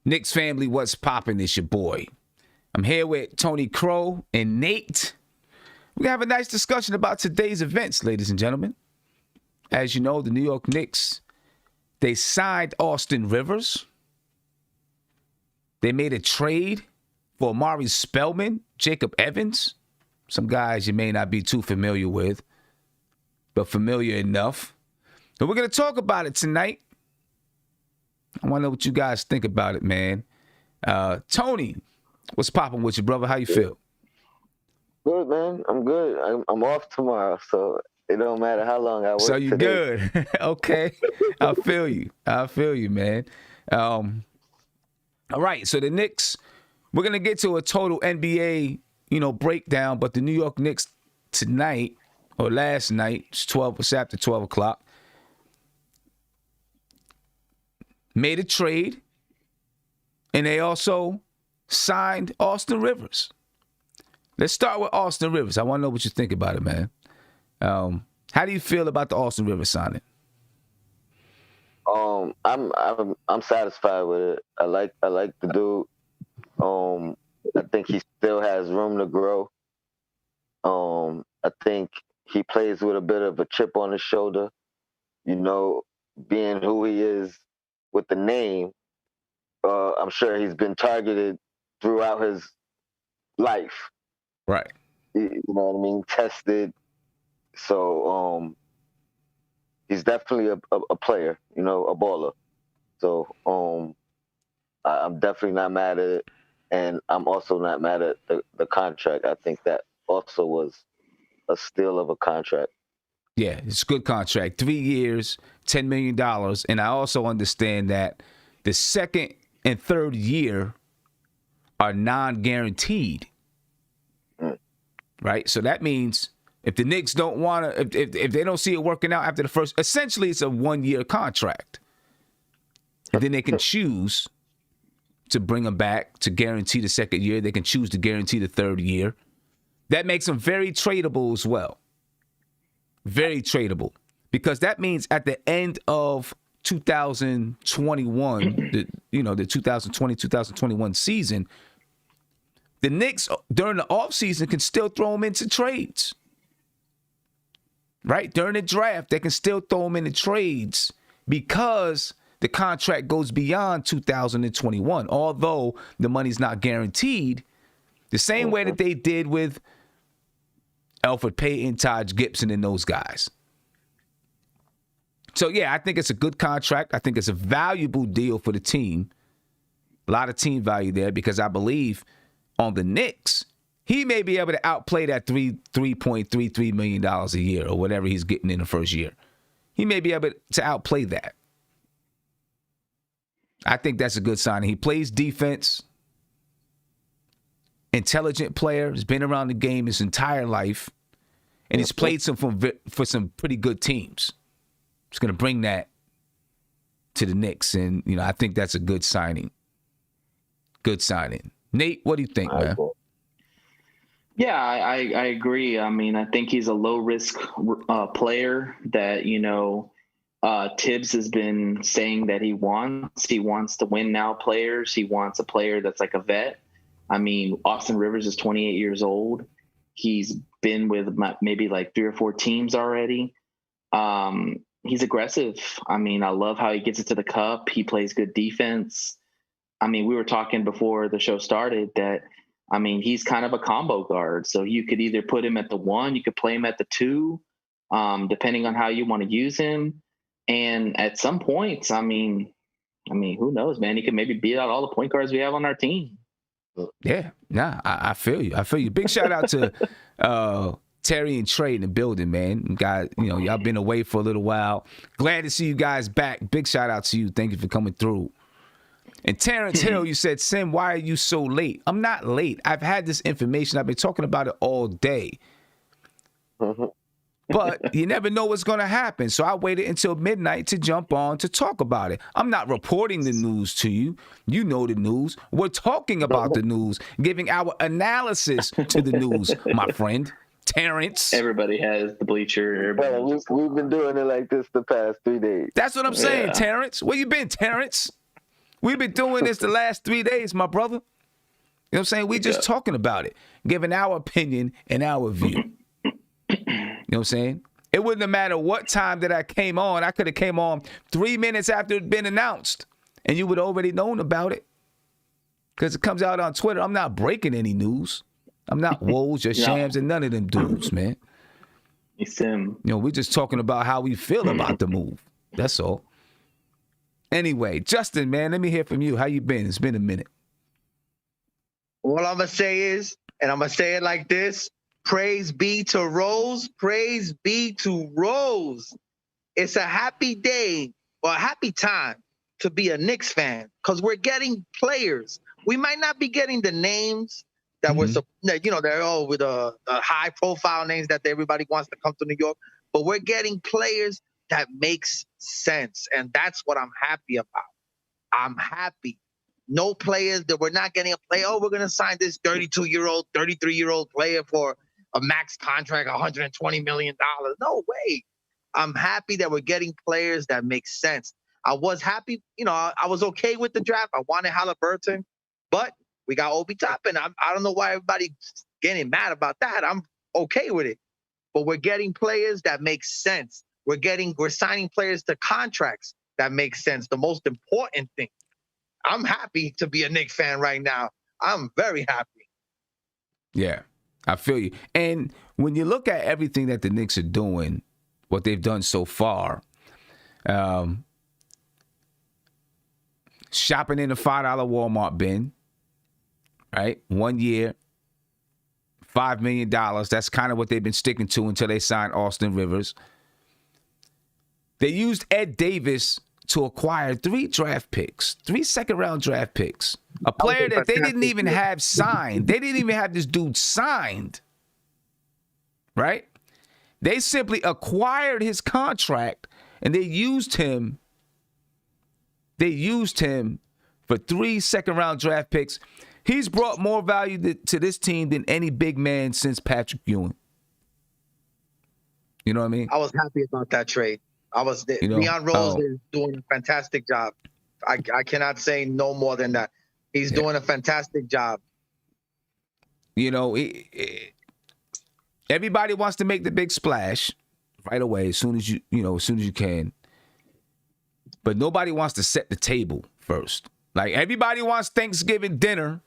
Knicks family, what's poppin'? It's your boy. I'm here with Tony Crow and Nate. We're going to have a nice discussion about today's events, ladies and gentlemen. As you know, the New York Knicks, they signed Austin Rivers. They made a trade for Omari Spellman, Jacob Evans, some guys you may not be too familiar with, but familiar enough. And we're going to talk about it tonight. I want to know what you guys think about it, man. Tony, what's popping with you, brother? How you feel? Good, man. I'm good. I'm off tomorrow, so it don't matter how long I work. So you today. good? Okay, I feel you, man. All right. So the Knicks, we're gonna get to a total NBA, breakdown. But the New York Knicks tonight or last night, it's after 12 o'clock, made a trade, and they also signed Austin Rivers. Let's start with Austin Rivers. I want to know what you think about it, man. How do you feel about the Austin Rivers signing? I'm satisfied with it. I like the dude. I think he still has room to grow. I think he plays with a bit of a chip on his shoulder. Being who he is with the name, I'm sure he's been targeted throughout his life. Right. You know what I mean? Tested. So he's definitely a player, a baller. So I'm definitely not mad at it. And I'm also not mad at the contract. I think that also was a steal of a contract. Yeah, it's a good contract. 3 years, $10 million. And I also understand that the second and third year are non-guaranteed. Right? So that means if the Knicks don't want to, if they don't see it working out after the first, essentially it's a 1-year contract. And then they can choose to bring them back to guarantee the second year. They can choose to guarantee the third year. That makes them very tradable as well. Very tradable. Because that means at the end of 2021, the 2020-2021 season, the Knicks, during the offseason, can still throw them into trades. Right? During the draft, they can still throw them into trades because the contract goes beyond 2021. Although the money's not guaranteed, the same way that they did with Elfrid Payton, Taj Gibson, and those guys. So, yeah, I think it's a good contract. I think it's a valuable deal for the team. A lot of team value there because I believe on the Knicks, he may be able to outplay that $3.33 million a year or whatever he's getting in the first year. He may be able to outplay that. I think that's a good sign. He plays defense. Intelligent player. Has been around the game his entire life. And he's played for some pretty good teams. He's going to bring that to the Knicks. And, I think that's a good signing. Good signing. Nate, what do you think, man? Yeah, I agree. I mean, I think he's a low-risk player that, Tibbs has been saying that he wants. He wants to win now players. He wants a player that's like a vet. I mean, Austin Rivers is 28 years old. He's been with maybe like 3 or 4 teams already. He's aggressive. I mean, I love how he gets it to the cup. He plays good defense. I mean, we were talking before the show started that, I mean, he's kind of a combo guard. So you could either put him at the 1, you could play him at the 2, depending on how you want to use him. And at some points, I mean, who knows, man? He could maybe beat out all the point guards we have on our team. Yeah, I feel you. Big shout out to Terry and Trey in the building, man. Guys, y'all been away for a little while. Glad to see you guys back. Big shout out to you. Thank you for coming through. And Terrence Hill, you said, Sim, why are you so late? I'm not late. I've had this information. I've been talking about it all day. But you never know what's going to happen. So I waited until midnight to jump on to talk about it. I'm not reporting the news to you. You know the news. We're talking about the news, giving our analysis to the news, my friend. Terrence. Everybody has the bleacher. Well, we've been doing it like this the past 3 days. That's what I'm saying, Terrence. Where you been, Terrence? We've been doing this the last 3 days, my brother. You know what I'm saying? We just talking about it, giving our opinion and our view. You know what I'm saying? It wouldn't have mattered what time that I came on. I could have came on 3 minutes after it had been announced, and you would have already known about it. Because it comes out on Twitter. I'm not breaking any news. I'm not Woj or Shams and none of them dudes, man. You know, we're just talking about how we feel about the move. That's all. Anyway, Justin, man, let me hear from you. How you been? It's been a minute. All I'm going to say is, and I'm going to say it like this, praise be to Rose. Praise be to Rose. It's a happy day or a happy time to be a Knicks fan because we're getting players. We might not be getting the names that they're all with the high-profile names that everybody wants to come to New York, but we're getting players that makes sense, and that's what I'm happy about. I'm happy. No players that we're not getting a player. Oh, we're going to sign this 32-year-old, 33-year-old player for a max contract, $120 million. No way. I'm happy that we're getting players that make sense. I was happy, I was okay with the draft. I wanted Halliburton, but we got Obi Toppin. I don't know why everybody's getting mad about that. I'm okay with it. But we're getting players that make sense. We're signing players to contracts that make sense. The most important thing. I'm happy to be a Knicks fan right now. I'm very happy. Yeah, I feel you. And when you look at everything that the Knicks are doing, what they've done so far, shopping in a $5 Walmart bin, right? 1 year, $5 million. That's kind of what they've been sticking to until they signed Austin Rivers. They used Ed Davis to acquire 3 draft picks, 3 second-round draft picks. A player that they didn't even have signed. They didn't even have this dude signed, right? They simply acquired his contract, and they used him. They used him for 3 second-round draft picks. He's brought more value to this team than any big man since Patrick Ewing. You know what I mean? I was happy about that trade. Leon Rose is doing a fantastic job. I cannot say no more than that. He's doing a fantastic job. Everybody wants to make the big splash right away as soon as you can. But nobody wants to set the table first. Like, everybody wants Thanksgiving dinner,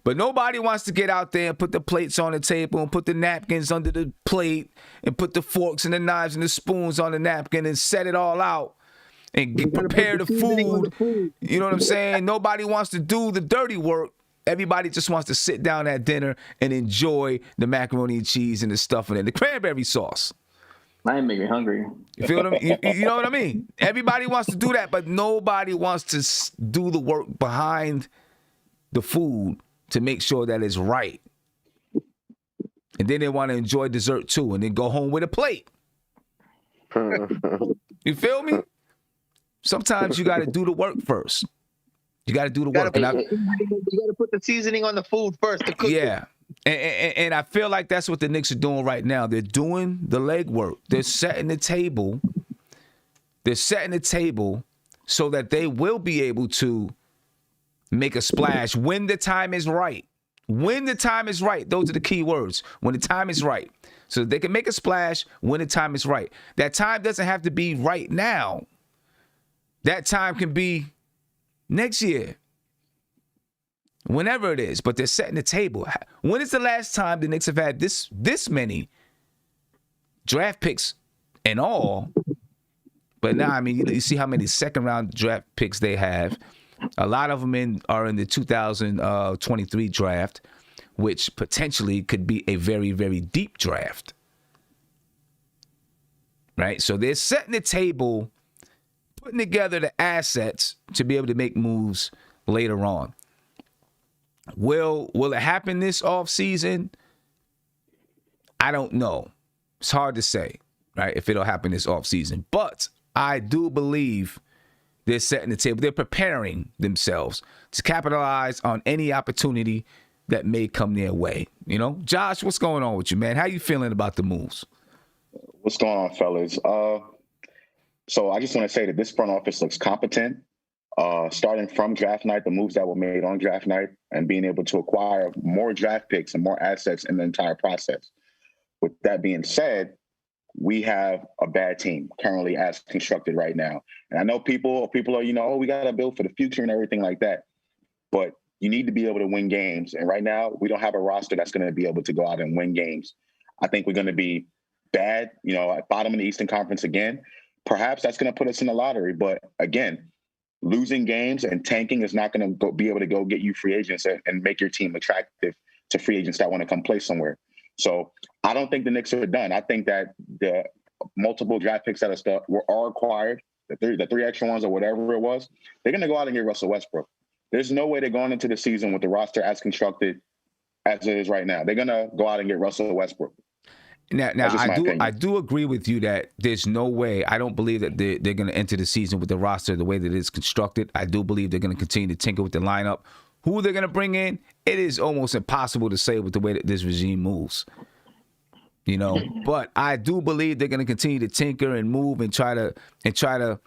but nobody wants to get out there and put the plates on the table and put the napkins under the plate and put the forks and the knives and the spoons on the napkin and set it all out and prepare the food. You know what I'm saying? Nobody wants to do the dirty work. Everybody just wants to sit down at dinner and enjoy the macaroni and cheese and the stuffing and the cranberry sauce. Now you make me hungry. You feel what I mean? You know what I mean? Everybody wants to do that, but nobody wants to do the work behind the food to make sure that it's right. And then they want to enjoy dessert too and then go home with a plate. You feel me? Sometimes you got to do the work first. You got to do the work. You got to put the seasoning on the food first to cook it. Yeah. And I feel like that's what the Knicks are doing right now. They're doing the legwork. They're setting the table. They're setting the table so that they will be able to make a splash when the time is right. When the time is right. Those are the key words. When the time is right. So they can make a splash when the time is right. That time doesn't have to be right now. That time can be next year. Whenever it is. But they're setting the table. When is the last time the Knicks have had this many draft picks and all? But now, I mean, you see how many second-round draft picks they have. A lot of them are in the 2023 draft, which potentially could be a very, very deep draft. Right? So they're setting the table, putting together the assets to be able to make moves later on. Will it happen this offseason? I don't know. It's hard to say, right, if it'll happen this offseason. But I do believe they're setting the table. They're preparing themselves to capitalize on any opportunity that may come their way. You know, Josh, what's going on with you, man? How you feeling about the moves? What's going on, fellas? So I just want to say that this front office looks competent. starting from draft night, the moves that were made on draft night, and being able to acquire more draft picks and more assets in the entire process. With that being said, we have a bad team currently as constructed right now. And I know people are, oh, we got to build for the future and everything like that. But you need to be able to win games. And right now, we don't have a roster that's going to be able to go out and win games. I think we're going to be bad, at bottom in the Eastern Conference again. Perhaps that's going to put us in the lottery. But again, losing games and tanking is not going to be able to go get you free agents and make your team attractive to free agents that want to come play somewhere. So I don't think the Knicks are done. I think that the multiple draft picks that are acquired, the three extra ones or whatever it was, they're going to go out and get Russell Westbrook. There's no way they're going into the season with the roster as constructed as it is right now. They're going to go out and get Russell Westbrook. Now I do agree with you that there's no way. I don't believe that they're going to enter the season with the roster the way that it's constructed. I do believe they're going to continue to tinker with the lineup. Who they're going to bring in, it is almost impossible to say with the way that this regime moves. But I do believe they're going to continue to tinker and move and try to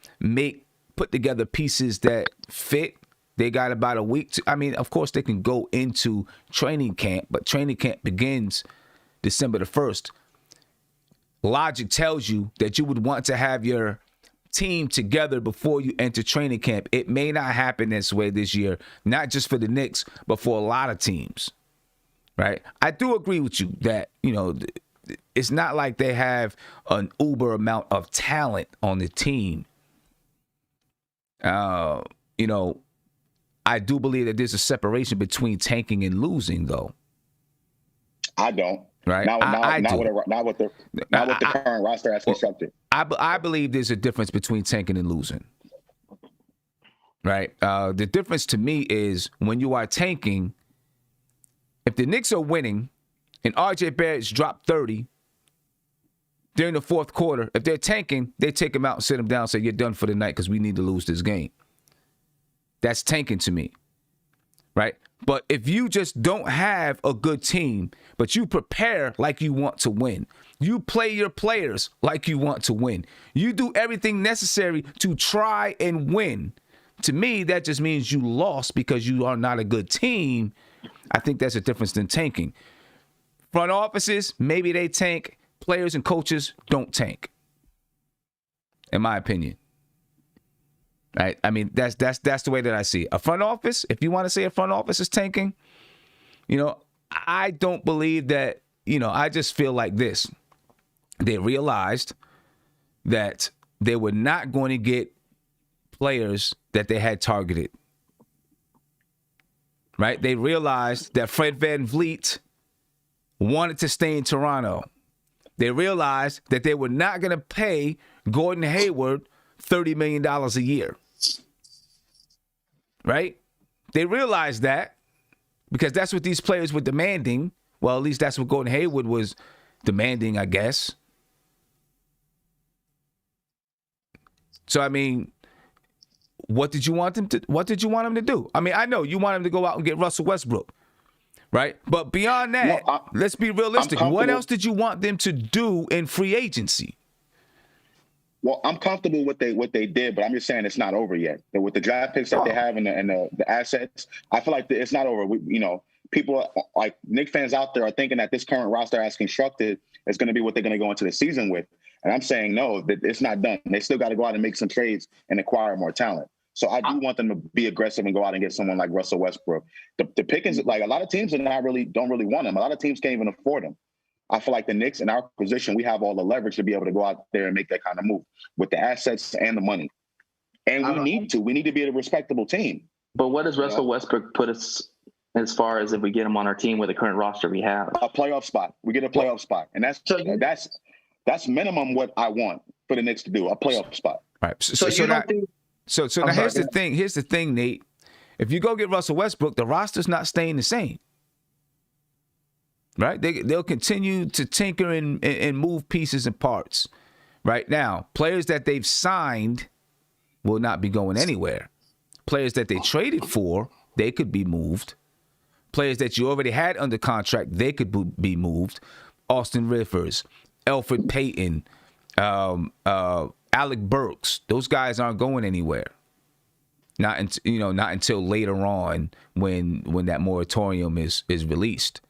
put together pieces that fit. They got about a week. Of course, they can go into training camp, but training camp begins December the 1st. Logic tells you that you would want to have your team together before you enter training camp. It may not happen this way this year, not just for the Knicks, but for a lot of teams, right? I do agree with you that, it's not like they have an uber amount of talent on the team. I do believe that there's a separation between tanking and losing, though. I don't. Right. Not with the current roster as constructed. I believe there's a difference between tanking and losing. Right. The difference to me is when you are tanking, if the Knicks are winning and R.J. Barrett's dropped 30 during the fourth quarter, if they're tanking, they take him out and sit him down and say, you're done for the night because we need to lose this game. That's tanking to me. Right. But if you just don't have a good team, but you prepare like you want to win, you play your players like you want to win, you do everything necessary to try and win, to me, that just means you lost because you are not a good team. I think that's a difference than tanking. Front offices, maybe they tank. Players and coaches don't tank, in my opinion. Right? That's the way that I see it. A front office, if you want to say a front office is tanking, I don't believe that, I just feel like this. They realized that they were not going to get players that they had targeted. Right? They realized that Fred VanVleet wanted to stay in Toronto. They realized that they were not going to pay Gordon Hayward $30 million a year. Right? They realized that because that's what these players were demanding. Well, at least that's what Gordon Hayward was demanding, I guess. So, what did you want him to do? I know you want him to go out and get Russell Westbrook. Right? But beyond that, let's be realistic. What else did you want them to do in free agency? Well, I'm comfortable with what they did, but I'm just saying it's not over yet. With the draft picks that they have and the assets, I feel like it's not over. People like Knicks fans out there are thinking that this current roster as constructed is going to be what they're going to go into the season with. And I'm saying, no, that it's not done. They still got to go out and make some trades and acquire more talent. So I do want them to be aggressive and go out and get someone like Russell Westbrook. The Pickens, like a lot of teams don't really want him. A lot of teams can't even afford him. I feel like the Knicks in our position, we have all the leverage to be able to go out there and make that kind of move with the assets and the money. And we need to be a respectable team. But what does Russell Westbrook put us as far as if we get him on our team with the current roster we have? A playoff spot. We get a playoff spot. And that's minimum what I want for the Knicks to do, a playoff spot. All right. So now here's the thing. Here's the thing, Nate. If you go get Russell Westbrook, the roster's not staying the same. Right? They'll continue to tinker and move pieces and parts. Right now, players that they've signed will not be going anywhere. Players that they traded for, they could be moved. Players that you already had under contract, they could be moved. Austin Rivers, Elfrid Payton, Alec Burks, those guys aren't going anywhere. Not until later on when that moratorium is released.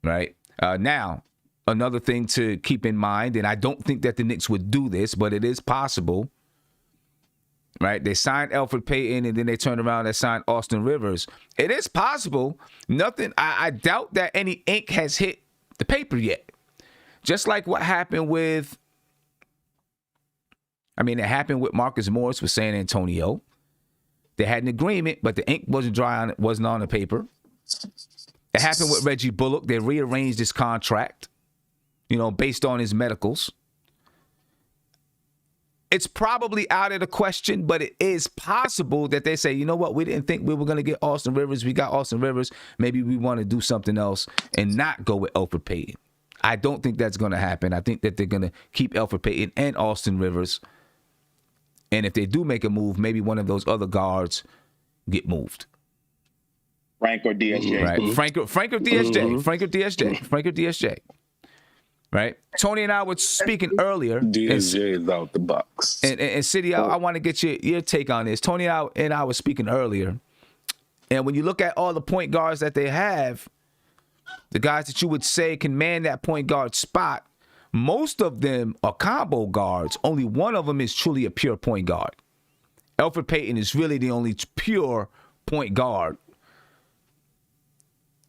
Right? Now, another thing to keep in mind, and I don't think that the Knicks would do this, but it is possible. Right? They signed Elfrid Payton, and then they turned around and signed Austin Rivers. It is possible. I doubt that any ink has hit the paper yet. Just like what happened with, it happened with Marcus Morris with San Antonio. They had an agreement, but the ink wasn't on the paper. It happened with Reggie Bullock. They rearranged his contract, based on his medicals. It's probably out of the question, but it is possible that they say, you know what, we didn't think we were going to get Austin Rivers. We got Austin Rivers. Maybe we want to do something else and not go with Elfrid Payton. I don't think that's going to happen. I think that they're going to keep Elfrid Payton and Austin Rivers. And if they do make a move, maybe one of those other guards get moved. Frank or DSJ. Right. Frank or DSJ. Frank or DSJ. Right. Tony and I were speaking earlier. DSJ is out the box. And City, I want to get your take on this. Tony and I were speaking earlier. And when you look at all the point guards that they have, the guys that you would say can man that point guard spot, most of them are combo guards. Only one of them is truly a pure point guard. Elfrid Payton is really the only pure point guard.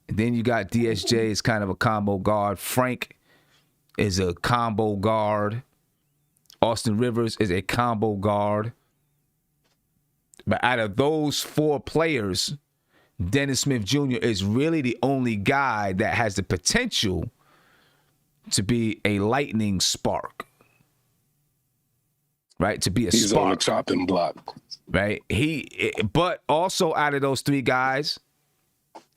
And then you got DSJ is kind of a combo guard. Frank is a combo guard. Austin Rivers is a combo guard. But out of those four players, Dennis Smith Jr. is really the only guy that has the potential to be a lightning spark. Right? To be a He's spark. on the chopping block. Right? But also out of those three guys,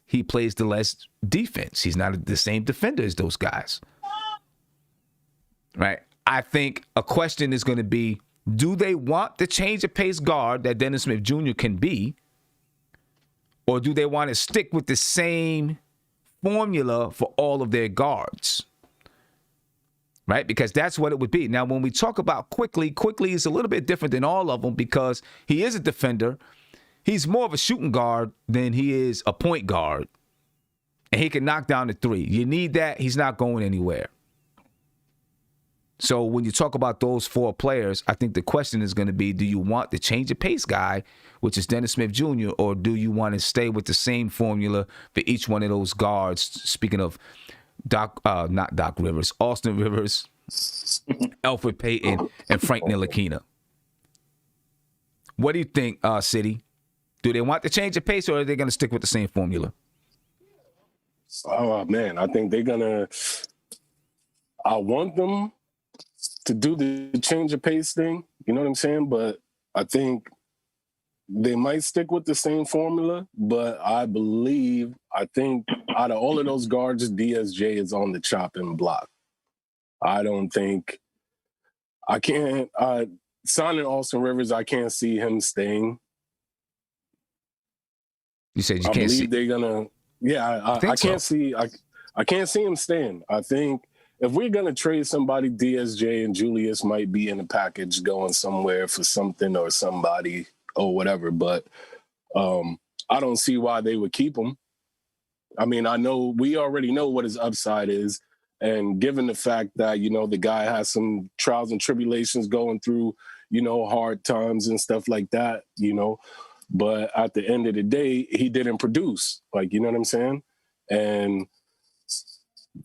he plays the less defense. He's not the same defender as those guys. Right? I think a question is going to be, do they want the change of pace guard that Dennis Smith Jr. can be? Or do they want to stick with the same formula for all of their guards? Right? Because that's what it would be. Now, when we talk about Quickly is a little bit different than all of them because he is a defender. He's more of a shooting guard than he is a point guard. And he can knock down the three. You need that. He's not going anywhere. So when you talk about those four players, I think the question is going to be, do you want the change of pace guy, which is Dennis Smith Jr., or do you want to stay with the same formula for each one of those guards? Speaking of not Doc Rivers, Austin Rivers, Elfrid Payton, and Frank Ntilikina. What do you think, City? Do they want the change of pace, or are they going to stick with the same formula? Oh, man, I think they're going to – I want them to do the change of pace thing, you know what I'm saying? But I think they might stick with the same formula, but I think out of all of those guards, DSJ is on the chopping block. I don't think – signing Austin Rivers, I can't see him staying. You said you can't see – they're going to – yeah, I can't see – I can't see him staying. I think if we're going to trade somebody, DSJ and Julius might be in a package going somewhere for something or somebody or whatever. But I don't see why they would keep him. I mean, we already know what his upside is. And given the fact that, the guy has some trials and tribulations going through, hard times and stuff like that, but at the end of the day, he didn't produce. Like, you know what I'm saying? And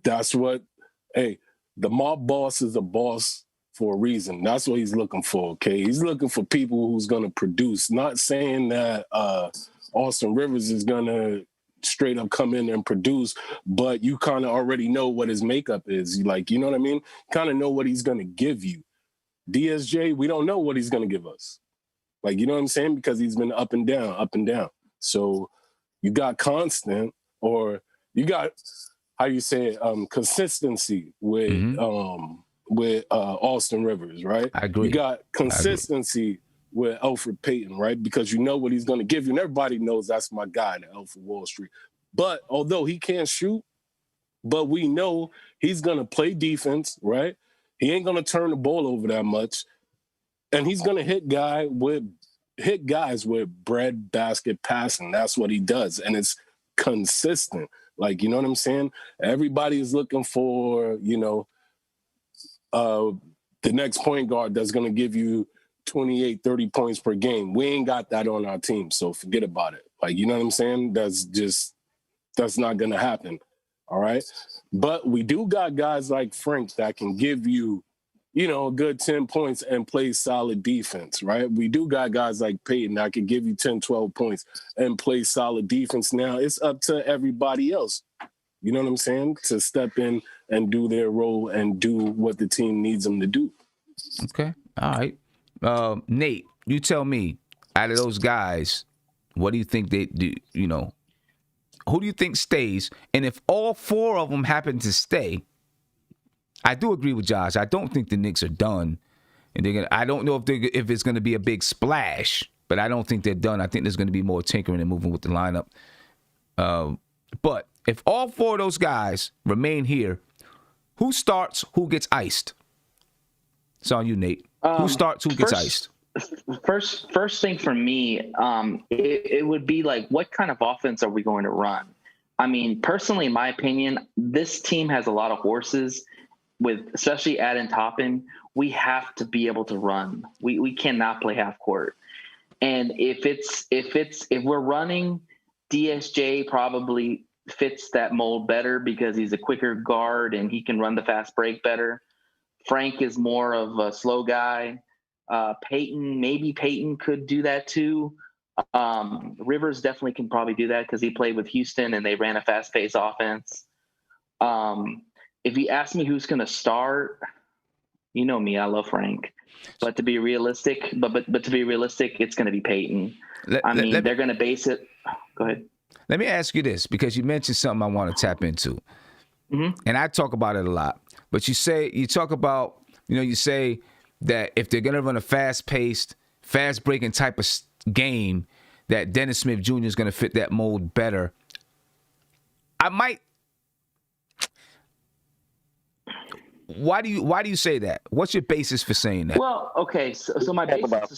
that's what, hey, the mob boss is a boss for a reason. That's what he's looking for, okay? He's looking for people who's going to produce. Not saying that Austin Rivers is going to straight up come in and produce, but you kind of already know what his makeup is. Like, you know what I mean? Kind of know what he's going to give you. DSJ, we don't know what he's going to give us. Like, you know what I'm saying? Because he's been up and down, up and down. So you got constant, or you got, how you say it, consistency with Austin Rivers, right? I agree. You got consistency with Elfrid Payton, right? Because you know what he's going to give you. And everybody knows that's my guy, the Elf of Wall Street. But although he can't shoot, but we know he's going to play defense, right? He ain't going to turn the ball over that much. And he's going to hit guy with hit guys with bread basket passing. That's what he does. And it's consistent. Like, you know what I'm saying? Everybody is looking for, the next point guard that's going to give you 28, 30 points per game. We ain't got that on our team, so forget about it. Like, you know what I'm saying? That's not going to happen, all right? But we do got guys like Frank that can give you, a good 10 points and play solid defense, right? We do got guys like Peyton that can give you 10, 12 points and play solid defense. Now, it's up to everybody else, you know what I'm saying, to step in and do their role and do what the team needs them to do. Okay. All right. Nate, you tell me, out of those guys, what do you think they do? Who do you think stays? And if all four of them happen to stay, I do agree with Josh. I don't think the Knicks are done, and I don't know if it's going to be a big splash, but I don't think they're done. I think there's going to be more tinkering and moving with the lineup. But if all four of those guys remain here, who starts? Who gets iced? It's on you, Nate. Who starts? Who gets iced? First thing for me, it would be like, what kind of offense are we going to run? I mean, personally, in my opinion, this team has a lot of horses. Especially Adam Toppin, we have to be able to run. We cannot play half court. And if we're running, DSJ probably fits that mold better because he's a quicker guard and he can run the fast break better. Frank is more of a slow guy. Peyton could do that too. Rivers definitely can probably do that because he played with Houston and they ran a fast-paced offense. If you ask me who's going to start, you know me, I love Frank. But to be realistic, it's going to be Peyton. They're going to base it. Go ahead. Let me ask you this, because you mentioned something I want to tap into. Mm-hmm. And I talk about it a lot. But you say that if they're going to run a fast-paced, fast-breaking type of game, that Dennis Smith Jr. is going to fit that mold better. Why do you say that? What's your basis for saying that? Well, okay, so my basis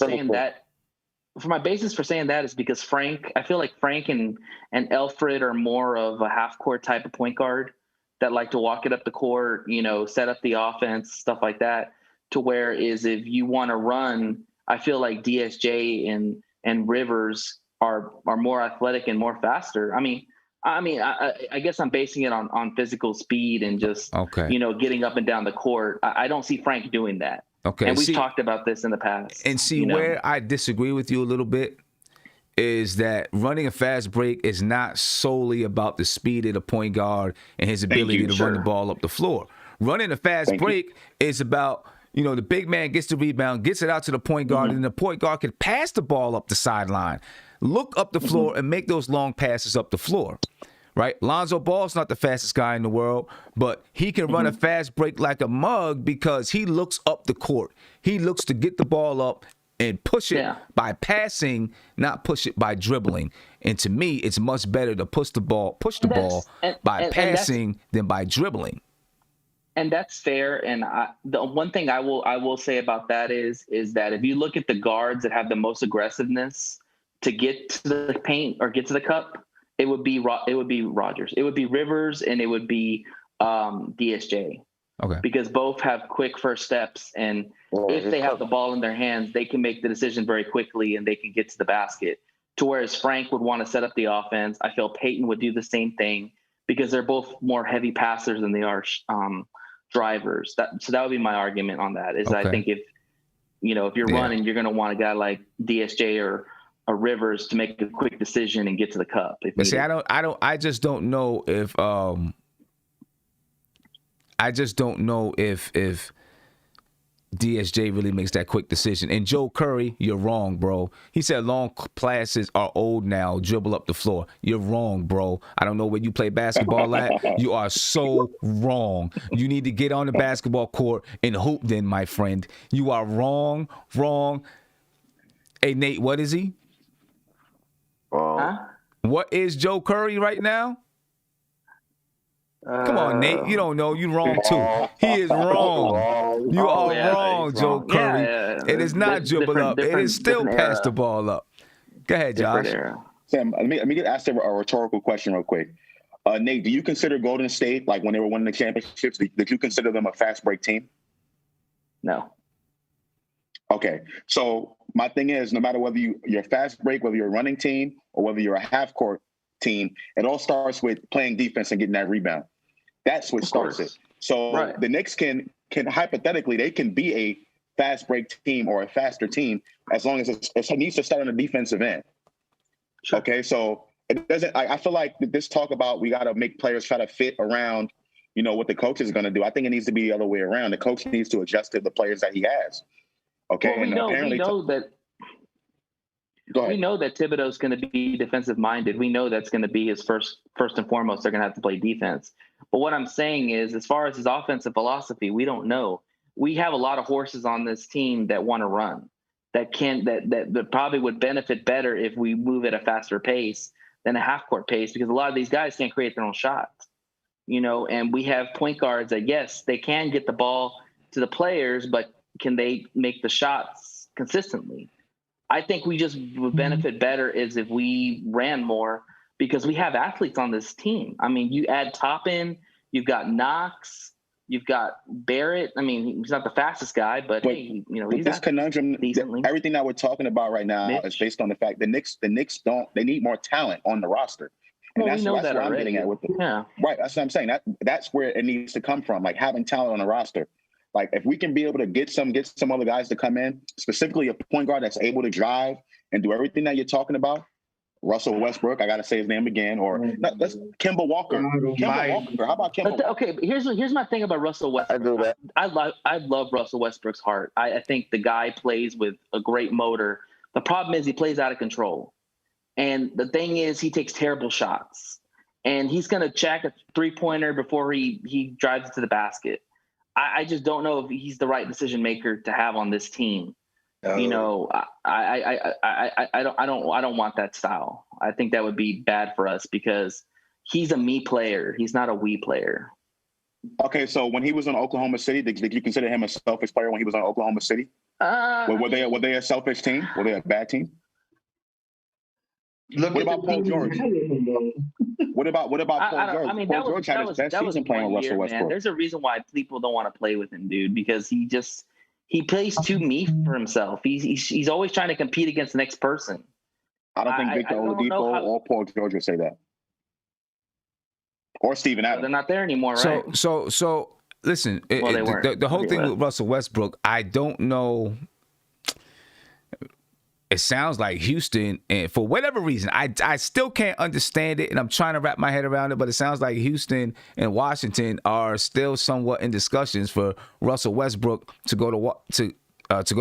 for saying that is because I feel like Frank and Elfrid are more of a half-court type of point guard that like to walk it up the court, set up the offense, stuff like that. To where is if you want to run, I feel like DSJ and Rivers are more athletic and more faster. I guess I'm basing it on physical speed and just getting up and down the court. I don't see Frank doing that. Okay, and we've talked about this in the past. And where I disagree with you a little bit is that running a fast break is not solely about the speed of the point guard and his ability to run the ball up the floor. Running a fast break is about the big man gets the rebound, gets it out to the point guard, and the point guard can pass the ball up the sideline, look up the floor, and make those long passes up the floor, right? Lonzo Ball's not the fastest guy in the world, but he can run a fast break like a mug because he looks up the court. He looks to get the ball up and push it by passing, not push it by dribbling. And to me, it's much better to push the ball by passing than by dribbling. And that's fair. And the one thing I will say about that is that if you look at the guards that have the most aggressiveness to get to the paint or get to the cup, it would be Rodgers. It would be Rivers, and it would be DSJ. Okay. Because both have quick first steps, and if they have the ball in their hands, they can make the decision very quickly and they can get to the basket. To whereas Frank would want to set up the offense. I feel Peyton would do the same thing because they're both more heavy passers than they are drivers. So that would be my argument on that. Is I think if you're running, you're going to want a guy like DSJ or Rivers to make a quick decision and get to the cup. But see, I just don't know if DSJ really makes that quick decision. And Joe Curry, you're wrong, bro. He said long passes are old now, dribble up the floor. You're wrong, bro. I don't know where you play basketball at. You are so wrong. You need to get on the basketball court and hoop then, my friend. You are wrong. Hey, Nate, what is he? What is Joe Curry right now? Come on, Nate. You don't know. You wrong too. He is wrong. You are wrong, Joe Curry. It is not dribble up. It is still pass the ball up. Go ahead, Josh. Sam, let me get asked a rhetorical question real quick. Nate, do you consider Golden State, like when they were winning the championships, did you consider them a fast break team? No. Okay. So my thing is, no matter whether you're fast break, whether you're a running team or whether you're a half court team, it all starts with playing defense and getting that rebound. That's what starts it. So the Knicks can hypothetically, they can be a fast break team or a faster team as long as it needs to start on the defensive end. Sure. Okay. So it doesn't, I feel like this talk about we got to make players try to fit around, what the coach is going to do. I think it needs to be the other way around. The coach needs to adjust to the players that he has. Okay. Well, we know that Thibodeau's going to be defensive minded. We know that's going to be his first and foremost. They're going to have to play defense. But what I'm saying is, as far as his offensive philosophy, we don't know. We have a lot of horses on this team that want to run, that probably would benefit better if we move at a faster pace than a half court pace, because a lot of these guys can't create their own shots, and we have point guards that, yes, they can get the ball to the players, but can they make the shots consistently? I think we just would benefit better is if we ran more, because we have athletes on this team. I mean, you add Toppin, you've got Knox, you've got Barrett. I mean, he's not the fastest guy, but hey, he's this conundrum. Decently. Everything that we're talking about right now is based on the fact the Knicks they need more talent on the roster. And that's where I'm getting at with it. Yeah. Right. That's what I'm saying. That's where it needs to come from, like having talent on the roster. Like if we can be able to get some other guys to come in, specifically a point guard that's able to drive and do everything that you're talking about. Russell Westbrook, I got to say his name again, or that's Kemba Walker. How about Kemba Walker? Okay, here's my thing about Russell Westbrook. I love Russell Westbrook's heart. I think the guy plays with a great motor. The problem is he plays out of control. And the thing is he takes terrible shots. And he's going to check a three-pointer before he drives it to the basket. I just don't know if he's the right decision maker to have on this team. I don't want that style. I think that would be bad for us because he's a me player. He's not a we player. Okay, so when he was in Oklahoma City, did you consider him a selfish player when he was in Oklahoma City? Were they a selfish team? Were they a bad team? What about Paul George? What about Paul George? I mean, Paul George had his best season playing with Russell Westbrook. There's a reason why people don't want to play with him, dude, because he plays too me for himself. He's always trying to compete against the next person. I don't think Victor Oladipo or Paul George would say that. Or Steven Adams. They're not there anymore, right? So listen, the whole thing with Russell Westbrook, I don't know. It sounds like Houston, and for whatever reason, I still can't understand it, and I'm trying to wrap my head around it, but it sounds like Houston and Washington are still somewhat in discussions for Russell Westbrook to go to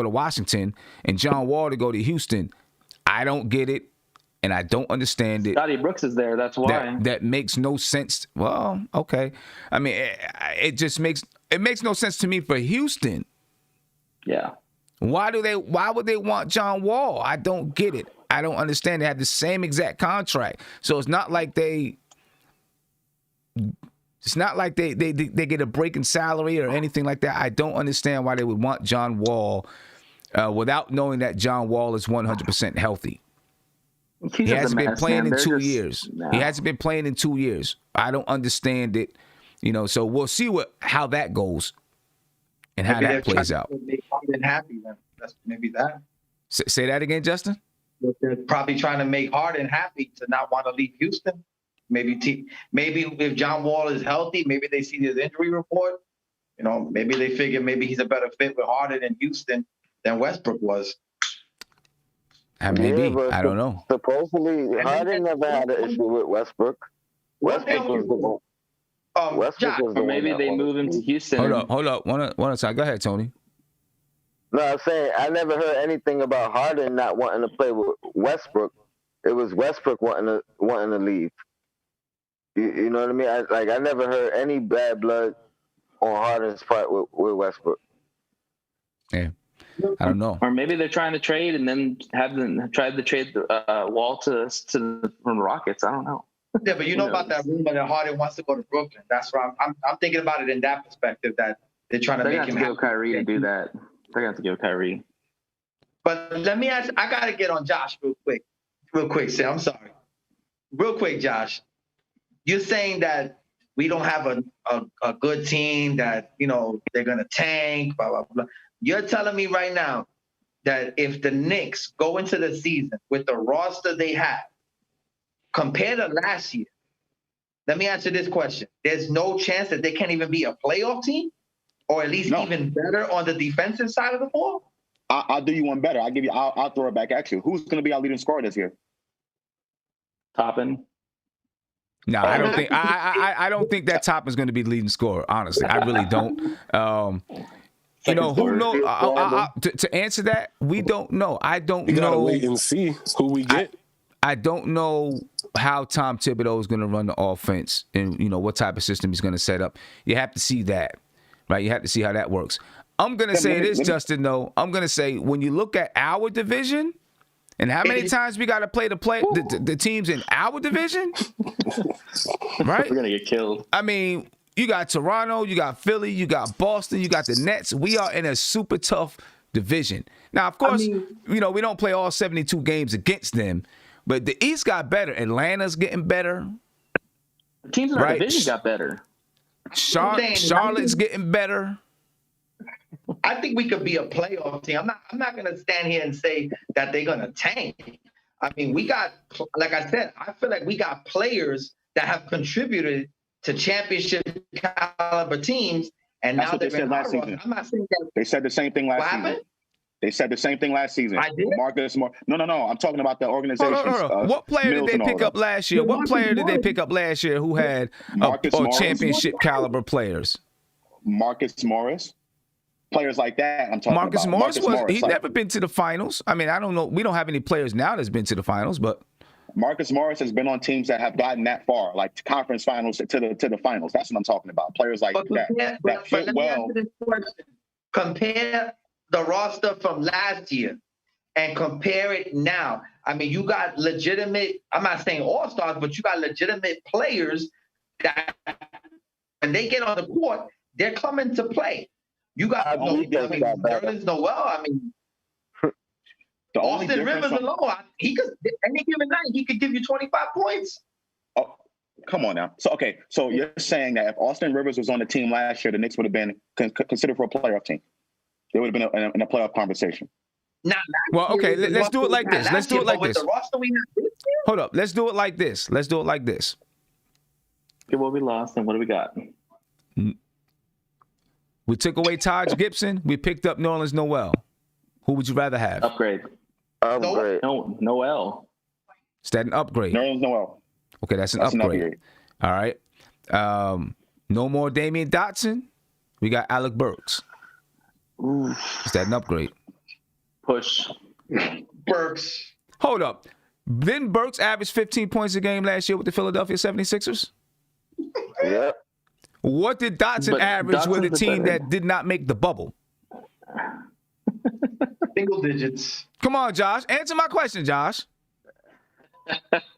Washington and John Wall to go to Houston. I don't get it, and I don't understand it. Scotty Brooks is there, that's why. That makes no sense. Well, okay. I mean, it makes no sense to me for Houston. Yeah. Why would they want John Wall? I don't get it. I don't understand. They have the same exact contract. So it's not like they get a break in salary or anything like that. I don't understand why they would want John Wall without knowing that John Wall is 100% healthy. He hasn't been playing in 2 years. No. He hasn't been playing in 2 years. I don't understand it. So we'll see how that goes and how that plays out. Happy then. That's maybe that. Say that again, Justin. They're probably trying to make Harden happy to not want to leave Houston. Maybe if John Wall is healthy, maybe they see his injury report. Maybe they figure maybe he's a better fit with Harden in Houston than Westbrook was. Maybe. I don't know. Supposedly, Harden never had an issue with Westbrook. Westbrook was the or maybe they move him to Houston. Hold up. One time. Go ahead, Tony. No, I'm saying I never heard anything about Harden not wanting to play with Westbrook. It was Westbrook wanting to leave. You know what I mean? I never heard any bad blood on Harden's part with Westbrook. Yeah, I don't know. Or maybe they're trying to trade and then tried to trade Wall from the Rockets. I don't know. Yeah, but you know about that rumor that Harden wants to go to Brooklyn. That's why I'm thinking about it in that perspective, that they're trying to They make have him to give Kyrie to do that. They have to give Kyrie. But let me ask, I got to get on Josh real quick, Sam. I'm sorry. Real quick, Josh. You're saying that we don't have a good team, that, you know, they're going to tank, blah, blah, blah. You're telling me right now that if the Knicks go into the season with the roster they have, compared to last year, let me answer this question. There's no chance that they can't even be a playoff team, or at least even better on the defensive side of the ball? I'll do you one better. I'll throw it back at you. Who's going to be our leading scorer this year? Toppin. No, I don't think I don't think that Toppin's going to be the leading scorer. Honestly, I really don't. You know, who knows? To answer that, we don't know. I don't know. You gotta wait and see who we get. I don't know how Tom Thibodeau is going to run the offense, and you know what type of system he's going to set up. You have to see that, right? You have to see how that works. I'm going to say this, Justin. Though I'm going to say, when you look at our division and how many times we got to play the teams in our division, right? We're gonna get killed. I mean, you got Toronto, you got Philly, you got Boston, you got the Nets. We are in a super tough division. Now, of course, you know, we don't play all 72 games against them, but the East got better. Atlanta's getting better. The teams in our division got better. Charlotte's getting better. I think we could be a playoff team. I'm not going to stand here and say that they're going to tank. I mean, we got, like I said, I feel like we got players that have contributed to championship caliber teams, and That's now what they said last season. I'm not saying that. They said the same thing last season. They said the same thing last season. I did? Marcus Morris. No. I'm talking about the organization. What player did they pick up last year? What player did they pick up last year who had championship caliber players? Marcus Morris. Players like that, I'm talking Marcus about. Morris he's never been to the finals. I mean, I don't know. We don't have any players now that's been to the finals, but Marcus Morris has been on teams that have gotten that far, like conference finals to the finals. That's what I'm talking about. Players like that fit well. Compare the roster from last year and compare it now. I mean, you got legitimate, I'm not saying all-stars, but you got legitimate players that when they get on the court, they're coming to play. You got Nerlens Noel. I mean, Austin Rivers alone, he could, any given night, he could give you 25 points. Oh, come on now. So you're saying that if Austin Rivers was on the team last year, the Knicks would have been considered for a playoff team. They would have been in a playoff conversation. Well, okay, let's do it like this. Let's do it like this. Hold up. Let's do it like this. Okay, what we lost and what do we got? We took away Taj Gibson. We picked up Nerlens Noel. Who would you rather have? Upgrade. No, Noel. Is that an upgrade? Nerlens Noel. Okay, that's an upgrade. All right. No more Damian Dotson. We got Alec Burks. Ooh. Is that an upgrade? Push. Burks. Hold up. Didn't Burks average 15 points a game last year with the Philadelphia 76ers? Yeah. What did Dotson average with a team that did not make the bubble? Single digits. Come on, Josh. Answer my question, Josh.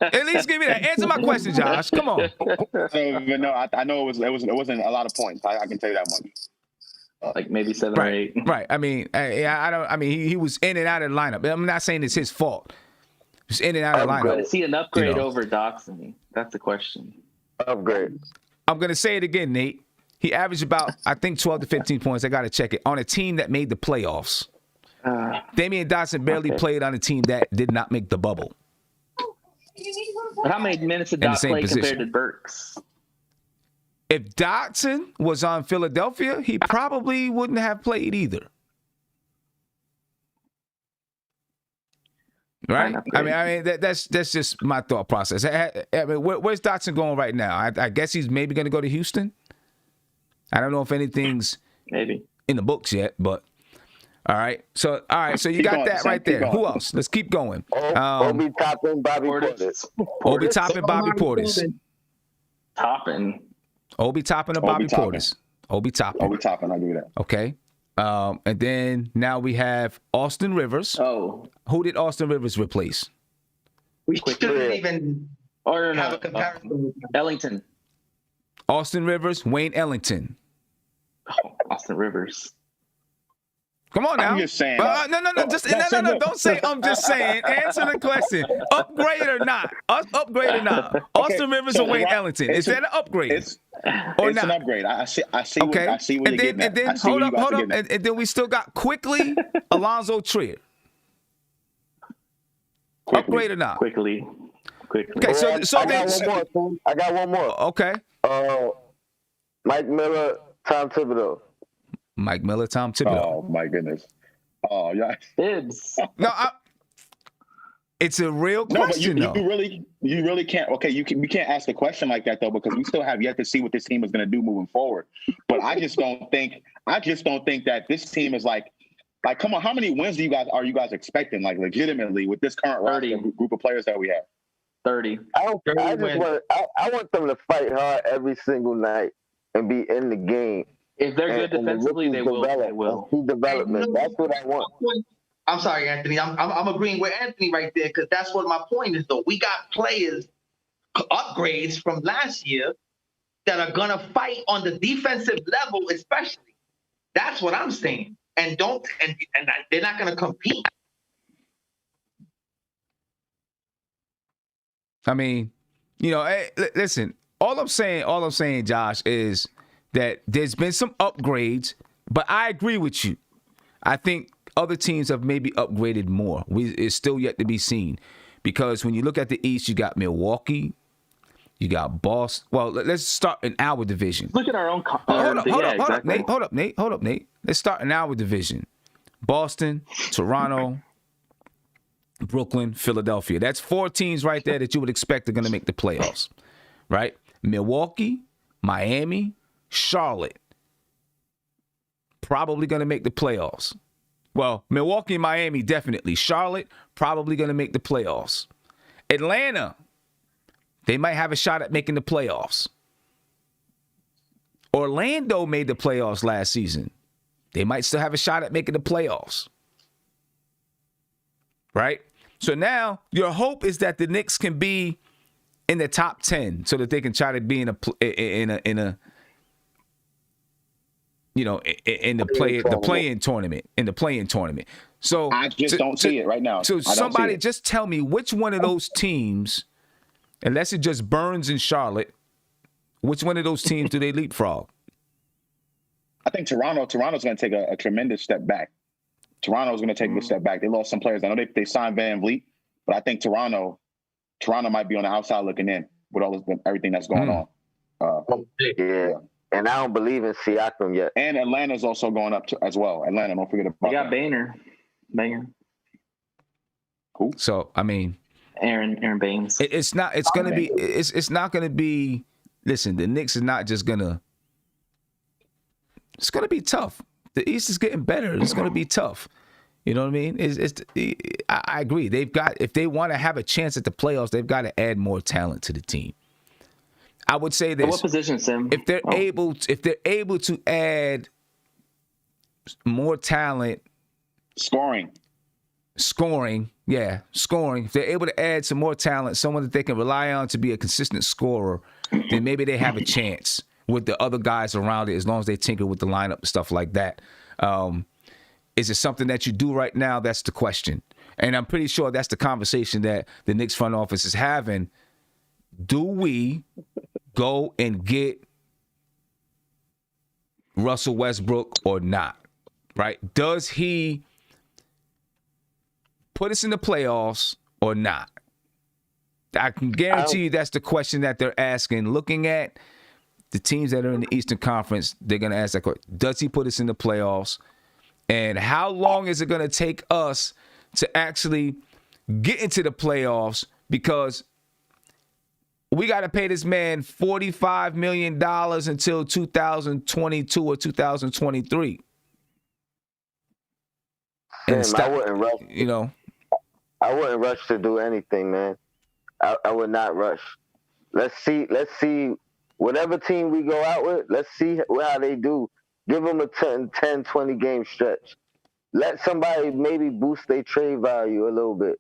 At least give me that. Answer my question, Josh. Come on. No, I know it wasn't a lot of points. I can tell you that much. Like maybe 7 or 8. Right. I mean, he was in and out of the lineup. I'm not saying it's his fault. He's in and out of the lineup. Is he an upgrade over Dotson? That's the question. Upgrade. I'm going to say it again, Nate. He averaged about, I think, 12 to 15 points. I got to check it. On a team that made the playoffs. Damian Dotson barely played on a team that did not make the bubble. But how many minutes did Dot play compared to Burks? If Dotson was on Philadelphia, he probably wouldn't have played either. Right? I mean that's just my thought process. I mean, where's Dotson going right now? I guess he's maybe going to go to Houston. I don't know if anything's in the books yet, but all right. So you got that right there. Who else? Let's keep going. Obi Toppin, Bobby Portis. Obi Toppin, Bobby Portis. Obi Toppin or Bobby Portis? Obi Toppin. Obi Toppin, I'll give you that. Okay. And then now we have Austin Rivers. Oh. Who did Austin Rivers replace? We shouldn't even Or have a comparison with them. Ellington. Austin Rivers, Wayne Ellington. Oh, Austin Rivers. Come on now. I'm just saying. No. Don't say I'm just saying. Answer the question. Upgrade or not? Upgrade or not? Austin Rivers or Wayne Ellington? Is that an upgrade? It's not? an upgrade. I see. Okay. I see what you're getting at. And then I see hold what up. you guys are getting at. And then we still got quickly Alonzo Trier. Quickly. Upgrade or not? Quickly. Okay. So I got one more. Son. I got one more. Okay. Mike Miller, Tom Thibodeau. Mike Miller, Tom Thibodeau. Oh my goodness. Oh yeah. Tibbs. No, it's a real question. No, but you really can't. Okay, you can't ask a question like that though, because we still have yet to see what this team is going to do moving forward. But I just don't think that this team is like, come on, how many wins are you guys expecting? Like legitimately with this current roster group of players that we have? 30. I want them to fight hard every single night and be in the game. If they're good defensively, they will. They will. Development. That's what I want. I'm sorry, Anthony. I'm agreeing with Anthony right there because that's what my point is. Though we got players upgrades from last year that are gonna fight on the defensive level, especially. That's what I'm saying. And they're not gonna compete. I mean, hey, listen. All I'm saying, Josh, is that there's been some upgrades, but I agree with you. I think other teams have maybe upgraded more. It's still yet to be seen. Because when you look at the East, you got Milwaukee, you got Boston. Well, let's start in our division. Look at our own. Hold up, Nate. Let's start in our division. Boston, Toronto, Brooklyn, Philadelphia. That's 4 teams right there that you would expect are going to make the playoffs, right? Milwaukee, Miami, Charlotte, probably going to make the playoffs. Well, Milwaukee and Miami, definitely. Charlotte, probably going to make the playoffs. Atlanta, they might have a shot at making the playoffs. Orlando made the playoffs last season. They might still have a shot at making the playoffs. Right? So now your hope is that the Knicks can be in the top 10 so that they can try to be in the play-in tournament. So I just don't see it right now. So somebody just tell me which one of those teams, unless it just Burns and Charlotte, which one of those teams do they leapfrog? I think Toronto's going to take a tremendous step back. Toronto's going to take a step back. They lost some players. I know they signed Van Vliet, but I think Toronto might be on the outside looking in with everything that's going on. Yeah. And I don't believe in Siakam yet. And Atlanta's also going up as well. Atlanta, don't forget about that. They got Banger. Cool. So, I mean, Aaron Baines. It's not going to be, listen, the Knicks is not just going to, it's going to be tough. The East is getting better. It's going to be tough. You know what I mean? I agree. If they want to have a chance at the playoffs, they've got to add more talent to the team. I would say this. What position, Sim? If they're able to add more talent, scoring. If they're able to add some more talent, someone that they can rely on to be a consistent scorer, then maybe they have a chance with the other guys around it, as long as they tinker with the lineup and stuff like that. Is it something that you do right now? That's the question. And I'm pretty sure that's the conversation that the Knicks front office is having. Do we go and get Russell Westbrook or not? Right? Does he put us in the playoffs or not? I can guarantee you that's the question that they're asking. Looking at the teams that are in the Eastern Conference, they're going to ask that question. Does he put us in the playoffs? And how long is it going to take us to actually get into the playoffs? Because we got to pay this man $45 million until 2022 or 2023. And I wouldn't rush. I wouldn't rush to do anything, man. I would not rush. Let's see. Whatever team we go out with, let's see how they do. Give them a 10, 20 game stretch. Let somebody maybe boost their trade value a little bit.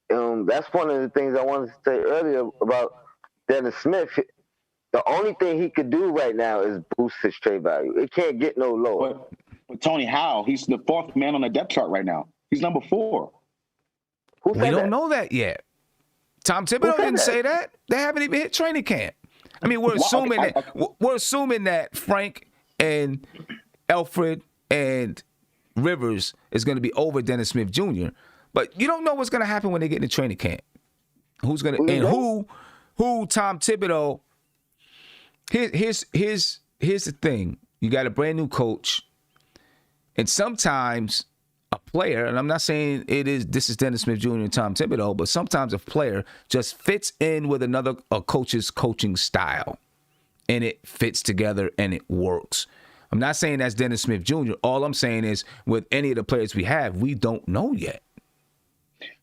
that's one of the things I wanted to say earlier about Dennis Smith. The only thing he could do right now is boost his trade value. It can't get no lower. But Tony, how? He's the 4th man on the depth chart right now. He's number 4. We don't know that yet. Tom Thibodeau didn't say that. They haven't even hit training camp. I mean, we're assuming that Frank and Alfred and Rivers is going to be over Dennis Smith Jr. But you don't know what's going to happen when they get into training camp. Who's going to who Tom Thibodeau? Here's the thing. You got a brand new coach, and sometimes a player, and I'm not saying this is Dennis Smith Jr. and Tom Thibodeau, but sometimes a player just fits in with a coach's coaching style, and it fits together and it works. I'm not saying that's Dennis Smith Jr. All I'm saying is with any of the players we have, we don't know yet.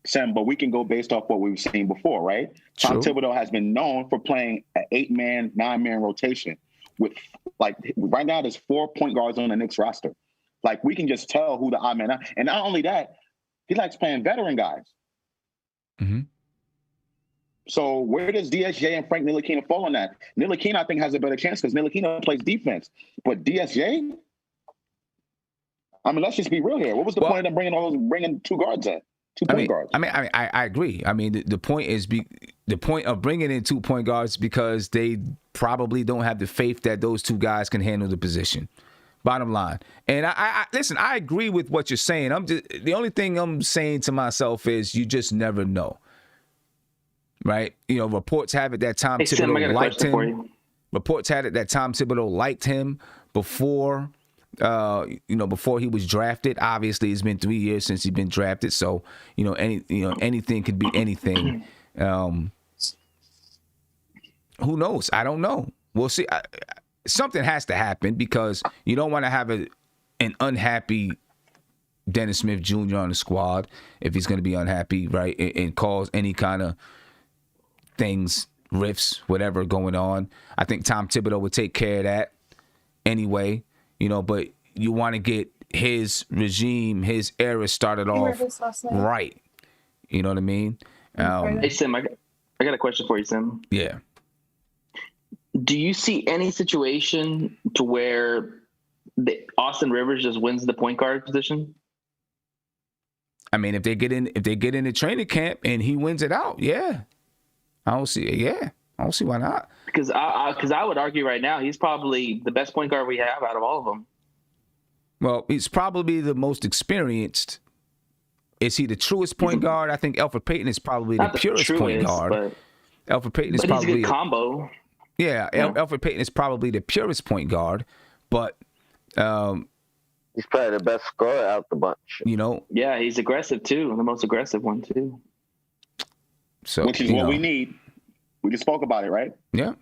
Sam, but we can go based off what we've seen before, right? True. Tom Thibodeau has been known for playing an 8-man, 9-man rotation with, like, right now there's 4 point guards on the Knicks roster. Like, we can just tell who the odd man are. And not only that, he likes playing veteran guys. Mm-hmm. So where does DSJ and Frank Ntilikina fall on that? Ntilikina, I think, has a better chance because Ntilikina plays defense. But DSJ? I mean, let's just be real here. What was the point of them bringing 2 guards in? 2 point guards. I agree. I mean, the point is the point of bringing in 2 point guards because they probably don't have the faith that those 2 guys can handle the position. Bottom line. And I listen, I agree with what you're saying. The only thing I'm saying to myself is you just never know. Right? You know, reports have it that Tom Thibodeau liked him. Reports had it that Tom Thibodeau liked him before before he was drafted. Obviously, it's been 3 years since he's been drafted, so anything could be anything. Who knows? I don't know. We'll see. Something has to happen because you don't want to have an unhappy Dennis Smith Jr. on the squad if he's going to be unhappy, right, and cause any kind of things, rifts, whatever going on. I think Tom Thibodeau would take care of that anyway. But you want to get his regime, his era started off right. You know what I mean? Hey, Sim, I got a question for you, Sim. Yeah. Do you see any situation to where Austin Rivers just wins the point guard position? I mean, if they get into training camp and he wins it out, yeah. I don't see why not. Because I would argue right now he's probably the best point guard we have out of all of them. Well, he's probably the most experienced. Is he the truest point guard? I think Elfrid Payton is probably the purest point guard. Elfrid Payton is probably he's a good combo. Yeah, Elfrid Payton is probably the purest point guard, but he's probably the best scorer out the bunch. Yeah, he's aggressive too, the most aggressive one too. So, which is what we need. We just spoke about it, right? Yeah.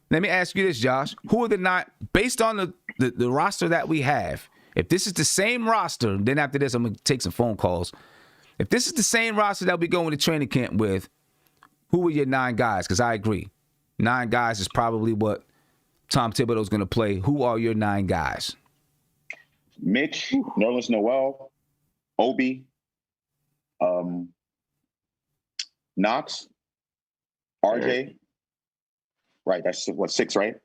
Let me ask you this, Josh. Who are based on the roster that we have, if this is the same roster, then after this I'm going to take some phone calls. If this is the same roster that we go into training camp with, who are your 9 guys? Because I agree. 9 guys is probably what Tom Thibodeau is going to play. Who are your 9 guys? Mitch, Nerlens Noel, Obi, Knox, RJ. Right, that's 6, right?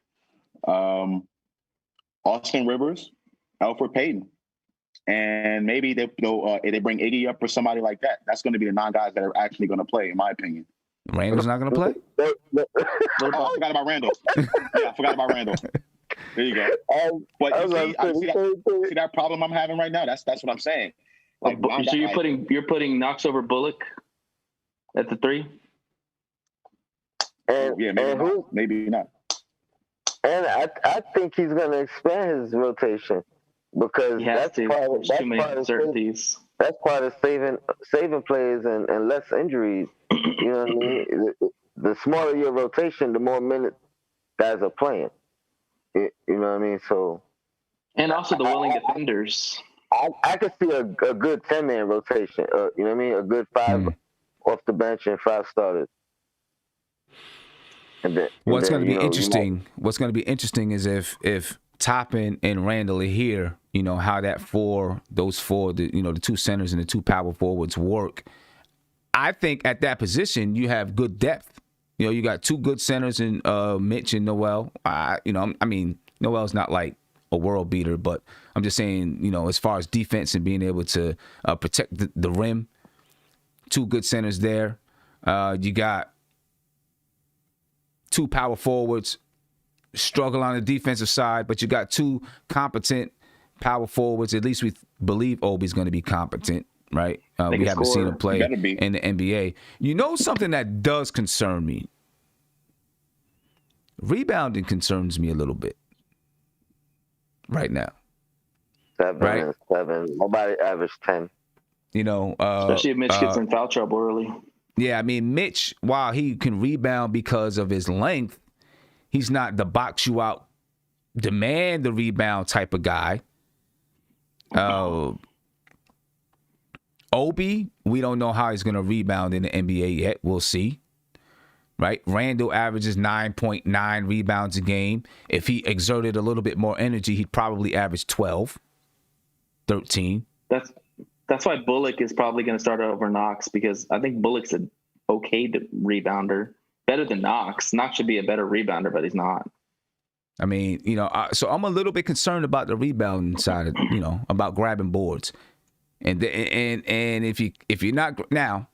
Austin Rivers, Elfrid Payton. And maybe they bring Iggy up or somebody like that. That's going to be the 9 guys that are actually going to play, in my opinion. Randall's not going to play? I forgot about Randall. Yeah, I forgot about Randall. There you go. But see that problem I'm having right now? That's what I'm saying. Like, so you're putting Knox over Bullock at the 3? Maybe not. And I think he's going to expand his rotation because that's part of saving players and less injuries. You know what I mean? The smaller your rotation, the more minutes guys are playing. You know what I mean? So, and also the willing defenders. I could see a good 10-man rotation. You know what I mean? A good 5 off the bench and 5 starters. What's going to be interesting? What's going to be interesting is if Toppin and Randall are here. How those four, the 2 centers and the 2 power forwards work. I think at that position you have good depth. You know, you got two good centers in Mitch and Noel. Noel's not like a world beater, but I'm just saying, you know, as far as defense and being able to protect the rim, two good centers there. You got two power forwards, struggle on the defensive side, but you got two competent power forwards. At least we believe Obi's going to be competent, right? We haven't seen him play in the NBA. You know something that does concern me? Rebounding concerns me a little bit right now. Seven. Nobody averaged 10. You know, especially if Mitch gets in foul trouble early. Yeah, I mean, Mitch, while he can rebound because of his length, he's not the box you out, demand the rebound type of guy. Obi, we don't know how he's going to rebound in the NBA yet. We'll see. Right? Randall averages 9.9 rebounds a game. If he exerted a little bit more energy, he'd probably average 12, 13. That's why Bullock is probably going to start over Knox, because I think Bullock's an okay rebounder, better than Knox. Knox should be a better rebounder, but he's not. I mean, you know, so I'm a little bit concerned about the rebounding side, you know, about grabbing boards, and if you're not now,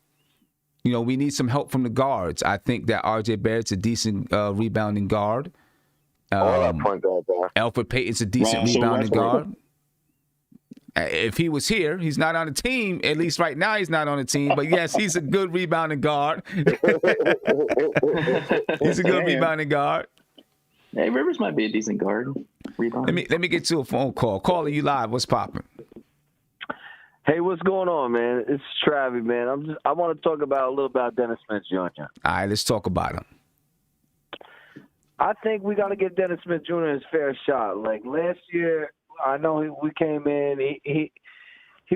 you know, we need some help from the guards. I think that R.J. Barrett's a decent rebounding guard. Point guard there. Elfrid Payton's a decent rebounding guard. If he was here, he's not on the team. At least right now, he's not on the team. But yes, he's a good rebounding guard. He's a good rebounding guard. Hey, Rivers might be a decent guard. Rebounding. Let me get to a phone call. Caller, you live. What's popping? Hey, what's going on, man? It's Travis, man. I want to talk a little about Dennis Smith Jr. All right, let's talk about him. I think we got to give Dennis Smith Jr. his fair shot. Like last year, I know we came in. He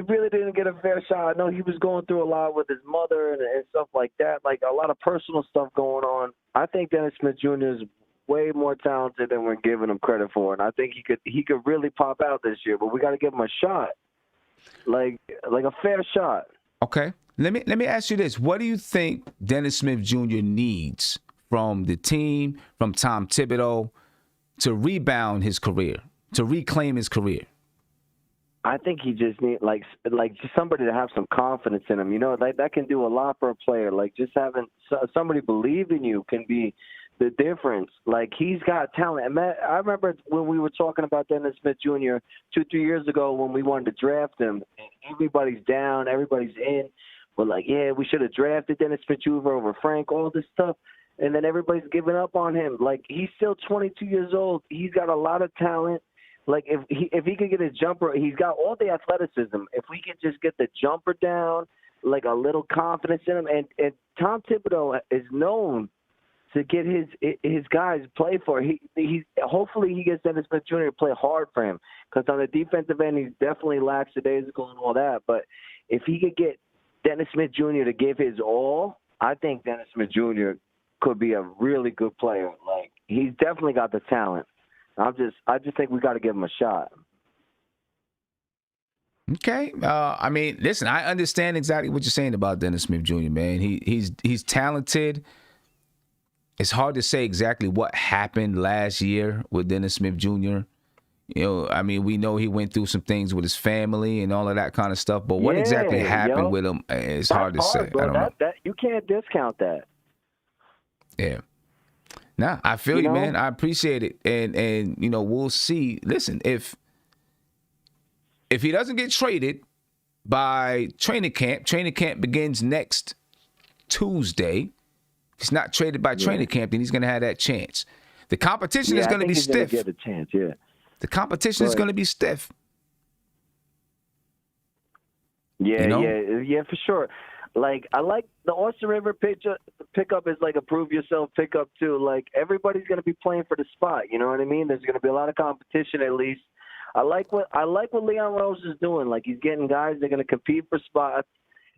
really didn't get a fair shot. I know he was going through a lot with his mother and stuff like that, like a lot of personal stuff going on. I think Dennis Smith Jr. is way more talented than we're giving him credit for, and I think he could really pop out this year. But we got to give him a shot, like a fair shot. Okay, let me ask you this: what do you think Dennis Smith Jr. needs from the team, from Tom Thibodeau, to rebound his career, to reclaim his career? I think he just needs like just somebody to have some confidence in him. You know, that can do a lot for a player. Like just having somebody believe in you can be the difference. Like he's got talent. And I remember when we were talking about Dennis Smith Jr. 2-3 years ago when we wanted to draft him, and everybody's down, everybody's in. We're like, yeah, we should have drafted Dennis Smith Jr. over Frank, all this stuff. And then everybody's giving up on him. Like he's still 22 years old. He's got a lot of talent. Like if he could get his jumper, he's got all the athleticism. If we could just get the jumper down, like a little confidence in him, and Tom Thibodeau is known to get his guys play for. He hopefully he gets Dennis Smith Jr. to play hard for him, because on the defensive end he's definitely lackadaisical and all that. But if he could get Dennis Smith Jr. to give his all, I think Dennis Smith Jr. could be a really good player. Like he's definitely got the talent. I just think we got to give him a shot. Okay. I mean, listen, I understand exactly what you're saying about Dennis Smith Jr., man. He's talented. It's hard to say exactly what happened last year with Dennis Smith Jr. You know, I mean, we know he went through some things with his family and all of that kind of stuff, but what exactly happened with him is hard to say. Bro. I don't know. You can't discount that. Yeah. Nah, I feel you, man. I appreciate it. And you know, we'll see. Listen, if he doesn't get traded by training camp begins next Tuesday. If he's not traded by training camp, then he's going to have that chance. The competition is going to be stiff. Get a chance, yeah. The competition is going to be stiff. Yeah, you know? yeah, for sure. Like, I like the Austin River pickup is like a prove yourself pickup too. Like everybody's going to be playing for the spot. You know what I mean? There's going to be a lot of competition at least. I like what Leon Rose is doing. Like he's getting guys that are going to compete for spots,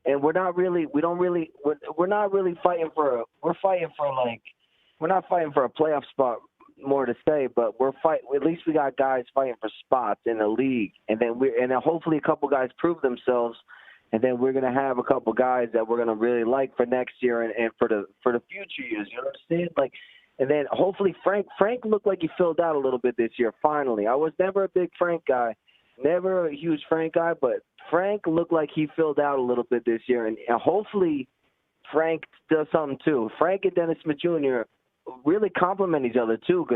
and we're not really fighting for we're not fighting for a playoff spot, more to say, but at least we got guys fighting for spots in the league, and then hopefully a couple guys prove themselves and then we're gonna have a couple guys that we're gonna really like for next year and for the future years. You know what I'm saying? Like, and then hopefully Frank looked like he filled out a little bit this year. Finally, I was never a big Frank guy, never a huge Frank guy, but Frank looked like he filled out a little bit this year, and hopefully Frank does something too. Frank and Dennis Smith Jr. really complement each other too,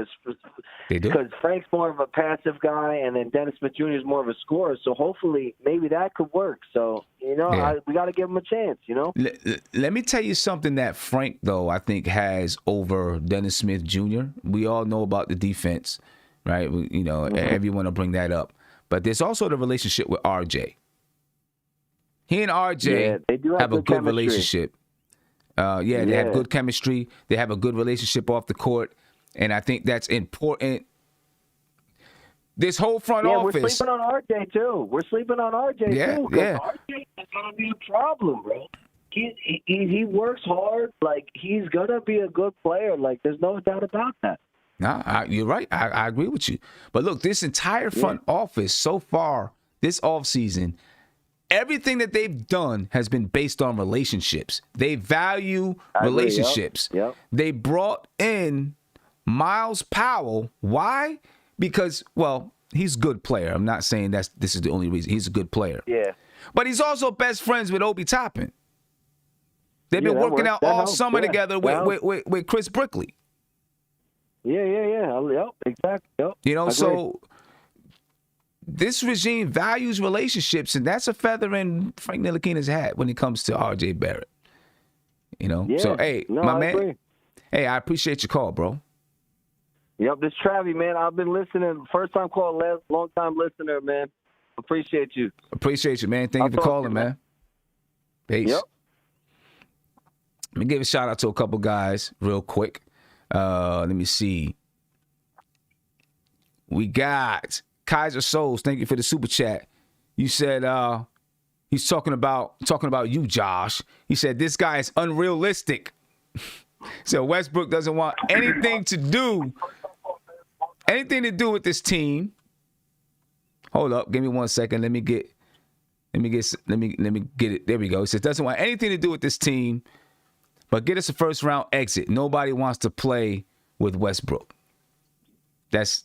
because Frank's more of a passive guy, and then Dennis Smith Jr. is more of a scorer. So hopefully, maybe that could work. So we got to give him a chance. Let me tell you something that Frank, though, I think has over Dennis Smith Jr. We all know about the defense, right? Everyone will bring that up, but there's also the relationship with RJ. He and RJ have a good relationship. They have good chemistry. They have a good relationship off the court, and I think that's important. This whole front office. We're sleeping on RJ too. Too. Yeah. RJ is gonna be a problem, bro. He works hard. Like, he's gonna be a good player. Like, there's no doubt about that. No, you're right. I agree with you. But look, this entire front office so far this offseason, everything that they've done has been based on relationships. They value relationships. Yep. They brought in Miles Powell. Why? Because, he's a good player. I'm not saying this is the only reason. He's a good player. Yeah. But he's also best friends with Obi Toppin. They've been working out all summer together with Chris Brickley. Yeah. Yep, exactly. Yep. So this regime values relationships, and that's a feather in Frank Ntilikina's hat when it comes to RJ Barrett. So, hey, my man. Agree. Hey, I appreciate your call, bro. Yep, this Travi, man. I've been listening. First time call, long time listener, man. Appreciate you. Appreciate you, man. Thank you for calling, man. Peace. Yep. Let me give a shout out to a couple guys real quick. Let me see. We got Kaiser Souls. Thank you for the super chat. You said he's talking about you, Josh. He said this guy is unrealistic. So Westbrook doesn't want anything to do with this team. Hold up, give me 1 second. Let me get it. There we go. He says doesn't want anything to do with this team, but get us a first round exit. Nobody wants to play with Westbrook. That's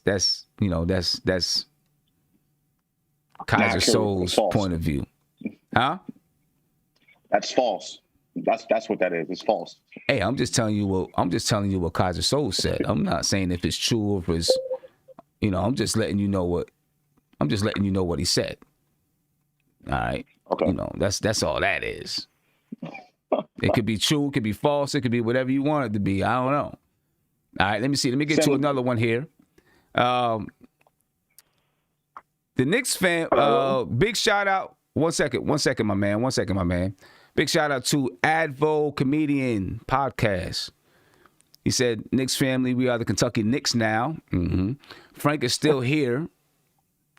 Kaiser Soul's point of view. Huh? That's false. That's what that is. It's false. Hey, I'm just telling you what Kaiser Soul said. I'm not saying if it's true or if it's, I'm just letting you know what he said. All right. Okay. That's all that is. It could be true, it could be false, it could be whatever you want it to be. I don't know. All right, let me see. Let me get to another one here. The Knicks fan, big shout out. One second, my man. Big shout out to Advo Comedian Podcast. He said, Knicks family, we are the Kentucky Knicks now. Mm-hmm. Frank is still here.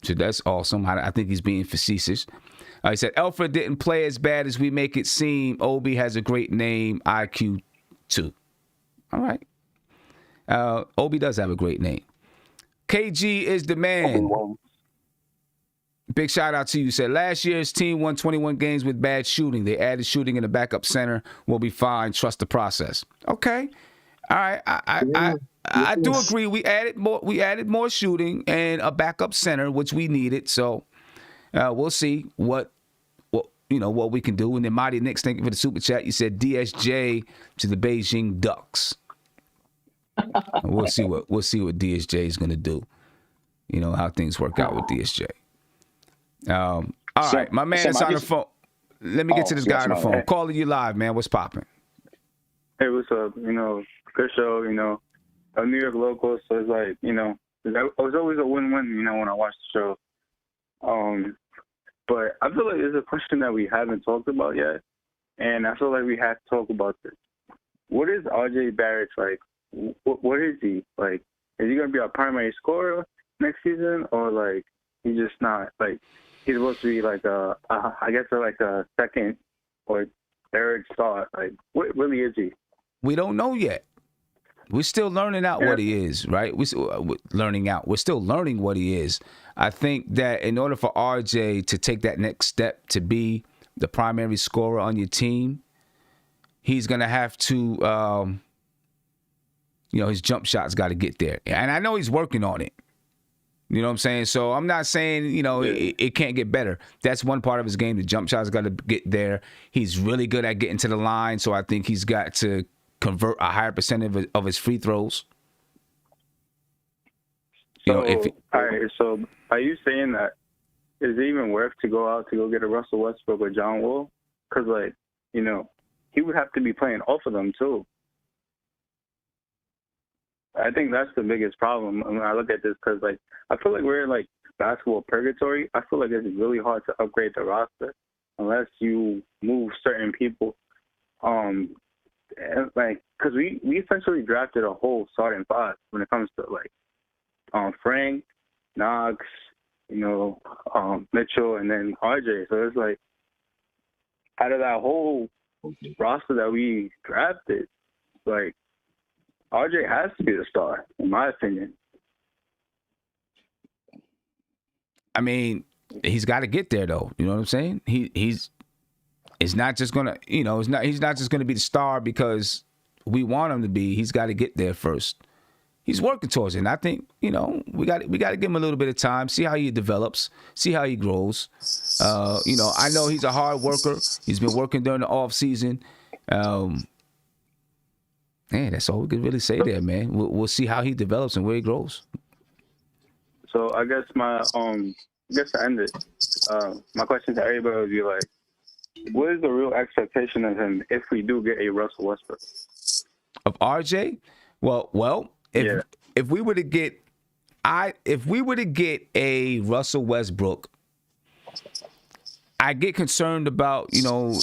So that's awesome. I think he's being facetious. He said, Alfred didn't play as bad as we make it seem. Obi has a great name, IQ 2. All right. Obi does have a great name. KG is the man. Big shout out to you. Said last year's team won 21 games with bad shooting. They added shooting in the backup center. We'll be fine. Trust the process. Okay. All right. I do agree. We added more shooting and a backup center, which we needed. So we'll see what we can do. And then Mighty Knicks, thank you for the super chat. You said DSJ to the Beijing Ducks. We'll see what DSJ is going to do. How things work out with DSJ. All right, my man is on the phone. Let me get to this guy on the phone. Calling you live, man. What's popping? Hey, what's up? Good show. I'm New York local, so it's like, it was always a win-win, when I watch the show. But I feel like there's a question that we haven't talked about yet, and I feel like we have to talk about this. What is RJ Barrett like? What is he like? Is he gonna be a primary scorer next season, or like he's just not? Like he's supposed to be like I guess like a second or third star. Like what really is he? We don't know yet. We're still learning out what he is, right? We're still learning what he is. I think that in order for RJ to take that next step to be the primary scorer on your team, he's going to have to, his jump shot's got to get there. And I know he's working on it. You know what I'm saying? So I'm not saying, it can't get better. That's one part of his game. The jump shot's got to get there. He's really good at getting to the line, so I think he's got to convert a higher percentage of his free throws. So, all right, so are you saying that is it even worth to go out to go get a Russell Westbrook or John Wall? Because, he would have to be playing off of them, too. I think that's the biggest problem when I look at this because, I feel like we're in, basketball purgatory. I feel like it's really hard to upgrade the roster unless you move certain people. Because we essentially drafted a whole starting five when it comes to, Frank, Knox, Mitchell, and then RJ. So it's out of that whole roster that we drafted, RJ has to be the star, in my opinion. I mean, he's got to get there though. You know what I'm saying? He's not just gonna, he's not just gonna be the star because we want him to be. He's got to get there first. He's working towards it. And I think, we got to give him a little bit of time, see how he develops, see how he grows. I know he's a hard worker. He's been working during the off season. Man, that's all we could really say there, man. We'll see how he develops and where he grows. So I guess to end it, my question to everybody would be what is the real expectation of him if we do get a Russell Westbrook? Of RJ? Well, if we were to get a Russell Westbrook, I get concerned about,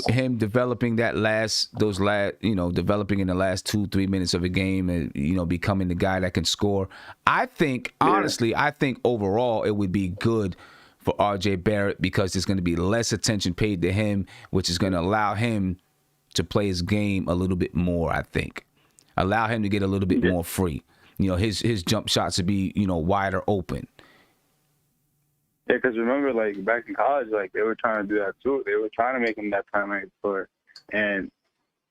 him developing developing in the last 2-3 minutes of a game and, becoming the guy that can score. I think, honestly, overall it would be good for RJ Barrett because there's going to be less attention paid to him, which is going to allow him to play his game a little bit more, I think. Allow him to get a little bit more free. His jump shots to be, wider open. Yeah, because remember, back in college, they were trying to do that too. They were trying to make him that primary scorer, and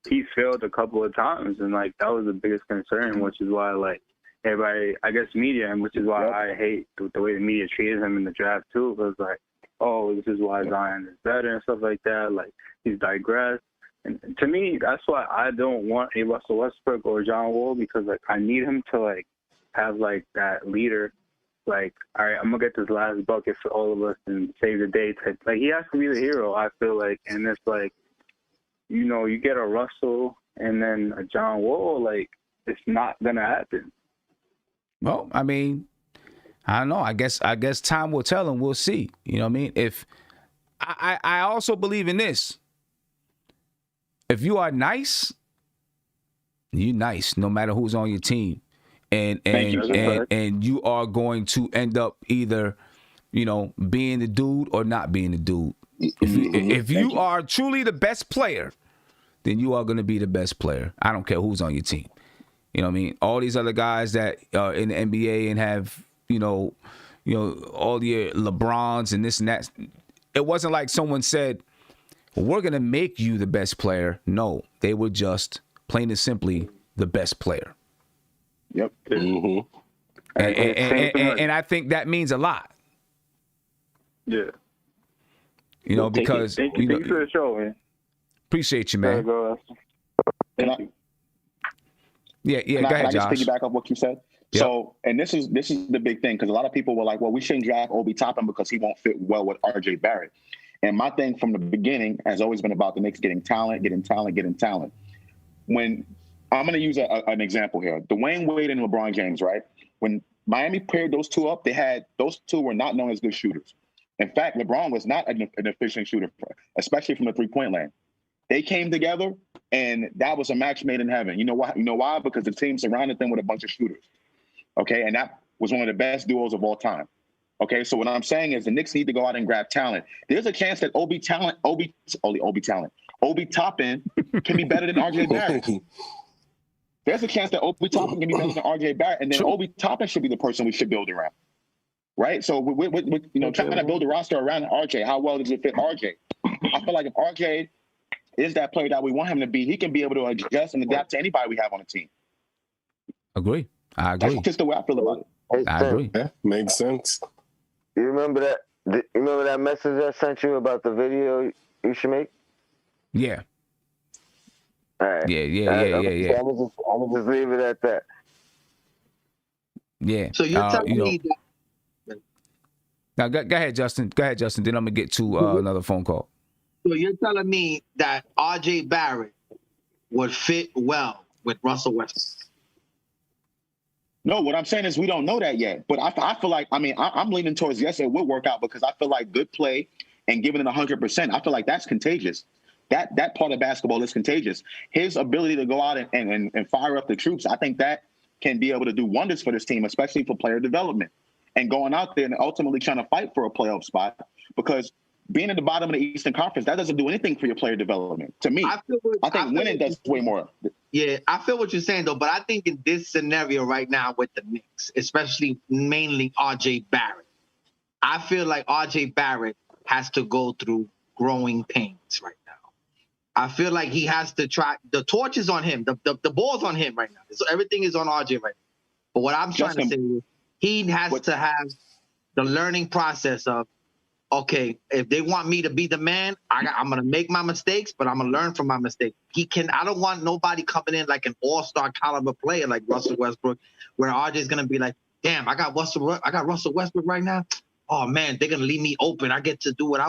he failed a couple of times, and that was the biggest concern, which is why everybody, I guess, media, and which is why I hate the way the media treated him in the draft too. Because this is why Zion is better and stuff like that. He's digressed, and to me, that's why I don't want a Russell Westbrook or John Wall because I need him to have that leader. All right, I'm going to get this last bucket for all of us and save the day type. He has to be the hero, I feel like. And it's you get a Russell and then a John Wall, it's not going to happen. Well, I mean, I don't know. I guess time will tell and we'll see. You know what I mean? If I also believe in this. If you are nice, you're nice no matter who's on your team. And you are going to end up either, being the dude or not being the dude. If you are truly the best player, then you are going to be the best player. I don't care who's on your team. You know what I mean? All these other guys that are in the NBA and have, all your LeBrons and this and that. It wasn't like someone said, we're going to make you the best player. No, they were just plain and simply the best player. Yep. Mm-hmm. And I think that means a lot. Yeah. Because thank you for the show, man. Appreciate you, man. Thank you. Yeah. Go ahead, Josh. Can I just piggyback off what you said? Yep. So, and this is the big thing because a lot of people were like, "Well, we shouldn't draft Obi Toppin because he won't fit well with RJ Barrett." And my thing from the beginning has always been about the Knicks getting talent. When I'm going to use an example here. Dwayne Wade and LeBron James, right? When Miami paired those two up, those two were not known as good shooters. In fact, LeBron was not an efficient shooter, especially from the three-point line. They came together, and that was a match made in heaven. You know why? Because the team surrounded them with a bunch of shooters. Okay, and that was one of the best duos of all time. Okay, so what I'm saying is the Knicks need to go out and grab talent. There's a chance that Obi Toppin can be better than RJ Barrett. There's a chance that Obi Toppin can be better than RJ Barrett, and then Obi Toppin should be the person we should build around, right? So we're trying to build a roster around RJ. How well does it fit RJ? I feel like if RJ is that player that we want him to be, he can be able to adjust and adapt to anybody we have on the team. Agree. I agree. That's just the way I feel about it. I agree. Yeah, makes sense. You remember that? You remember that message I sent you about the video you should make? Yeah. All right. Yeah. I'm gonna just leave it at that. Yeah. So you're telling me that. Now go ahead, Justin. Go ahead, Justin. Then I'm gonna get to another phone call. So you're telling me that R.J. Barrett would fit well with Russell Westbrook? No, what I'm saying is we don't know that yet. But I feel like, I'm leaning towards yes, it would work out because I feel like good play and giving it 100%, I feel like that's contagious. That part of basketball is contagious. His ability to go out and fire up the troops, I think that can be able to do wonders for this team, especially for player development and going out there and ultimately trying to fight for a playoff spot. Because being at the bottom of the Eastern Conference, that doesn't do anything for your player development. To me, I think winning does way more. Yeah, I feel what you're saying, though. But I think in this scenario right now with the Knicks, especially mainly R.J. Barrett, I feel like R.J. Barrett has to go through growing pains right now. I feel like he has to try. The torch is on him. The ball's on him right now. So everything is on R.J. right now. But what I'm trying to say is he has to have the learning process of, okay, if they want me to be the man, I'm going to make my mistakes, but I'm going to learn from my mistakes. I don't want nobody coming in like an all-star caliber player like Russell Westbrook, where RJ's going to be like, damn, I got Russell Westbrook right now. Oh, man, they're going to leave me open. I get to do what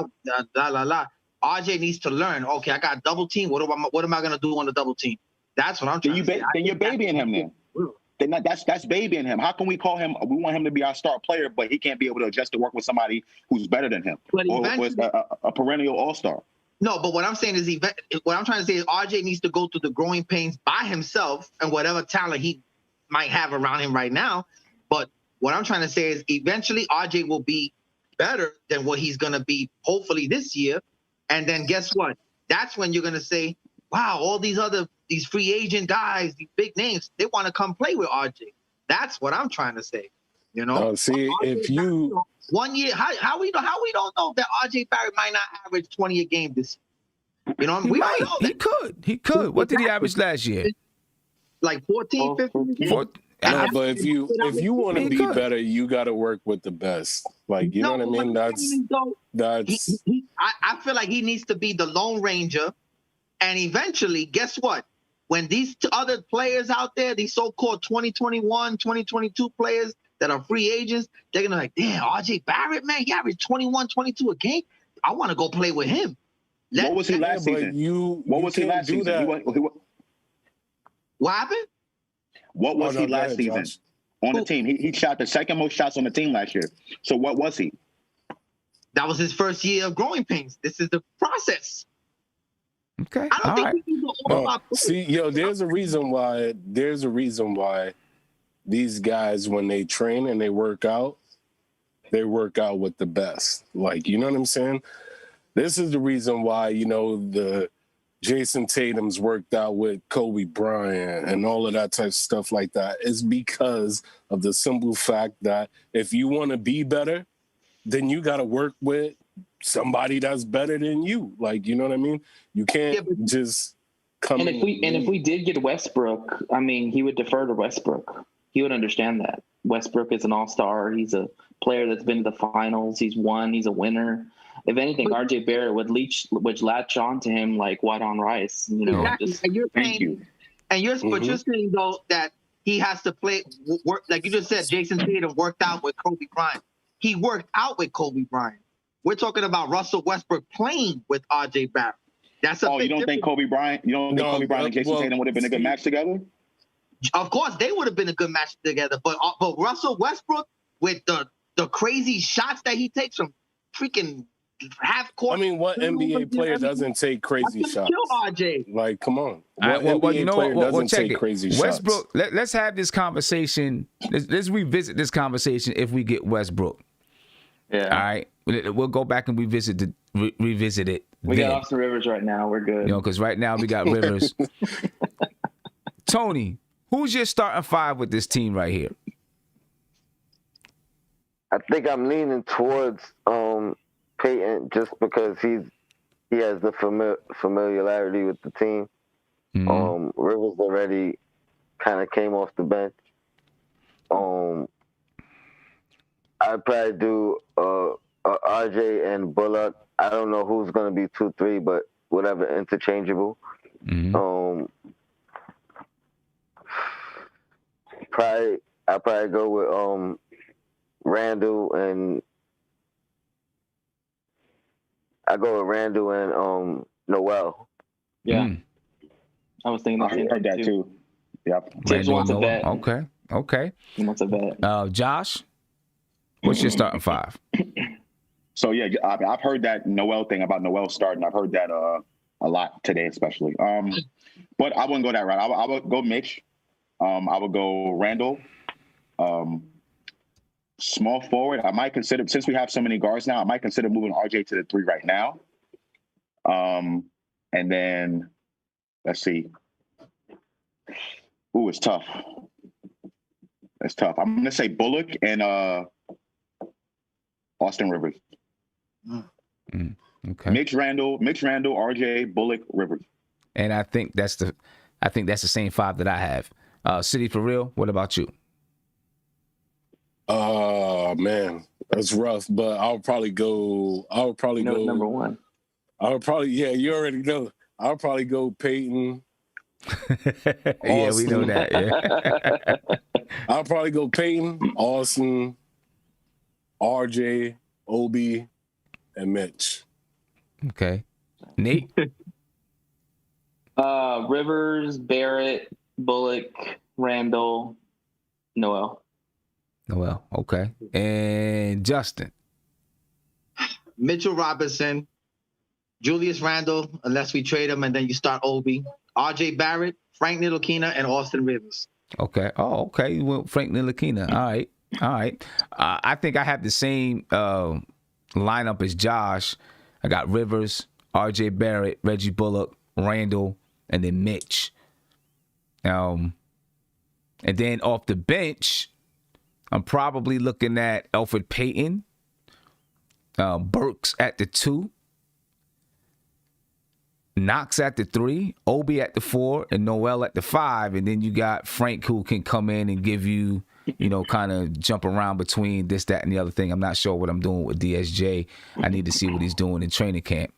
RJ needs to learn. Okay, I got double team. What am I going to do on the double team? That's what I'm trying to say. Then you're babying him then. That's babying him. How can we call him? We want him to be our star player, but he can't be able to adjust to work with somebody who's better than him or a perennial all-star. No, but what I'm saying is, what I'm trying to say is RJ needs to go through the growing pains by himself and whatever talent he might have around him right now. But what I'm trying to say is eventually RJ will be better than what he's going to be hopefully this year. And then guess what? That's when you're going to say, wow, all these free agent guys, these big names, they want to come play with RJ. That's what I'm trying to say. You know, see, if you 1 year, how we don't know that RJ Barrett might not average 20 a game this year. You know, we might know that. He could. What did he average last year? Like 14, 15. No, but if you want to be better, you got to work with the best. Like, you know what I mean? That's. I feel like he needs to be the Lone Ranger, and eventually, guess what? When these other players out there, these so-called 2021, 2022 players that are free agents, they're gonna be like, damn, RJ Barrett, man, he averaged 21, 22 a game. I want to go play with him. What was he last season? What was he last season? What happened? What was he last season on the team? He shot the second most shots on the team last year. So what was he? That was his first year of growing pains. This is the process. Okay. I don't think we can see, there's a reason why these guys, when they train and they work out with the best. Like, you know what I'm saying? This is the reason why, the Jason Tatum's worked out with Kobe Bryant and all of that type of stuff like that is because of the simple fact that if you want to be better, then you got to work with somebody that's better than you. Like, you know what I mean? You can't just come and if we did get Westbrook, I mean, he would defer to Westbrook. He would understand that. Westbrook is an all-star. He's a player that's been to the finals. He's won. He's a winner. If anything, RJ Barrett would latch on to him like white on rice. Exactly. Just and you're saying, thank you. But you're saying though that he has to work, like you just said. Jason Tatum worked out with Kobe Bryant. He worked out with Kobe Bryant. We're talking about Russell Westbrook playing with RJ Barrett. That's a you don't think Kobe Bryant? You don't think Kobe Bryant and Jason Tatum would have been a good match together? Of course, they would have been a good match together. But Russell Westbrook with the crazy shots that he takes from freaking half court. I mean, what NBA player doesn't take crazy shots? Kill RJ. Like, come on. What NBA player doesn't take crazy Westbrook, shots? Let's have this conversation. Let's revisit this conversation if we get Westbrook. Yeah. All right. We'll go back and revisit it. We got Austin Rivers right now. We're good. Because right now we got Rivers. Tony, who's your starting five with this team right here? I think I'm leaning towards Peyton just because he's he has the familiarity with the team. Rivers already kind of came off the bench. I'd probably do RJ and Bullock. I don't know who's going to be 2-3, but whatever, interchangeable. I'll probably go with Randall and Noel. Yeah. I was thinking I heard that too. Yep. Tibbs wants a vet. Okay. He wants a vet. Josh, what's your starting five? So yeah, I've heard that Noel thing about Noel starting. I've heard that a lot today, especially. But I wouldn't go that route. I would go Mitch. I would go Randall. Small forward. I might consider, since we have so many guards now, I might consider moving RJ to the 3 right now. And then let's see. Ooh, it's tough. It's tough. I'm gonna say Bullock and Austin Rivers. Okay. Mitch Randall, RJ, Bullock, Rivers. And I think that's the same 5 that I have. City for real. What about you? Man, that's rough. But I'll probably go number 1. You already know. I'll probably go Peyton. Yeah, we know that. Yeah. I'll probably go Peyton, Austin, RJ, Obi, and Mitch. Okay. Nate? Rivers, Barrett, Bullock, Randall, Noel. Okay. And Justin? Mitchell Robinson, Julius Randle, unless we trade him, and then you start Obi, RJ Barrett, Frank Ntilikina, and Austin Rivers. Okay. Oh, okay. You went Frank Ntilikina. All right. I think I have the same lineup as Josh. I got Rivers, RJ Barrett, Reggie Bullock, Randall, and then Mitch. And then off the bench, I'm probably looking at Elfrid Payton, Burks at the 2, Knox at the 3, Obi at the 4, and Noel at the 5. And then you got Frank, who can come in and give you, kind of jump around between this, that, and the other thing. I'm not sure what I'm doing with DSJ. I need to see what he's doing in training camp.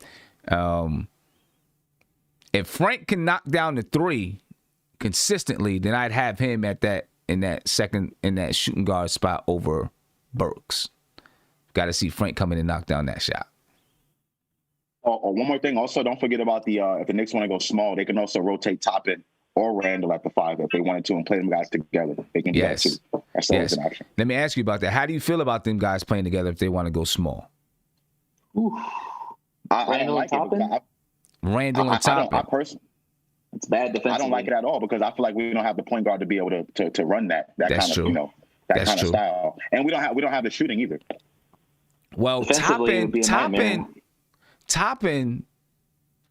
If Frank can knock down the 3 consistently, then I'd have him in that shooting guard spot over Burks. Got to see Frank come in and knock down that shot. Oh, one more thing. Also, don't forget about if the Knicks want to go small, they can also rotate Toppin or Randall at the 5 if they wanted to and play them guys together. They can do that too. That's always an option. Let me ask you about that. How do you feel about them guys playing together if they want to go small? I don't like it. Randall and Toppin. It's bad defensively. I don't like it at all because I feel like we don't have the point guard to be able to run that That's kind true. of that kind of style, and we don't have the shooting either. Well, Toppin,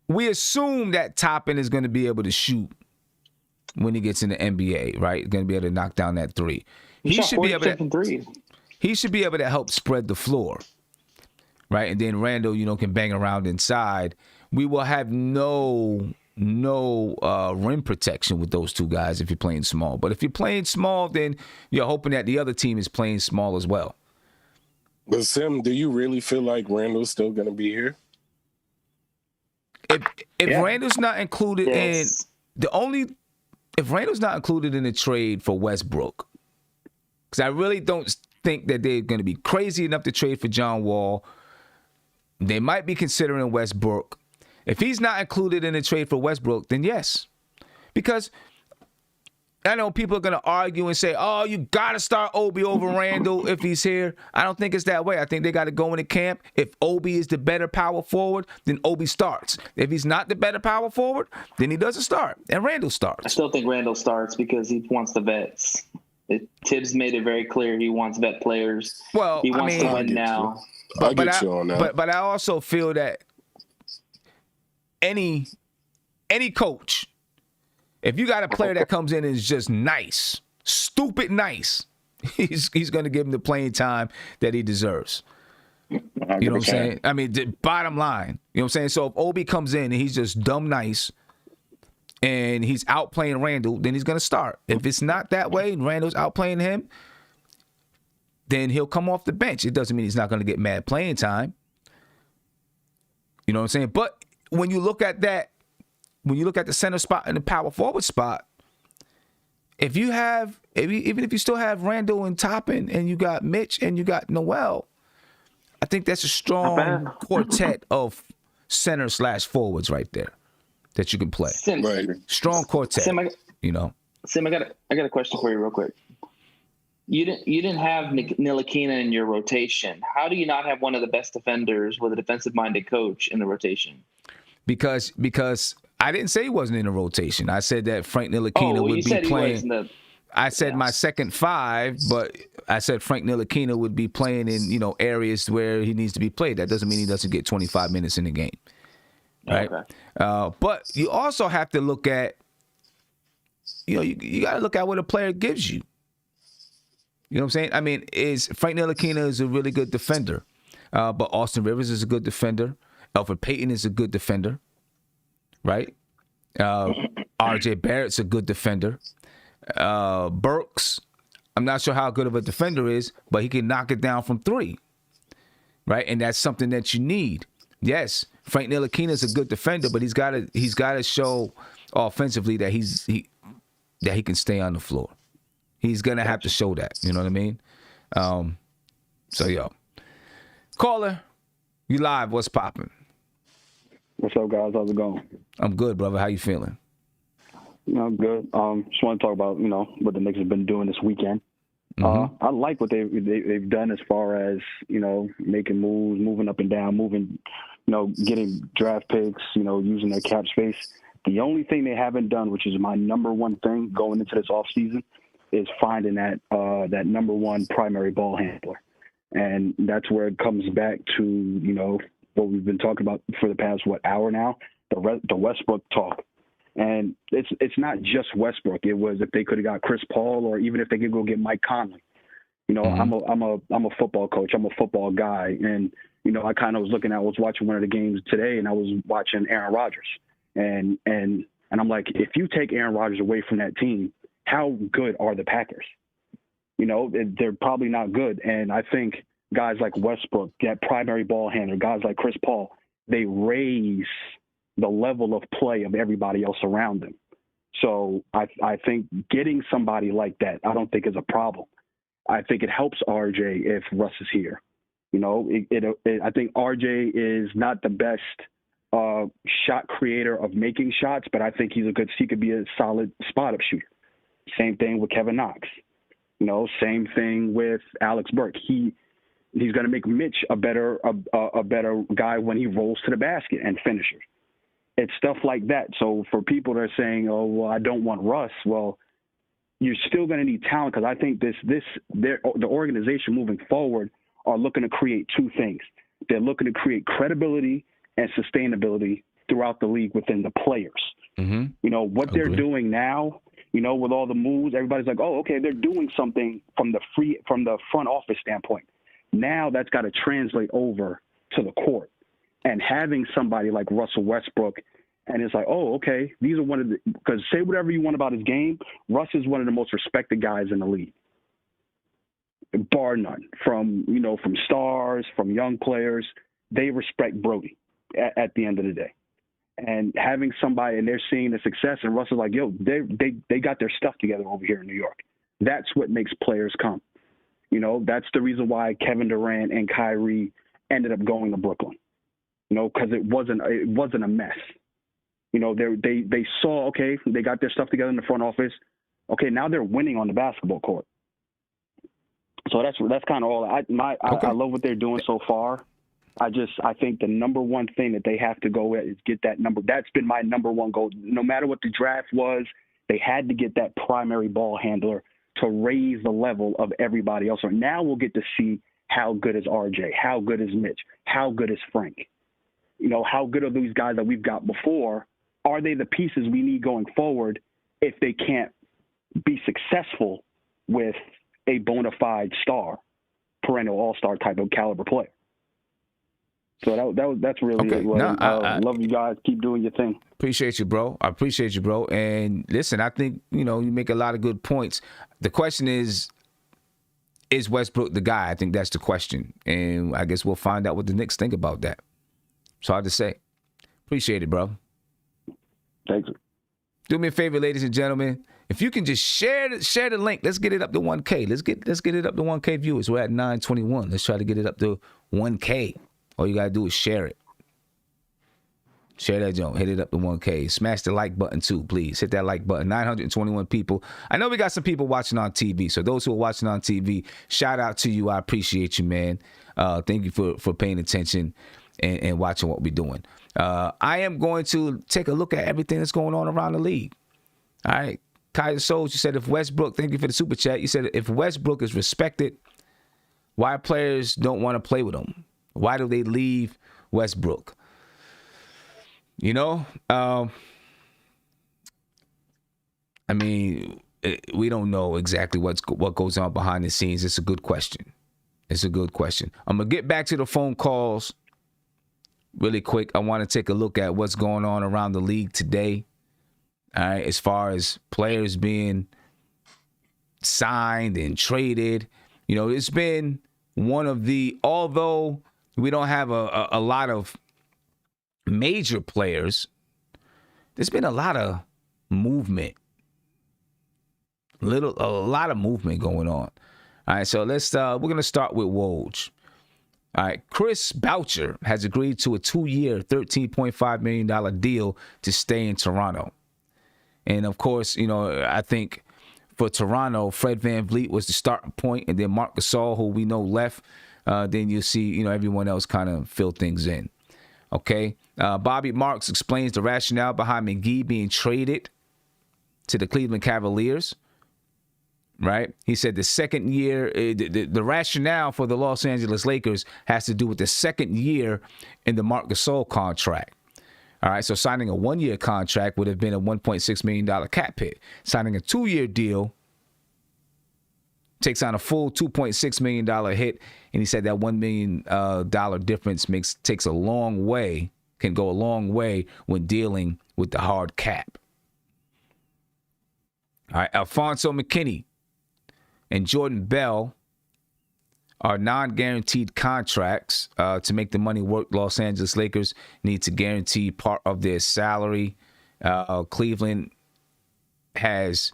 we assume that Toppin is going to be able to shoot when he gets in the NBA, right? Going to be able to knock down that 3. He should be able to help spread the floor, right? And then Randall, can bang around inside. We will have no rim protection with those 2 guys if you're playing small. But if you're playing small, then you're hoping that the other team is playing small as well. But Sim, do you really feel like Randall's still going to be here? If Randall's not included if Randall's not included in the trade for Westbrook, because I really don't think that they're going to be crazy enough to trade for John Wall. They might be considering Westbrook. If he's not included in the trade for Westbrook, then yes. Because I know people are going to argue and say, oh, you got to start Obi over Randall if he's here. I don't think it's that way. I think they got to go into camp. If Obi is the better power forward, then Obi starts. If he's not the better power forward, then he doesn't start. And Randall starts. I still think Randall starts because he wants the vets. Tibbs made it very clear he wants vet players. Well, he wants to win now. I get you on that. But I also feel that any coach, if you got a player that comes in and is just nice, stupid nice, he's going to give him the playing time that he deserves. 100%. You know what I'm saying? I mean, the bottom line. You know what I'm saying? So if Obi comes in and he's just dumb nice and he's outplaying Randall, then he's going to start. If it's not that way and Randall's outplaying him, then he'll come off the bench. It doesn't mean he's not going to get mad playing time. You know what I'm saying? But when you look at that, when you look at the center spot and the power forward spot, even if you still have Randall and Toppin and you got Mitch and you got Noel, I think that's a strong quartet of center/forwards right there that you can play. Right. Strong quartet. Sim, I got a question for you real quick. You didn't have Ntilikina in your rotation. How do you not have one of the best defenders with a defensive-minded coach in the rotation? Because I didn't say he wasn't in the rotation. I said that Frank Ntilikina would be playing. I said my second five, but I said Frank Ntilikina would be playing in areas where he needs to be played. That doesn't mean he doesn't get 25 minutes in the game, right? Okay. But you also have to look at, you got to look at what a player gives you. You know what I'm saying? I mean, Frank Ntilikina is a really good defender, but Austin Rivers is a good defender. Elfrid Payton is a good defender, right? R.J. Barrett's a good defender. Burks, I'm not sure how good of a defender is, but he can knock it down from three, right? And that's something that you need. Yes, Frank Ntilikina is a good defender, but he's got to show offensively that he can stay on the floor. He's gonna have to show that. You know what I mean? Caller, you live? What's popping? What's up, guys? How's it going? I'm good, brother. How you feeling? Good. Just want to talk about what the Knicks have been doing this weekend. Mm-hmm. I like what they've done as far as making moves, moving up and down, getting draft picks, using their cap space. The only thing they haven't done, which is my number one thing going into this offseason, is finding that number one primary ball handler. And that's where it comes back to, what we've been talking about for the past, hour now, the Westbrook talk. And it's not just Westbrook. It was if they could have got Chris Paul, or even if they could go get Mike Conley. Mm-hmm. I'm a football coach. I'm a football guy. And, I was watching one of the games today, and I was watching Aaron Rodgers. And I'm like, if you take Aaron Rodgers away from that team, how good are the Packers? They're probably not good. And I think guys like Westbrook, that primary ball handler, guys like Chris Paul, they raise the level of play of everybody else around them. So I think getting somebody like that, I don't think is a problem. I think it helps RJ if Russ is here. I think RJ is not the best shot creator of making shots, but I think he could be a solid spot-up shooter. Same thing with Kevin Knox. Same thing with Alex Burke. He's going to make Mitch a better guy when he rolls to the basket and finishes. It's stuff like that. So for people that are saying, "Oh, well, I don't want Russ," well, you're still going to need talent, because I think the organization moving forward are looking to create two things. They're looking to create credibility and sustainability throughout the league within the players. Mm-hmm. What they're doing now. With all the moves, everybody's like, "Oh, okay, they're doing something from the front office standpoint." Now that's got to translate over to the court, and having somebody like Russell Westbrook, and it's like, "Oh, okay, these are because say whatever you want about his game, Russ is one of the most respected guys in the league, bar none. From stars, from young players, they respect Brody at the end of the day." And having somebody, and they're seeing the success, and Russell's like, "Yo, they got their stuff together over here in New York." That's what makes players come. That's the reason why Kevin Durant and Kyrie ended up going to Brooklyn. Because it wasn't a mess. They saw, okay, they got their stuff together in the front office. Okay, now they're winning on the basketball court. So that's kind of all. I love what they're doing so far. I think the number one thing that they have to go at is get that number. That's been my number one goal. No matter what the draft was, they had to get that primary ball handler to raise the level of everybody else. So now we'll get to see how good is RJ, how good is Mitch, how good is Frank. How good are these guys that we've got before? Are they the pieces we need going forward if they can't be successful with a bona fide star, perennial all-star type of caliber player? So that's really Okay. it. Well, No, I love you guys. Keep doing your thing. appreciate you, bro. I appreciate you, bro. And listen, I think, you make a lot of good points. The question is Westbrook the guy? I think that's the question. And I guess we'll find out what the Knicks think about that. It's hard to say. Appreciate it, bro. Thanks. Do me a favor, ladies and gentlemen. If you can just share the link, let's get it up to 1K. Let's get it up to 1K viewers. We're at 921. Let's try to get it up to 1K. All you gotta do is share it. Share that joint. Hit it up to 1K. Smash the like button too, please. Hit that like button. 921 people. I know we got some people watching on TV. So those who are watching on TV, shout out to you. I appreciate you, man. Thank you for paying attention and watching what we're doing. I am going to take a look at everything that's going on around the league. All right. Kaiser Souls, you said if Westbrook, thank you for the super chat. You said if Westbrook is respected, why players don't want to play with him? Why do they leave Westbrook? We don't know exactly what goes on behind the scenes. It's a good question. I'm going to get back to the phone calls really quick. I want to take a look at what's going on around the league today. All right, as far as players being signed and traded, it's been one of the, although we don't have a lot of major players, there's been a lot of movement. A lot of movement going on. All right, so we're going to start with Woj. All right, Chris Boucher has agreed to a 2-year, $13.5 million deal to stay in Toronto. And, of course, I think for Toronto, Fred VanVleet was the starting point, and then Marc Gasol, who we know left. Then you'll see, everyone else kind of fill things in. Okay? Bobby Marks explains the rationale behind Mcgee being traded to the Cleveland Cavaliers. Right? He said the second year, the rationale for the Los Angeles Lakers has to do with the second year in the Marc Gasol contract. All right, so signing a 1-year contract would have been a $1.6 million cap hit. Signing a 2-year deal takes on a full $2.6 million hit, and he said that $1 million difference can go a long way when dealing with the hard cap. All right, Alfonso McKinney and Jordan Bell are non-guaranteed contracts. To make the money work, Los Angeles Lakers need to guarantee part of their salary. Cleveland has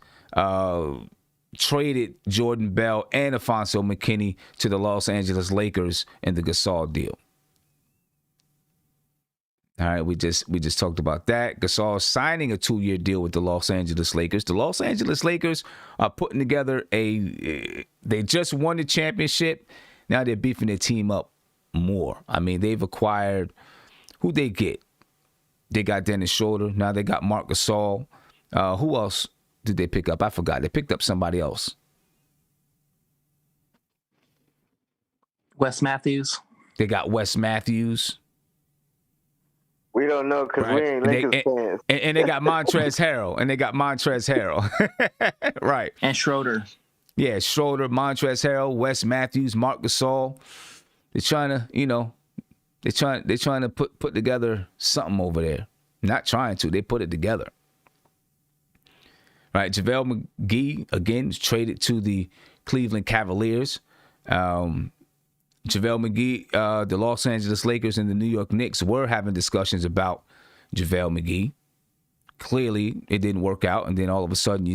traded Jordan Bell and Alfonso McKinney to the Los Angeles Lakers in the Gasol deal. All right, we just talked about that. Gasol signing a 2-year deal with the Los Angeles Lakers. The Los Angeles Lakers are putting together they just won the championship. Now they're beefing their team up more. I mean, they've acquired, who'd they get? They got Dennis Schroeder. Now they got Marc Gasol. Who else did they pick up? I forgot. They picked up somebody else. Wes Matthews. They got Wes Matthews. We don't know because we ain't Lakers fans. And they got Montrezl Harrell. Right. And Schroeder. Yeah, Schroeder, Montrezl Harrell, Wes Matthews, Marc Gasol. They're trying to, they're trying to put together something over there. Not trying to, they put it together. Right, JaVale McGee, again, is traded to the Cleveland Cavaliers. JaVale McGee, the Los Angeles Lakers and the New York Knicks were having discussions about JaVale McGee. Clearly, it didn't work out, and then all of a sudden,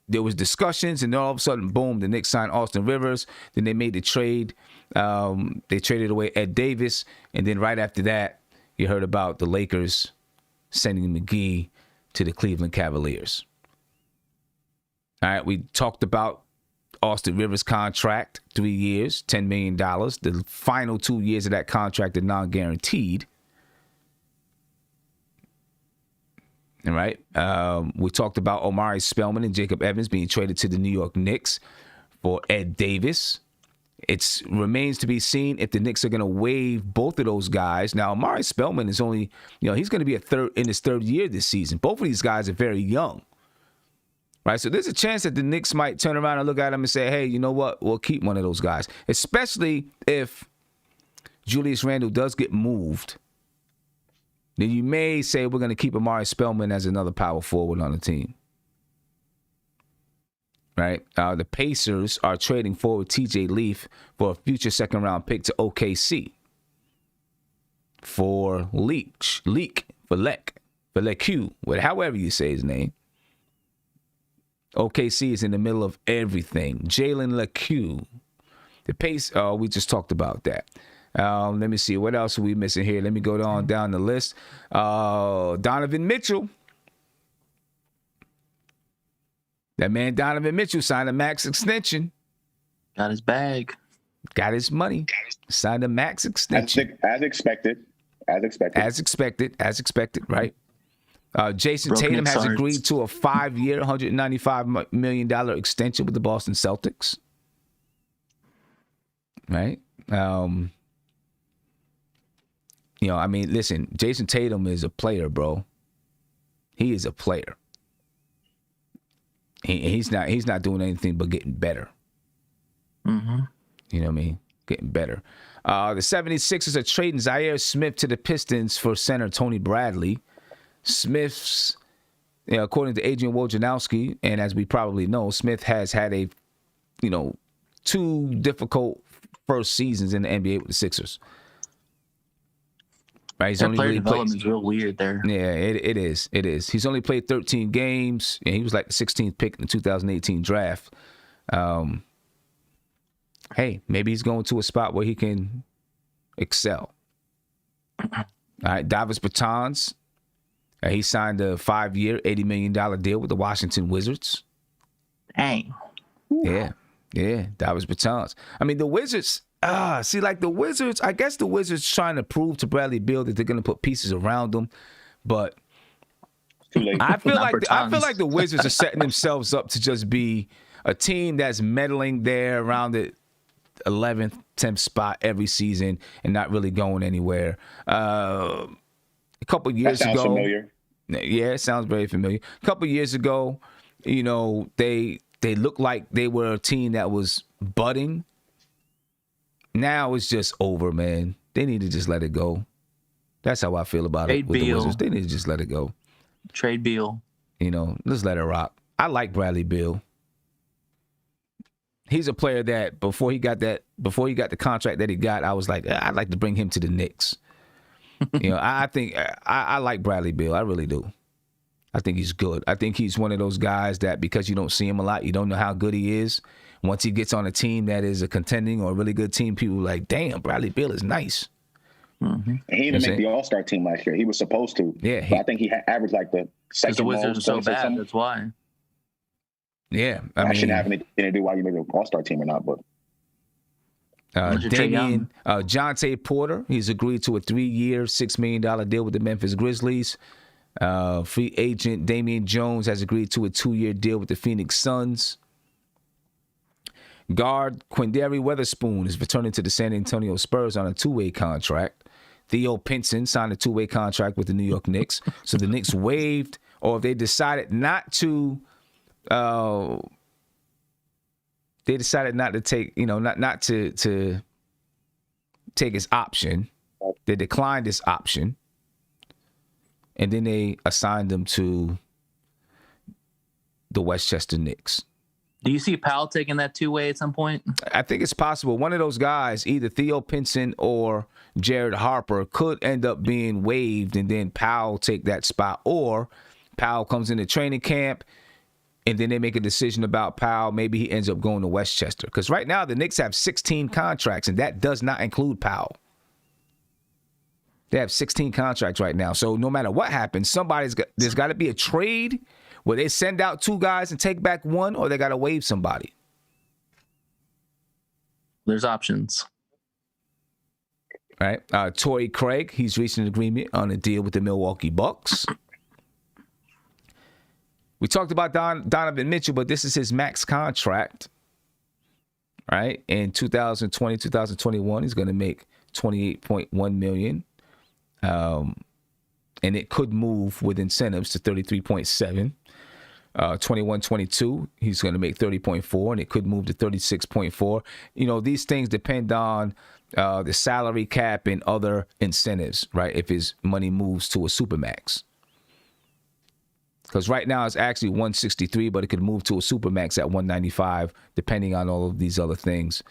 there was discussions, and then all of a sudden, boom, the Knicks signed Austin Rivers. Then they made the trade. They traded away Ed Davis, and then right after that, you heard about the Lakers sending McGee to the Cleveland Cavaliers. All right, we talked about Austin Rivers' contract, 3 years, $10 million. The final 2 years of that contract are non-guaranteed. All right. We talked about Omari Spellman and Jacob Evans being traded to the New York Knicks for Ed Davis. It remains to be seen if the Knicks are going to waive both of those guys. Now, Omari Spellman is only, he's going to be in his third year this season. Both of these guys are very young. Right, so there's a chance that the Knicks might turn around and look at him and say, hey, you know what? We'll keep one of those guys, especially if Julius Randle does get moved, then you may say we're going to keep Omari Spellman as another power forward on the team. Right? The Pacers are trading forward TJ Leaf for a future second-round pick to OKC. For Leque, however you say his name. OKC is in the middle of everything. Jalen Leque. The pace, we just talked about that. Let me see. What else are we missing here? Let me go down the list. Donovan Mitchell. That man Donovan Mitchell signed a max extension. Got his bag. Got his money. Signed a max extension. As expected, right? Jason Tatum has agreed to a 5-year, $195 million extension with the Boston Celtics. Right? Listen, Jason Tatum is a player, bro. He is a player. He's not doing anything but getting better. Mm-hmm. You know what I mean? Getting better. The 76ers are trading Zaire Smith to the Pistons for center Tony Bradley. Smith's, according to Adrian Wojnarowski, and as we probably know, Smith has had a, 2 difficult first seasons in the NBA with the Sixers. Right, he's that only player really development is real weird there. Yeah, it is. It is. He's only played 13 games, and he was like the 16th pick in the 2018 draft. Hey, maybe he's going to a spot where he can excel. All right, Davis Bertans. He signed a 5-year, $80 million deal with the Washington Wizards. Dang. Yeah, Davis Bertans. I mean, the Wizards... the Wizards, I guess the Wizards trying to prove to Bradley Beal that they're going to put pieces around them, but I feel like the Wizards are setting themselves up to just be a team that's meddling there around the 11th, 10th spot every season and not really going anywhere. A couple years ago, familiar. Yeah, it sounds very familiar. A couple years ago, they looked like they were a team that was budding. Now it's just over, man. They need to just let it go. That's how I feel about it with the Wizards. They need to just let it go. Trade Beal. Let's let it rock. I like Bradley Beal. He's a player that before he got the contract that he got, I was like, I'd like to bring him to the Knicks. I think I like Bradley Beal. I really do. I think he's good. I think he's one of those guys that because you don't see him a lot, you don't know how good he is. Once he gets on a team that is a contending or a really good team, people are like, damn, Bradley Beal is nice. Mm-hmm. And he didn't make the All-Star team last year. He was supposed to. Yeah. But I think he averaged like the second. The Wizards are so bad, that's why. Yeah. I mean, shouldn't have anything to do why you made an All-Star team or not, but. Jonte Porter, he's agreed to a 3-year, $6 million deal with the Memphis Grizzlies. Free agent Damian Jones has agreed to a 2-year deal with the Phoenix Suns. Guard Quindary Weatherspoon is returning to the San Antonio Spurs on a 2-way contract. Theo Pinson signed a 2-way contract with the New York Knicks. So the Knicks waived, or if they decided not to, take, not to take his option. They declined this option, and then they assigned them to the Westchester Knicks. Do you see Powell taking that 2-way at some point? I think it's possible. One of those guys, either Theo Pinson or Jared Harper, could end up being waived and then Powell take that spot. Or Powell comes into training camp and then they make a decision about Powell. Maybe he ends up going to Westchester. Because right now the Knicks have 16 contracts and that does not include Powell. They have 16 contracts right now. So no matter what happens, there's got to be a trade where they send out 2 guys and take back 1, or they got to waive somebody. There's options. Right. Torrey Craig, he's reached an agreement on a deal with the Milwaukee Bucks. We talked about Donovan Mitchell, but this is his max contract. Right. In 2020, 2021, he's going to make $28.1 million. And it could move with incentives to 33.7. 21-22, he's going to make 30.4, and it could move to 36.4. These things depend on the salary cap and other incentives, right? If his money moves to a supermax. Because right now it's actually 163, but it could move to a supermax at 195, depending on all of these other things.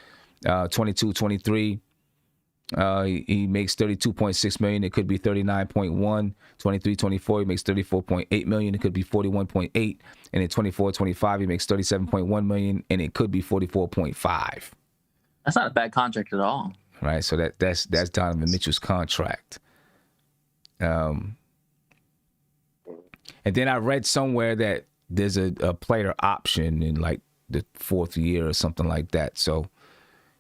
22-23, he makes $32.6 million. It could be 39.1. 23-24, he makes $34.8 million. It could be 41.8. And in 24-25, he makes $37.1 million, and it could be 44.5. That's not a bad contract at all. Right, so that's Donovan Mitchell's contract. And then I read somewhere that there's a player option in like the 4th year or something like that. So,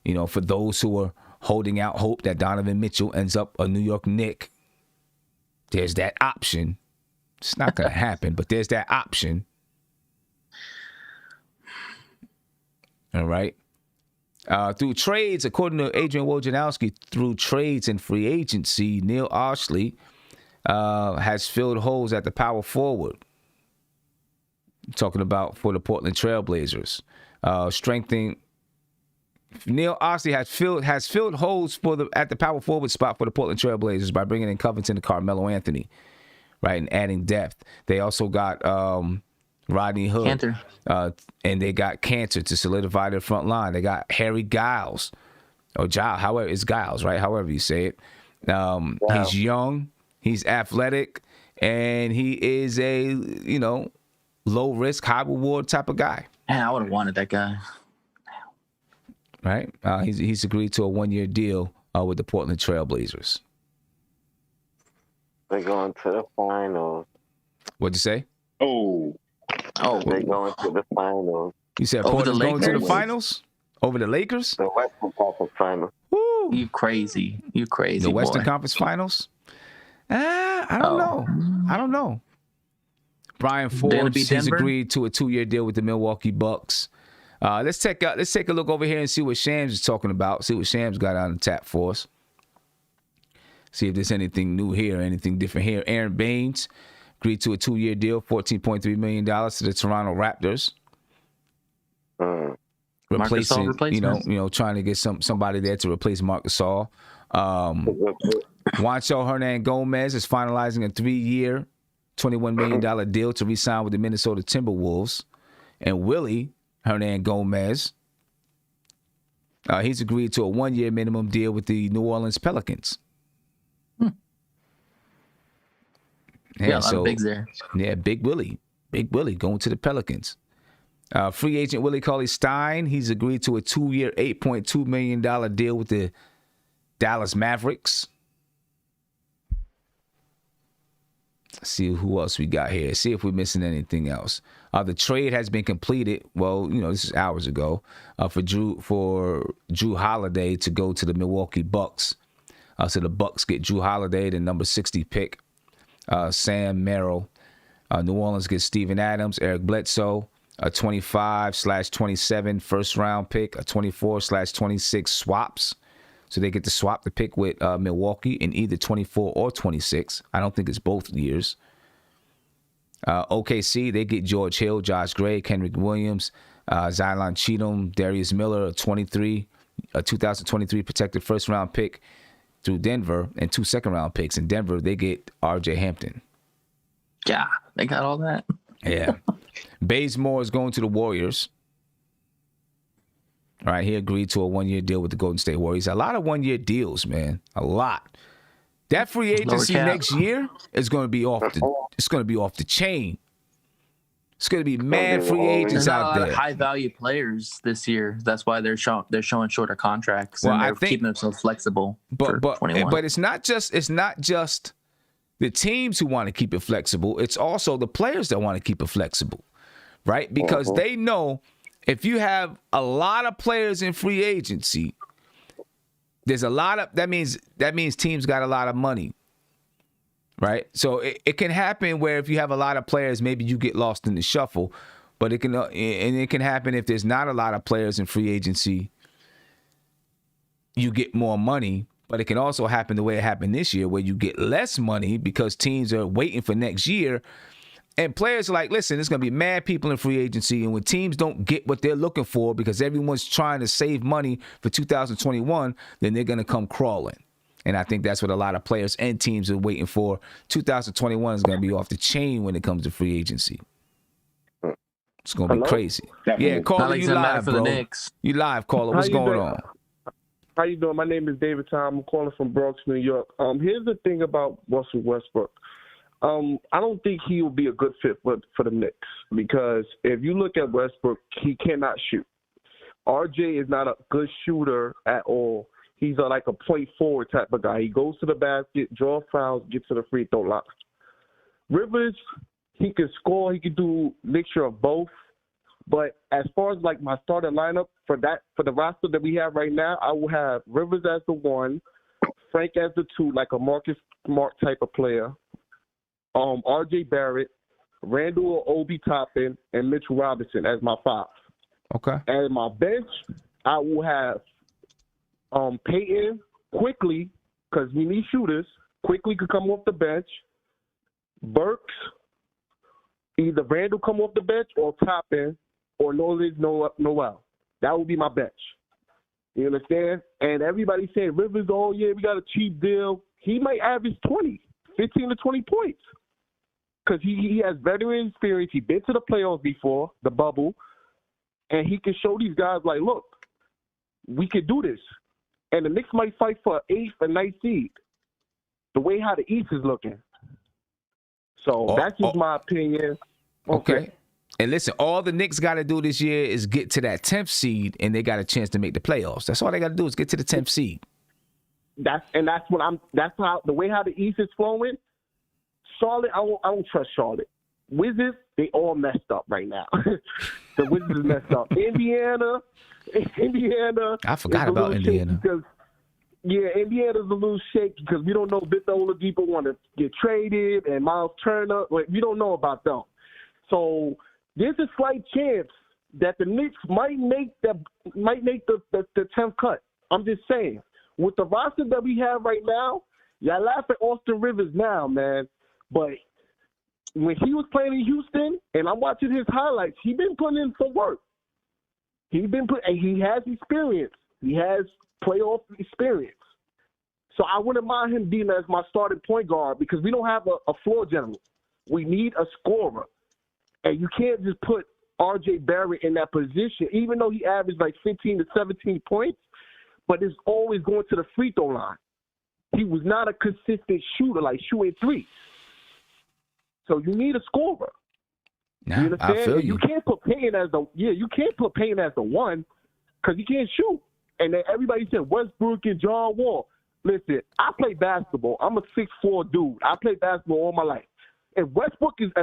you know, for those who are holding out hope that Donovan Mitchell ends up a New York Knick, there's that option. It's not going to happen, but there's that option. All right. Through trades, according to Adrian Wojnarowski, through trades and free agency, Neil Ashley has filled holes at the power forward. Talking about for the Portland Trailblazers, strengthening. Neil Ashley has filled holes at the power forward spot for the Portland Trailblazers by bringing in Covington and Carmelo Anthony, right, and adding depth. They also got Rodney Hood, Cantor. And they got Cantor to solidify their front line. They got Harry Giles, or Giles, however it's Giles, right? However you say it. Wow. He's young. He's athletic, and he is a, you know, low risk, high reward type of guy. Man, I would have wanted that guy. Right? He's agreed to a 1-year deal with the Portland Trailblazers. They're going to the finals. What'd you say? Oh, They're going to the finals. You said Over Portland's the going to the Lakers? finals? Over the Lakers? The Western Conference finals. Woo! You crazy. You crazy, The Western boy. Conference finals? I don't know. Brian Forbes, he's Denver? agreed to a 2-year deal with the Milwaukee Bucks. Let's take a look over here and see what Shams is talking about. See what Shams got on the tap for us. See if there's anything new here, anything different here. Aaron Baines agreed to a 2-year deal, $14.3 million to the Toronto Raptors. Replacing, trying to get somebody there to replace Marc Gasol. Juancho Hernan-Gomez is finalizing a 3-year, $21 million deal to re-sign with the Minnesota Timberwolves. And Willie Hernan-Gomez, he's agreed to a 1-year minimum deal with the New Orleans Pelicans. Yeah, a lot of bigs there. Yeah, Big Willie going to the Pelicans. Free agent Willie Cauley-Stein, he's agreed to a 2-year, $8.2 million deal with the Dallas Mavericks. Let's see who else we got here. See if we're missing anything else. The trade has been completed. Well, this is hours ago for Drew Holiday to go to the Milwaukee Bucks. So the Bucks get Drew Holiday, the number 60 pick. Sam Merrill. New Orleans gets Steven Adams, Eric Bledsoe, a 25/27 first round pick, a 24/26 swaps. So they get to swap the pick with Milwaukee in either 24 or 26. I don't think it's both years. OKC, they get George Hill, Josh Gray, Kendrick Williams, Zion Cheatham, Darius Miller, a 2023 protected first round pick through Denver, and 2 second-round picks. In Denver, they get R.J. Hampton. Yeah, they got all that. Yeah. Bazemore is going to the Warriors. All right, he agreed to a 1-year deal with the Golden State Warriors. A lot of 1-year deals, man. A lot. That free agency next year is going to be off the chain. It's going to be mad free agents out there. There's not a lot of high-value players this year. That's why they're showing shorter contracts. Well, and they're keeping themselves flexible. But it's not just the teams who want to keep it flexible. It's also the players that want to keep it flexible, right? Because they know if you have a lot of players in free agency, there's a lot of that means teams got a lot of money. Right, so it can happen where if you have a lot of players, maybe you get lost in the shuffle. But it can happen if there's not a lot of players in free agency, you get more money. But it can also happen the way it happened this year, where you get less money because teams are waiting for next year, And players are like, listen, there's going to be mad people in free agency, and when teams don't get what they're looking for because everyone's trying to save money for 2021, then they're going to come crawling. And I think that's what a lot of players and teams are waiting for. 2021 is going to be off the chain when it comes to free agency. It's going to be crazy. Definitely. Yeah, Caller, you live, bro. You live, Caller. What's going on? How you doing? My name is David Tom. I'm calling from Bronx, New York. Here's the thing about Russell Westbrook. I don't think he will be a good fit for the Knicks because if you look at Westbrook, he cannot shoot. RJ is not a good shooter at all. He's like a point forward type of guy. He goes to the basket, draw fouls, gets to the free throw line. Rivers, he can score. He can do a mixture of both. But as far as like my starting lineup for the roster that we have right now, I will have Rivers as the 1, Frank as the 2, like a Marcus Smart type of player. RJ Barrett, Randall or Obi Toppin, and Mitchell Robinson as my 5. Okay. And my bench, I will have Peyton quickly, because we need shooters. Quickly could come off the bench. Burks, either Randall come off the bench or Toppin, or Noel. That would be my bench. You understand? And everybody saying Rivers, oh yeah, we got a cheap deal. He might average 15 to 20 points. Because he has veteran experience. He's been to the playoffs before, the bubble. And he can show these guys, like, look, we can do this. And the Knicks might fight for an 8th and 9th seed. The way how the East is looking. So that's just my opinion. Okay. And listen, all the Knicks got to do this year is get to that 10th seed, and they got a chance to make the playoffs. That's all they got to do is get to the 10th seed. That's how the way how the East is flowing. Charlotte, I don't trust Charlotte. Wizards, they all messed up right now. The Wizards is messed up. Indiana. I forgot about Indiana. Indiana's a little shaky because we don't know if Victor Oladipo want to get traded and Miles Turner. We don't know about them. So there's a slight chance that the Knicks might make the 10th cut. I'm just saying. With the roster that we have right now, y'all laugh at Austin Rivers now, man. But when he was playing in Houston, and I'm watching his highlights, he's been putting in some work. And he has experience. He has playoff experience. So I wouldn't mind him being as my starting point guard because we don't have a floor general. We need a scorer. And you can't just put RJ Barrett in that position, even though he averaged like 15 to 17 points, but it's always going to the free throw line. He was not a consistent shooter, like shooting 3. So you need a scorer. Nah, you understand? I feel you. You can't put Payne as the 1 because he can't shoot. And then everybody said Westbrook and John Wall. Listen, I play basketball. I'm a 6'4" dude. I played basketball all my life. If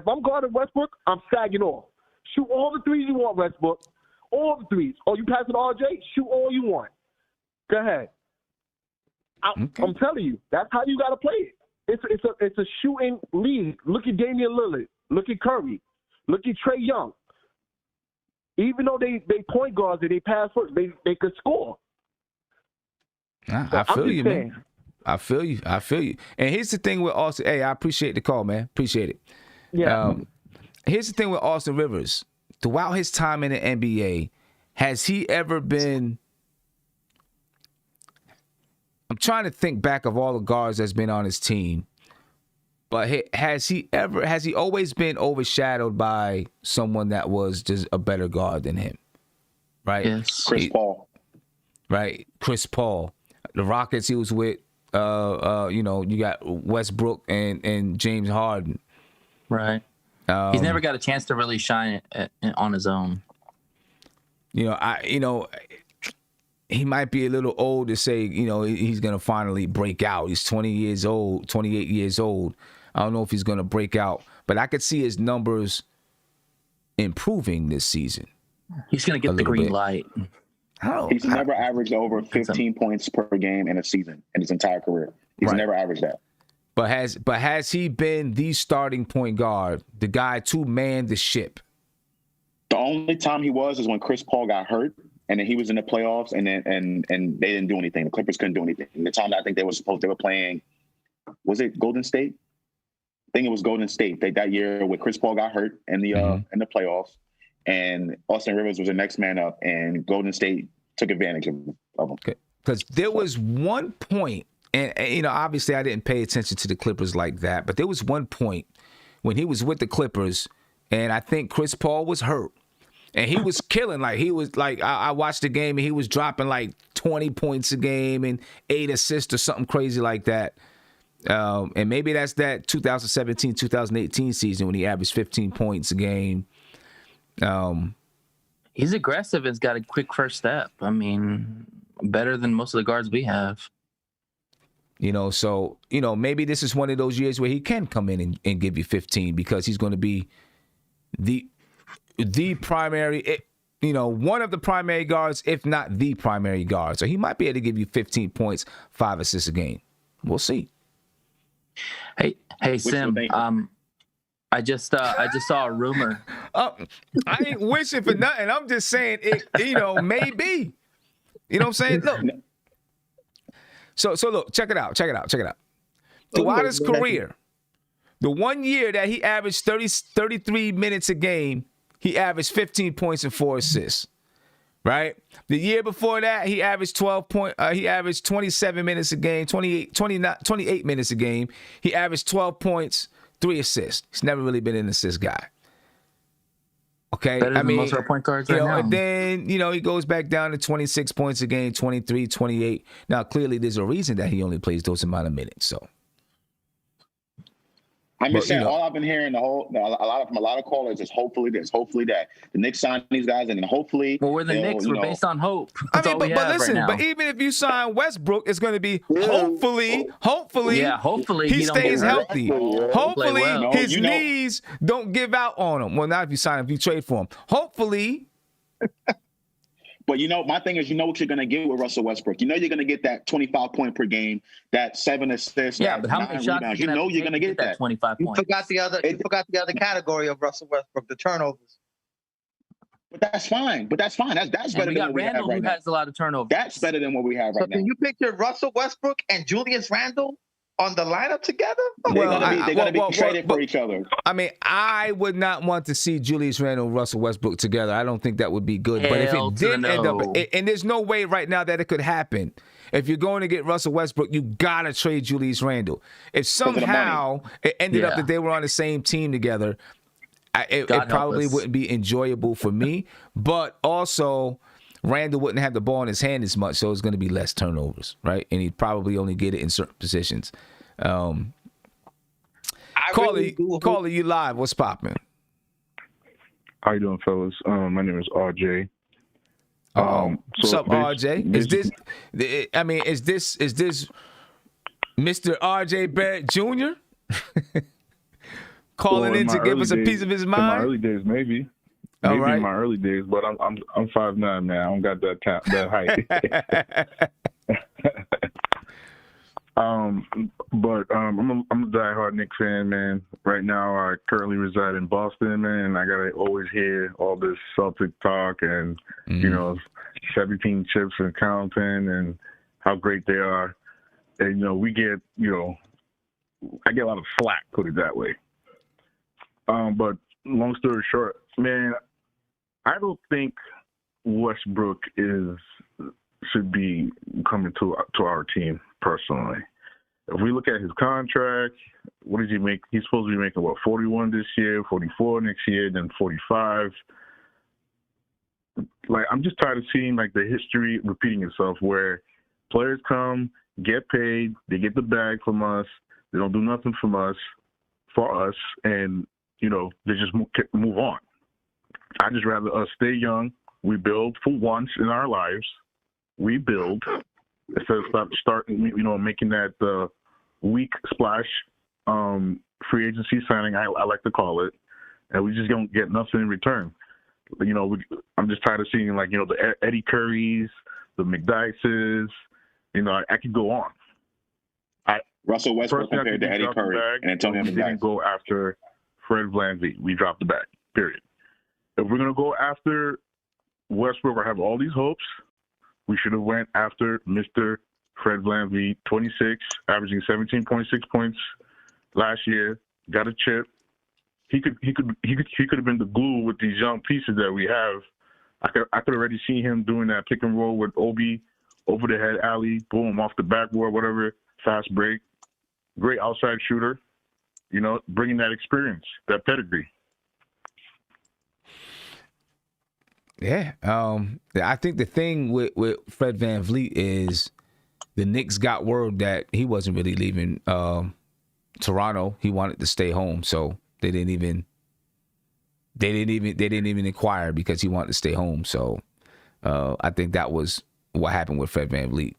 I'm guarding Westbrook, I'm sagging off. Shoot all the threes you want, Westbrook. All the threes. Oh, you pass it to RJ? Shoot all you want. Go ahead. I'm telling you, that's how you got to play it. It's a shooting league. Look at Damian Lillard. Look at Curry. Look at Trae Young. Even though they point guards and they pass first, they could score. I feel you, man. I feel you. And here's the thing with Austin. Hey, I appreciate the call, man. Appreciate it. Yeah. Here's the thing with Austin Rivers. Throughout his time in the NBA, has he ever been... I'm trying to think back of all the guards that's been on his team. But has he always been overshadowed by someone that was just a better guard than him? Right? Yes. Chris Paul. Right. Chris Paul. The Rockets he was with, you got Westbrook and James Harden. Right. He's never got a chance to really shine on his own. He might be a little old to say, he's going to finally break out. He's 28 years old. I don't know if he's going to break out, but I could see his numbers improving this season. He's going to get the green light. He's never averaged over 15 points per game in a season in his entire career. He's never averaged that. But has he been the starting point guard, the guy to man the ship? The only time he was is when Chris Paul got hurt, and then he was in the playoffs, and they didn't do anything. The Clippers couldn't do anything. And the time that I think they were playing, was it Golden State? think it was Golden State that year where Chris Paul got hurt in the playoffs, and Austin Rivers was the next man up, and Golden State took advantage of him. Because there was one point, and obviously I didn't pay attention to the Clippers like that, but there was one point when he was with the Clippers, and I think Chris Paul was hurt. And he was killing. I watched the game, and he was dropping like 20 points a game and 8 assists or something crazy like that. And maybe that's that 2017-2018 season when he averaged 15 points a game. He's aggressive and has got a quick first step. I mean, better than most of the guards we have. So maybe this is one of those years where he can come in and give you 15 because he's going to be the primary, one of the primary guards, if not the primary guard. So he might be able to give you 15 points, 5 assists a game. We'll see. Hey, Sim. I just saw a rumor. I ain't wishing for nothing. I'm just saying it. Maybe. You know what I'm saying? Look. So look. Check it out. Throughout his career, the 1 year that he averaged 33 minutes a game, he averaged 15 points and 4 assists, right? The year before that, he averaged 27 minutes a game, 28 minutes a game. He averaged 12 points, 3 assists. He's never really been an assist guy. Okay, better than most of our point guards right now. And then he goes back down to 26 points a game, 23, 28. Now clearly, there's a reason that he only plays those amount of minutes. So. I'm just saying, all I've been hearing a lot of callers is hopefully this, hopefully that. The Knicks sign these guys, and then hopefully. Well, we're the Knicks. We're based on hope. That's but listen, but even if you sign Westbrook, it's going to be hopefully. Yeah, hopefully he stays healthy. Hopefully his well. knees don't give out on him. Well, not if you sign him, if you trade for him. Hopefully. But my thing is, what you're going to get with Russell Westbrook. You're going to get that 25 point per game, that 7 assists. Yeah, but how many shots? You're going to get that 25 points. You forgot the other category of Russell Westbrook, the turnovers. But that's fine. That's better than what we have right now. Randall, who has a lot of turnovers. That's better than what we have right now. Can you picture Russell Westbrook and Julius Randle on the lineup together? They're going to be traded for each other. I mean, I would not want to see Julius Randle and Russell Westbrook together. I don't think that would be good. But if it did end up, and there's no way right now that it could happen. If you're going to get Russell Westbrook, you got to trade Julius Randle. If somehow it ended up that they were on the same team together, it probably wouldn't be enjoyable for me. But also, Randle wouldn't have the ball in his hand as much, so it's going to be less turnovers, right? And he'd probably only get it in certain positions. Caller, you live. What's popping? How you doing, fellas? My name is RJ. What's up, RJ? Is this Mr. RJ Barrett Jr.? Calling in to give us a piece of his mind? In my early days, maybe. All right. In my early days, but I'm 5'9", man. I don't got that height. I'm a diehard Knicks fan, man. Right now, I currently reside in Boston, man, and I gotta always hear all this Celtic talk and 17 chips and counting and how great they are. And we get I get a lot of flack, put it that way. But long story short, man, I don't think Westbrook should be coming to our team personally. If we look at his contract, what does he make? He's supposed to be making 41 this year, 44 next year, then 45. Like, I'm just tired of seeing the history repeating itself, where players come, get paid, they get the bag from us, they don't do nothing for us, and they just move on. I just rather us stay young. We build for once in our lives. We build instead of starting, making that weak splash free agency signing, I like to call it, and we just don't get nothing in return. I'm just tired of seeing the Eddie Currys, the McDyses. I could go on. Russell Westbrook compared to Eddie Curry and Antonio McDyess. We didn't go after Fred VanVleet. We dropped the bag. Period. If we're gonna go after Westbrook, I have all these hopes. We should have went after Mr. Fred VanVleet, 26, averaging 17.6 points last year, got a chip. He could have been the glue with these young pieces that we have. I could already see him doing that pick and roll with Obi, over the head alley, boom, off the backboard, whatever, fast break. Great outside shooter, you know, bringing that experience, that pedigree. Yeah. I think the thing with Fred VanVleet is the Knicks got word that he wasn't really leaving Toronto. He wanted to stay home, so they didn't even inquire because he wanted to stay home. So I think that was what happened with Fred VanVleet.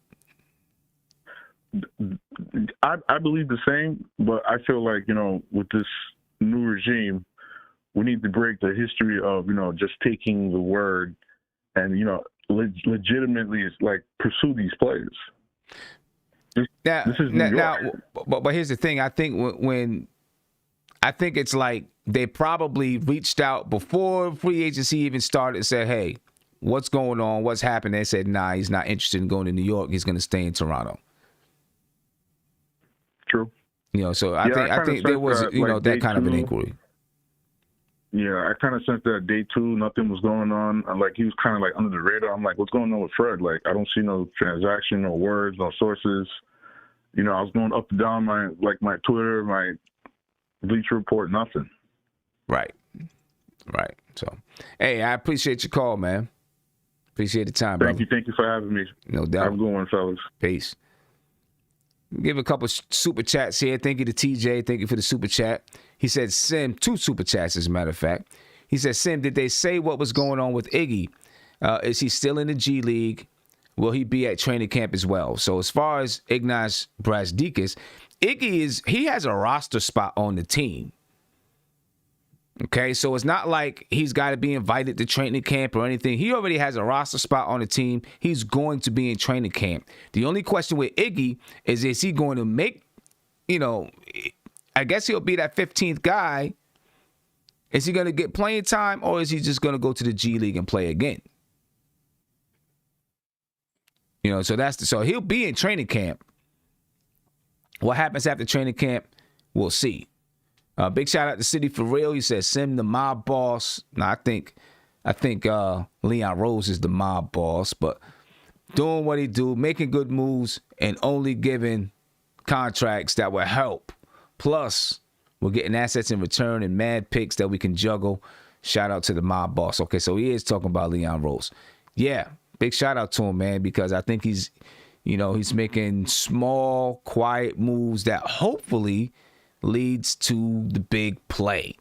I believe the same, but I feel like, you know, with this new regime, we need to break the history of, you know, just taking the word and, you know, legitimately like pursue these players. But here's the thing. I think when I think it's like they probably reached out before free agency even started and said, hey, what's going on? What's happening? They said, nah, he's not interested in going to New York. He's going to stay in Toronto. True. You know, so I think there was, you know, that kind of an inquiry. Yeah, I kind of sensed that day two, nothing was going on. Like, he was kind of like under the radar. I'm like, what's going on with Fred? Like, I don't see no transaction, no words, no sources. You know, I was going up and down my Twitter, my Bleacher Report, nothing. Right. So, hey, I appreciate your call, man. Appreciate the time, brother. Thank you for having me. No doubt. Have a good one, fellas. Peace. Give a couple super chats here. Thank you to TJ. Thank you for the super chat. He said, Sim, 2 super chats, as a matter of fact. He said, Sim, did they say what was going on with Iggy? Is he still in the G League? Will he be at training camp as well? So as far as Ignaz Brazdeikis, he has a roster spot on the team. Okay, so it's not like he's got to be invited to training camp or anything. He already has a roster spot on the team. He's going to be in training camp. The only question with Iggy is he going to make, you know, I guess he'll be that 15th guy. Is he going to get playing time, or is he just going to go to the G League and play again? You know, so he'll be in training camp. What happens after training camp, we'll see. Big shout out to City for Real. He says, Sim, the mob boss. Now, I think Leon Rose is the mob boss, but doing what he do, making good moves, and only giving contracts that will help. Plus, we're getting assets in return and mad picks that we can juggle. Shout out to the mob boss. Okay, so he is talking about Leon Rose. Yeah, big shout out to him, man, because I think he's making small, quiet moves that hopefully leads to the big play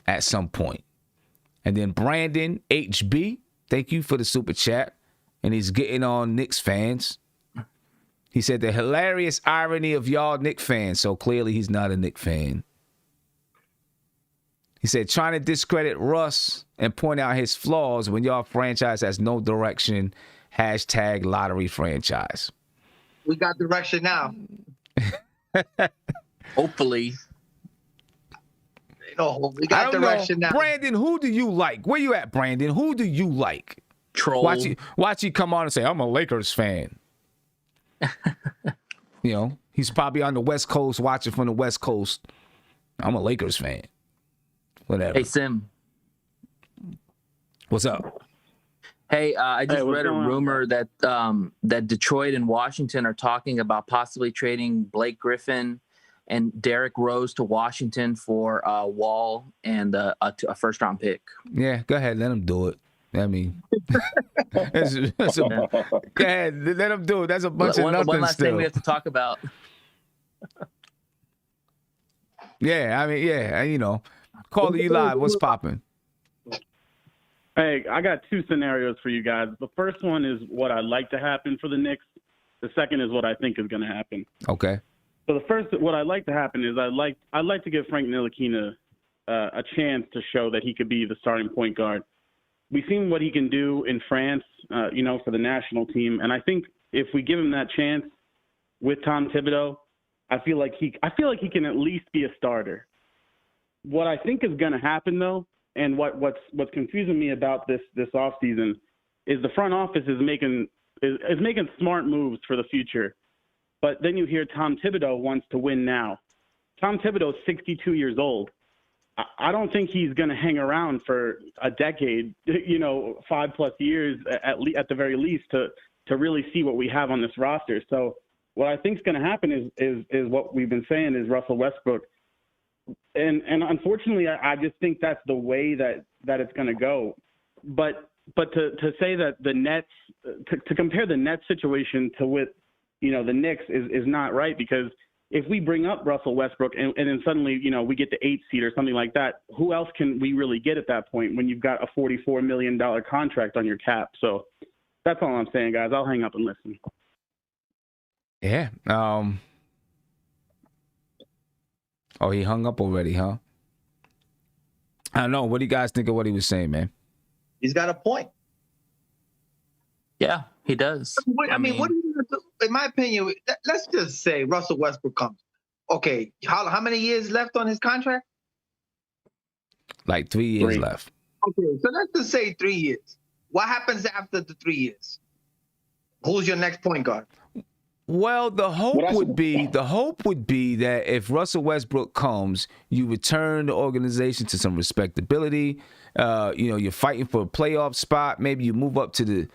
at some point. And then Brandon HB, thank you for the super chat. And he's getting on Knicks fans. He said the hilarious irony of y'all Knicks fans. So clearly he's not a Knicks fan. He said trying to discredit Russ and point out his flaws when y'all franchise has no direction. # lottery franchise. We got direction now. Hopefully. No, we got direction now. Brandon, who do you like? Where you at, Brandon? Who do you like? Troll. Watch you come on and say, I'm a Lakers fan. You know, he's probably on the West Coast watching from the West Coast. I'm a Lakers fan. Whatever. Hey, Sim. What's up? Hey, I just read a rumor that that Detroit and Washington are talking about possibly trading Blake Griffin and Derrick Rose to Washington for Wall and a first-round pick. Yeah, go ahead. Let them do it. I mean, go ahead. Let them do it. That's a bunch of nothing. One last thing we have to talk about. Yeah, I mean, yeah, you know. Call you live. What's popping? Hey, I got 2 scenarios for you guys. The first one is what I'd like to happen for the Knicks. The second is what I think is going to happen. Okay. So the first, what I'd like to happen is I'd like to give Frank Ntilikina a chance to show that he could be the starting point guard. We've seen what he can do in France, for the national team, and I think if we give him that chance with Tom Thibodeau, I feel like he can at least be a starter. What I think is going to happen though, and what's confusing me about this offseason is the front office is making smart moves for the future. But then you hear Tom Thibodeau wants to win now. Tom Thibodeau is 62 years old. I don't think he's going to hang around for a decade, 5+ years at the very least to really see what we have on this roster. So what I think is going to happen is what we've been saying is Russell Westbrook. And unfortunately, I just think that's the way that it's going to go. But to say that the Nets, to compare the Nets situation to with, the Knicks is not right, because if we bring up Russell Westbrook and then suddenly, we get the 8th seed or something like that, who else can we really get at that point when you've got a $44 million contract on your cap? So that's all I'm saying, guys. I'll hang up and listen. Yeah. Oh, he hung up already, huh? I don't know. What do you guys think of what he was saying, man? He's got a point. Yeah, he does. I mean, what are you going to do? In my opinion, let's just say Russell Westbrook comes. Okay, how many years left on his contract? Like 3 years left. Okay, so let's just say 3 years. What happens after the 3 years? Who's your next point guard? Well, the hope would be that if Russell Westbrook comes, you return the organization to some respectability. You're fighting for a playoff spot. Maybe you move up to the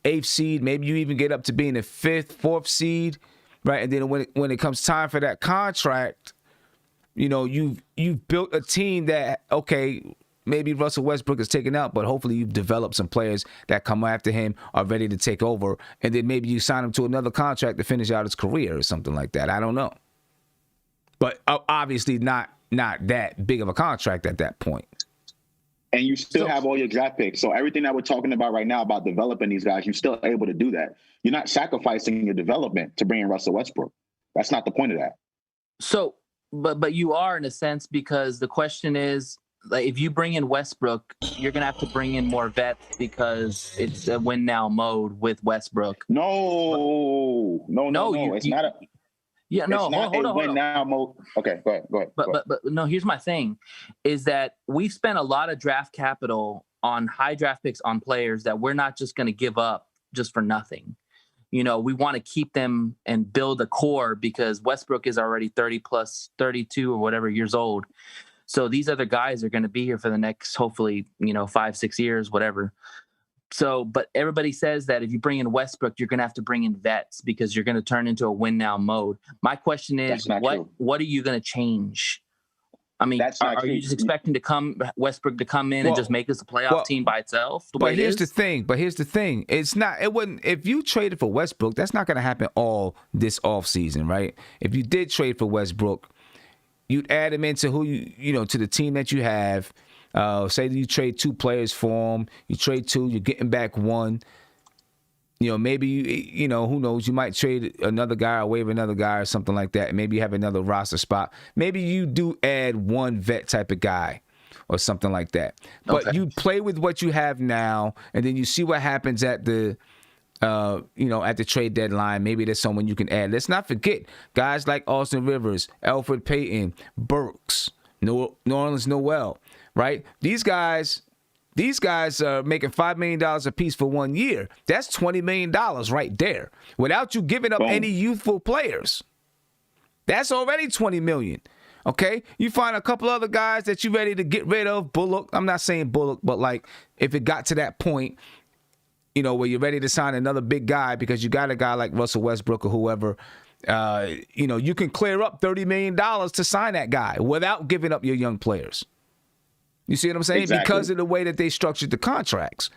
8th seed. Maybe you even get up to being the 5th, 4th seed, right? And then when it comes time for that contract, you've built a team that, okay, maybe Russell Westbrook is taken out, but hopefully you've developed some players that come after him, are ready to take over, and then maybe you sign him to another contract to finish out his career or something like that. I don't know. But obviously not that big of a contract at that point. And you still have all your draft picks. So everything that we're talking about right now about developing these guys, you're still able to do that. You're not sacrificing your development to bring in Russell Westbrook. That's not the point of that. So, but you are in a sense, because the question is, like, if you bring in Westbrook, you're going to have to bring in more vets because it's a win now mode with Westbrook. No. It's not a. Yeah, no, hold on. Win now mode. Okay, go ahead. But no, here's my thing, is that we've spent a lot of draft capital on high draft picks on players that we're not just going to give up just for nothing. We want to keep them and build a core because Westbrook is already 30 plus 32 or whatever years old. So these other guys are going to be here for the next, hopefully, 5-6 years, whatever. So, but everybody says that if you bring in Westbrook, you're going to have to bring in vets because you're going to turn into a win now mode. My question is, what are you going to change? I mean, are you just expecting Westbrook to come in and just make us a playoff team by itself? But here's the thing. It wouldn't, if you traded for Westbrook, that's not going to happen all this offseason, right? If you did trade for Westbrook, you'd add him into to the team that you have. Say that you trade 2 players for him. You trade 2, you're getting back 1. Maybe, who knows? You might trade another guy or waive another guy or something like that. Maybe you have another roster spot. Maybe you do add 1 vet type of guy or something like that. But you play with what you have now, and then you see what happens at the at the trade deadline. Maybe there's someone you can add. Let's not forget guys like Austin Rivers, Alfred Payton, Burks, New Orleans Noel, right? These guys are making $5 million a piece for 1 year. That's $20 million right there without you giving up any youthful players. That's already $20 million. Okay, you find a couple other guys that you're ready to get rid of. Bullock, I'm not saying Bullock, but like if it got to that point, where you're ready to sign another big guy because you got a guy like Russell Westbrook or whoever, you can clear up $30 million to sign that guy without giving up your young players. You see what I'm saying? Exactly. Because of the way that they structured the contracts.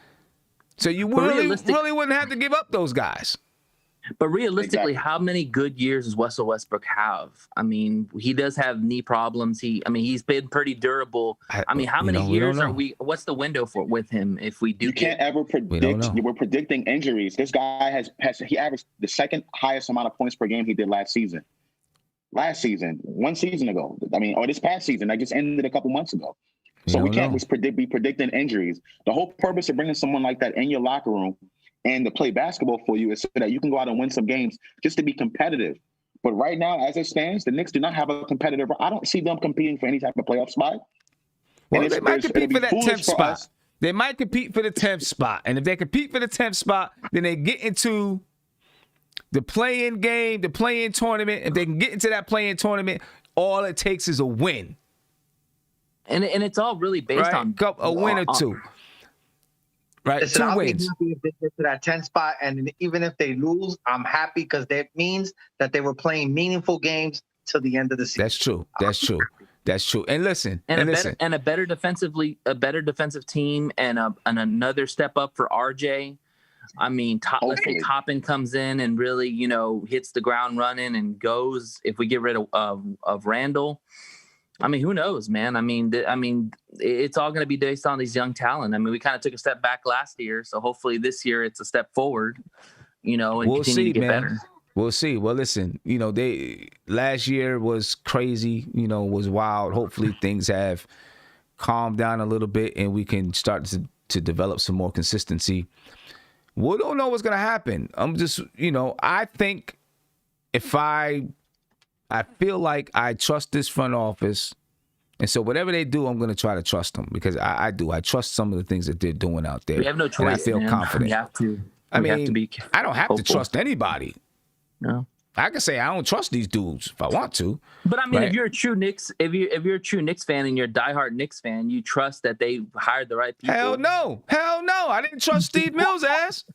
So you really wouldn't have to give up those guys. But realistically, how many good years does Russell Westbrook have? I mean, he does have knee problems. He's been pretty durable. How many years are we? What's the window with him if we do? You can't ever predict. We're predicting injuries. This guy he averaged the second highest amount of points per game he did last season. 1 season ago. Or this past season that just ended a couple months ago. So we can't just be predicting injuries. The whole purpose of bringing someone like that in your locker room and to play basketball for you is so that you can go out and win some games just to be competitive. But right now, as it stands, the Knicks do not have a competitive. I don't see them competing for any type of playoff spot. Well, they might compete for that 10th spot. They might compete for the 10th spot. And if they compete for the 10th spot, then they get into the play-in game, the play-in tournament. If they can get into that play-in tournament, all it takes is a win. And it's all really based on a win or two. Right, Listen, 2 I'll wins. be happy if they get to that 10 spot, and even if they lose, I'm happy because that means that they were playing meaningful games till the end of the season. That's true. And listen, a better defensive team, and another step up for RJ. I mean, let's say Toppin comes in and really, hits the ground running and goes. If we get rid of Randall, I mean, who knows, man? I mean, it's all going to be based on these young talent. I mean, we kind of took a step back last year, so hopefully this year it's a step forward, and we'll continue to get better. We'll see. Well, listen, last year was crazy, was wild. Hopefully things have calmed down a little bit and we can start to develop some more consistency. We don't know what's going to happen. I'm just, I think if I feel like I trust this front office, and so whatever they do, I'm going to try to trust them because I do. I trust some of the things that they're doing out there. We have no choice. And I feel confident. We have to. I mean, have to be I don't have hopeful. to trust anybody. No. I can say I don't trust these dudes if I want to. But I mean, right? if you're a true Knicks, if you're a true Knicks fan and you're a diehard Knicks fan, you trust that they hired the right people. Hell no. I didn't trust Steve Mills' ass.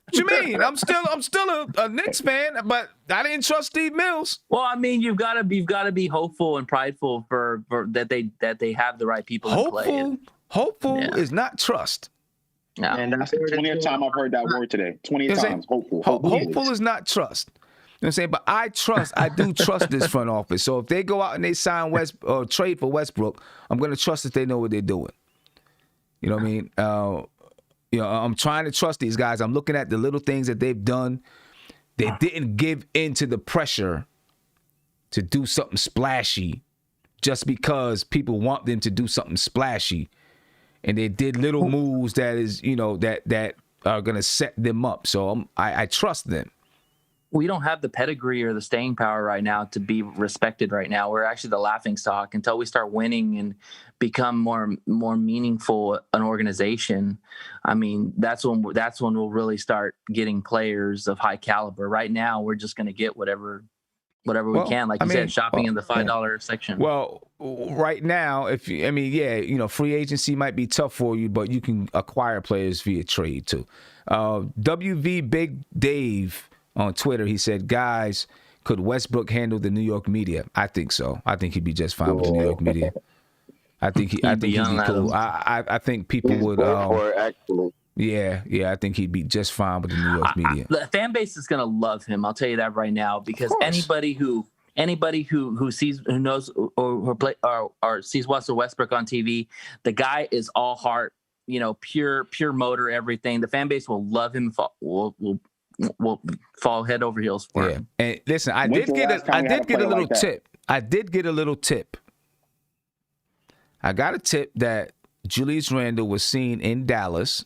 What you mean? I'm still a Knicks fan, but I didn't trust Steve Mills. Well, I mean, you've got to be hopeful and prideful for that they have the right people in play. Hopeful is not trust. No. And that's the 20th time I've heard that word today. 20 times. Hopeful. Hopeful is not trust. You know what I'm saying? But I do trust this front office. So if they go out and they sign or trade for Westbrook, I'm going to trust that they know what they're doing. You know what I mean? I'm trying to trust these guys. I'm looking at the little things that they've done. They didn't give in to the pressure to do something splashy just because people want them to do something splashy. And they did little moves that is, that are going to set them up. So I trust them. We don't have the pedigree or the staying power right now to be respected right now. We're actually the laughingstock until we start winning and become more meaningful an organization. I mean, that's when we'll really start getting players of high caliber. Right now, we're just going to get whatever we can, like you said, shopping in the $5 section. Well, right now, free agency might be tough for you, but you can acquire players via trade too. WV Big Dave on Twitter, he said, guys, could Westbrook handle the New York media? I think so. I think he'd be just fine with the New York media. I think he'd be cool. I think people would. Yeah, I think he'd be just fine with the New York media. The fan base is gonna love him. I'll tell you that right now, because anybody who knows or sees Russell Westbrook on TV, the guy is all heart, pure motor, everything. The fan base will love him. Will fall head over heels for him. And listen, I did get a little tip. I did get a little tip. I got a tip that Julius Randle was seen in Dallas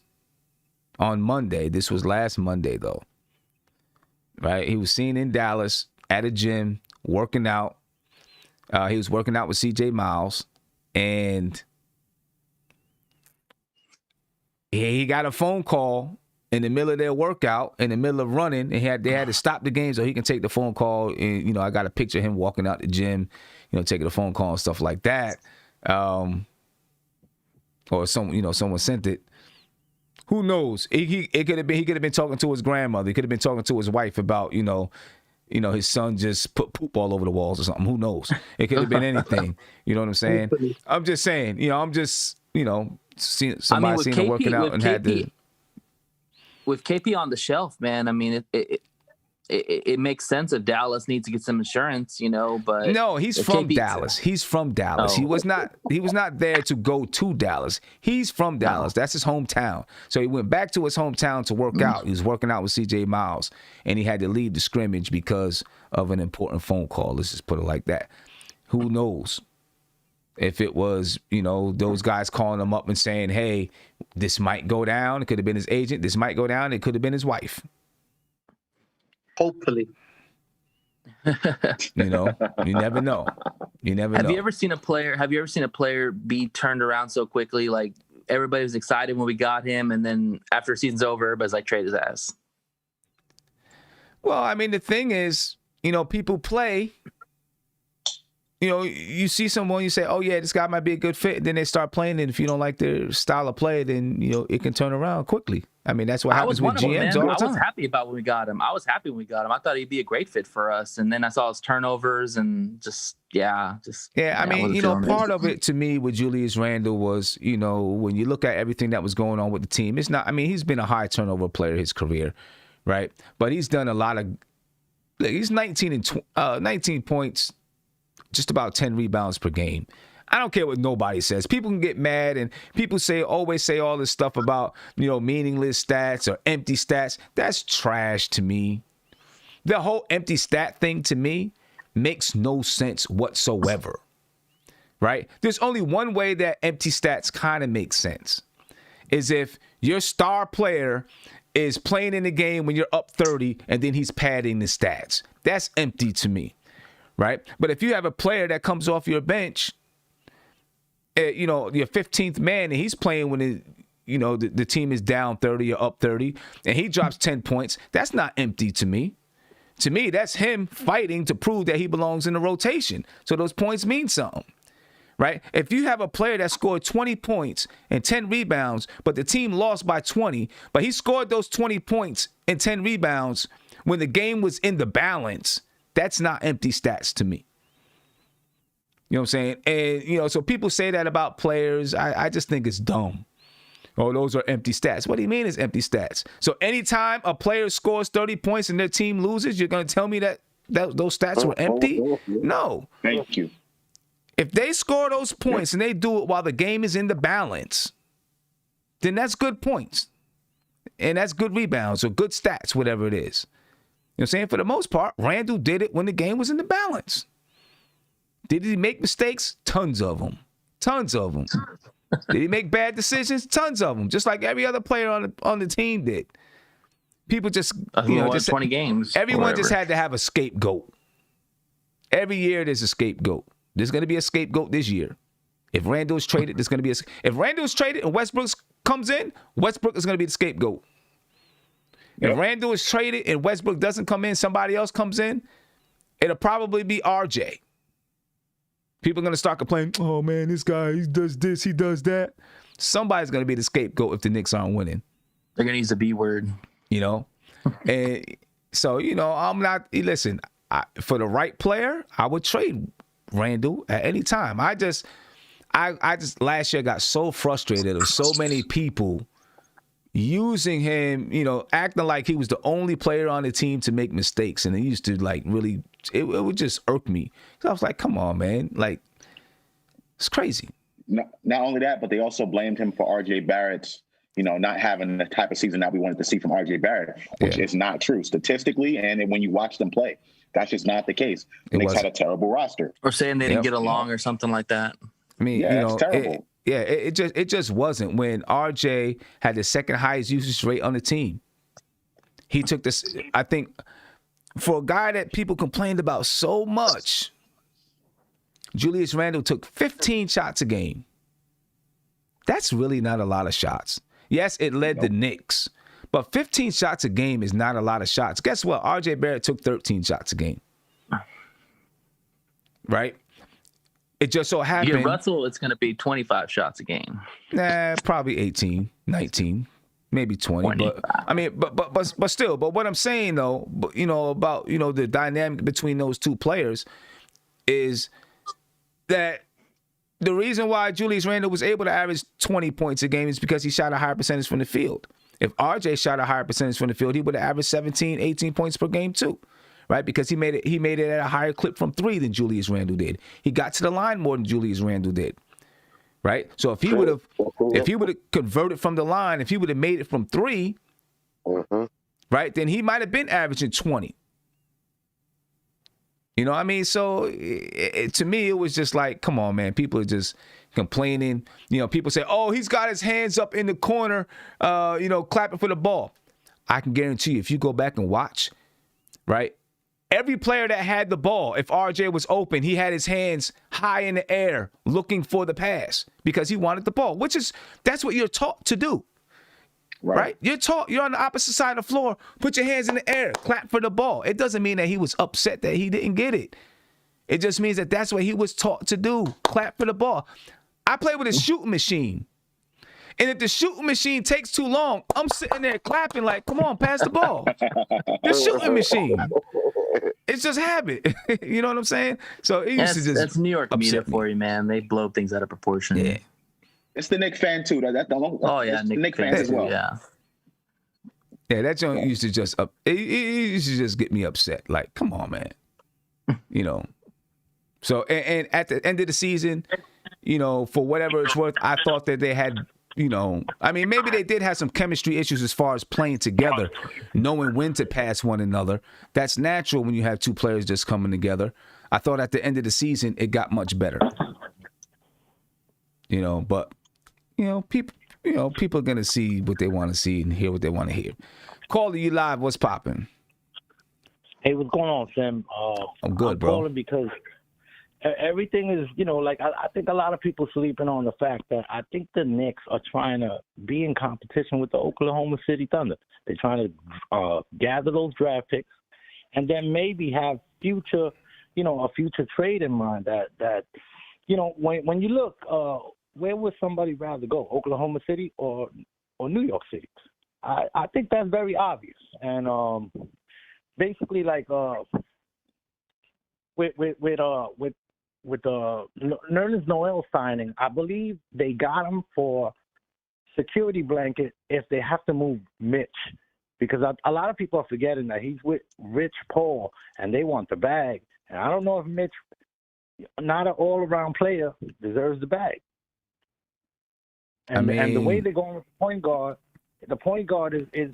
on Monday. This was last Monday, though. Right? He was seen in Dallas at a gym working out. He was working out with CJ Miles, and he got a phone call in the middle of their workout, in the middle of running, and they had to stop the game so he can take the phone call. And I got a picture of him walking out the gym, taking a phone call and stuff like that. Or someone sent it. Who knows? He could have been talking to his grandmother. He could have been talking to his wife about his son just put poop all over the walls or something. Who knows? It could have been anything. You know what I'm saying? I'm just saying. Seeing somebody seeing him working out and had to. With KP on the shelf, man, I mean, it makes sense if Dallas needs to get some insurance, but no, he's from Dallas. He's from Dallas. He was not there to go to Dallas. He's from Dallas. That's his hometown. So he went back to his hometown to work out. He was working out with CJ Miles, and he had to leave the scrimmage because of an important phone call. Let's just put it like that. Who knows? If it was, those guys calling him up and saying, hey, this might go down. It could have been his agent. This might go down. It could have been his wife. Hopefully. You never know. Have you ever seen a player be turned around so quickly? Like, everybody was excited when we got him, and then after the season's over, everybody's like, trade his ass. Well, I mean, the thing is, people play you see someone, you say, oh, yeah, this guy might be a good fit. And then they start playing. And if you don't like their style of play, then, it can turn around quickly. I mean, that's what happens with GMs all the time. I was happy about when we got him. I thought he'd be a great fit for us. And then I saw his turnovers and part of it to me with Julius Randle was, when you look at everything that was going on with the team, it's not, he's been a high turnover player his career, right? But he's done a lot of, he's 19 points, just about 10 rebounds per game. I don't care what nobody says. People can get mad and people always say all this stuff about, meaningless stats or empty stats. That's trash to me. The whole empty stat thing to me makes no sense whatsoever, right? There's only one way that empty stats kind of make sense, is if your star player is playing in the game when you're up 30 and then he's padding the stats. That's empty to me, right? But if you have a player that comes off your bench, your 15th man, and he's playing when the team is down 30 or up 30, and he drops 10 points, that's not empty to me. To me, that's him fighting to prove that he belongs in the rotation. So those points mean something, right? If you have a player that scored 20 points and 10 rebounds, but the team lost by 20, but he scored those 20 points and 10 rebounds when the game was in the balance, that's not empty stats to me. You know what I'm saying? And, so people say that about players. I just think it's dumb. Oh, those are empty stats. What do you mean it's empty stats? So anytime a player scores 30 points and their team loses, you're going to tell me that those stats were empty? No. Thank you. If they score those points and they do it while the game is in the balance, then that's good points. And that's good rebounds or good stats, whatever it is. You know what I'm saying? For the most part, Randle did it when the game was in the balance. Did he make mistakes? Tons of them. Tons of them. Did he make bad decisions? Tons of them. Just like every other player on the team did. People just, just 20 games. Everyone just had to have a scapegoat. Every year there's a scapegoat. There's going to be a scapegoat this year. If Randle is traded, there's going to be if Randle is traded and Westbrook comes in, Westbrook is going to be the scapegoat. If Randle is traded and Westbrook doesn't come in, somebody else comes in, it'll probably be RJ. People are going to start complaining, oh, man, this guy, he does this, he does that. Somebody's going to be the scapegoat if the Knicks aren't winning. They're going to use the B word. And so, I'm not – listen, for the right player, I would trade Randle at any time. I just last year got so frustrated of so many people using him, acting like he was the only player on the team to make mistakes. And it used to really, it would just irk me. So I was like, come on, man. It's crazy. Not only that, but they also blamed him for RJ Barrett's, not having the type of season that we wanted to see from RJ Barrett, which is not true statistically. And when you watch them play, that's just not the case. The Knicks had a terrible roster. Or saying they didn't get along or something like that. I mean, it's terrible. It just wasn't when RJ had the second highest usage rate on the team. He took this, I think, for a guy that people complained about so much, Julius Randle took 15 shots a game. That's really not a lot of shots. Yes, it led the Knicks, but 15 shots a game is not a lot of shots. Guess what? RJ Barrett took 13 shots a game. Right? It just so happened. Yeah, Russell, it's going to be 25 shots a game. Nah, probably 18, 19, maybe 20. But still. But what I'm saying though, about the dynamic between those two players is that the reason why Julius Randle was able to average 20 points a game is because he shot a higher percentage from the field. If RJ shot a higher percentage from the field, he would have averaged 17, 18 points per game too. Right, because he made it at a higher clip from three than Julius Randle did. He got to the line more than Julius Randle did. Right, so if he would have converted from the line, if he would have made it from three, right, then he might have been averaging 20. You know what I mean? So to me, it was just like, come on, man. People are just complaining. People say, oh, he's got his hands up in the corner, clapping for the ball. I can guarantee you, if you go back and watch, right. Every player that had the ball, if RJ was open, he had his hands high in the air looking for the pass because he wanted the ball, that's what you're taught to do. Right? You're on the opposite side of the floor, put your hands in the air, clap for the ball. It doesn't mean that he was upset that he didn't get it. It just means that that's what he was taught to do. Clap for the ball. I play with a shooting machine. And if the shooting machine takes too long, I'm sitting there clapping like, come on, pass the ball. The shooting machine. It's just habit. You know what I'm saying? So it used to just that's New York media for you, man. They blow things out of proportion. Yeah. It's the Knicks fan too. Knicks fans as well. Yeah. Yeah, that joint used to just it used to just get me upset. Like, come on, man. You know. So and at the end of the season, you know, for whatever it's worth, I thought that they had, you know, I mean, maybe they did have some chemistry issues as far as playing together, knowing when to pass one another. That's natural when you have two players just coming together. I thought at the end of the season it got much better. You know, but people are gonna see what they want to see and hear what they want to hear. Caller, you live? What's popping? Hey, what's going on, Sam? I'm good, I'm bro. calling because everything is, you know, like I think a lot of people sleeping on the fact that I think the Knicks are trying to be in competition with the Oklahoma City Thunder. They're trying to gather those draft picks and then maybe have future, you know, a future trade in mind that you know, when you look, where would somebody rather go, Oklahoma City or New York City? I think that's very obvious. And basically, like with the Nerlens Noel signing, I believe they got him for security blanket if they have to move Mitch, because a lot of people are forgetting that he's with Rich Paul and they want the bag. And I don't know if Mitch, not an all-around player, deserves the bag. And, and the way they're going with the point guard is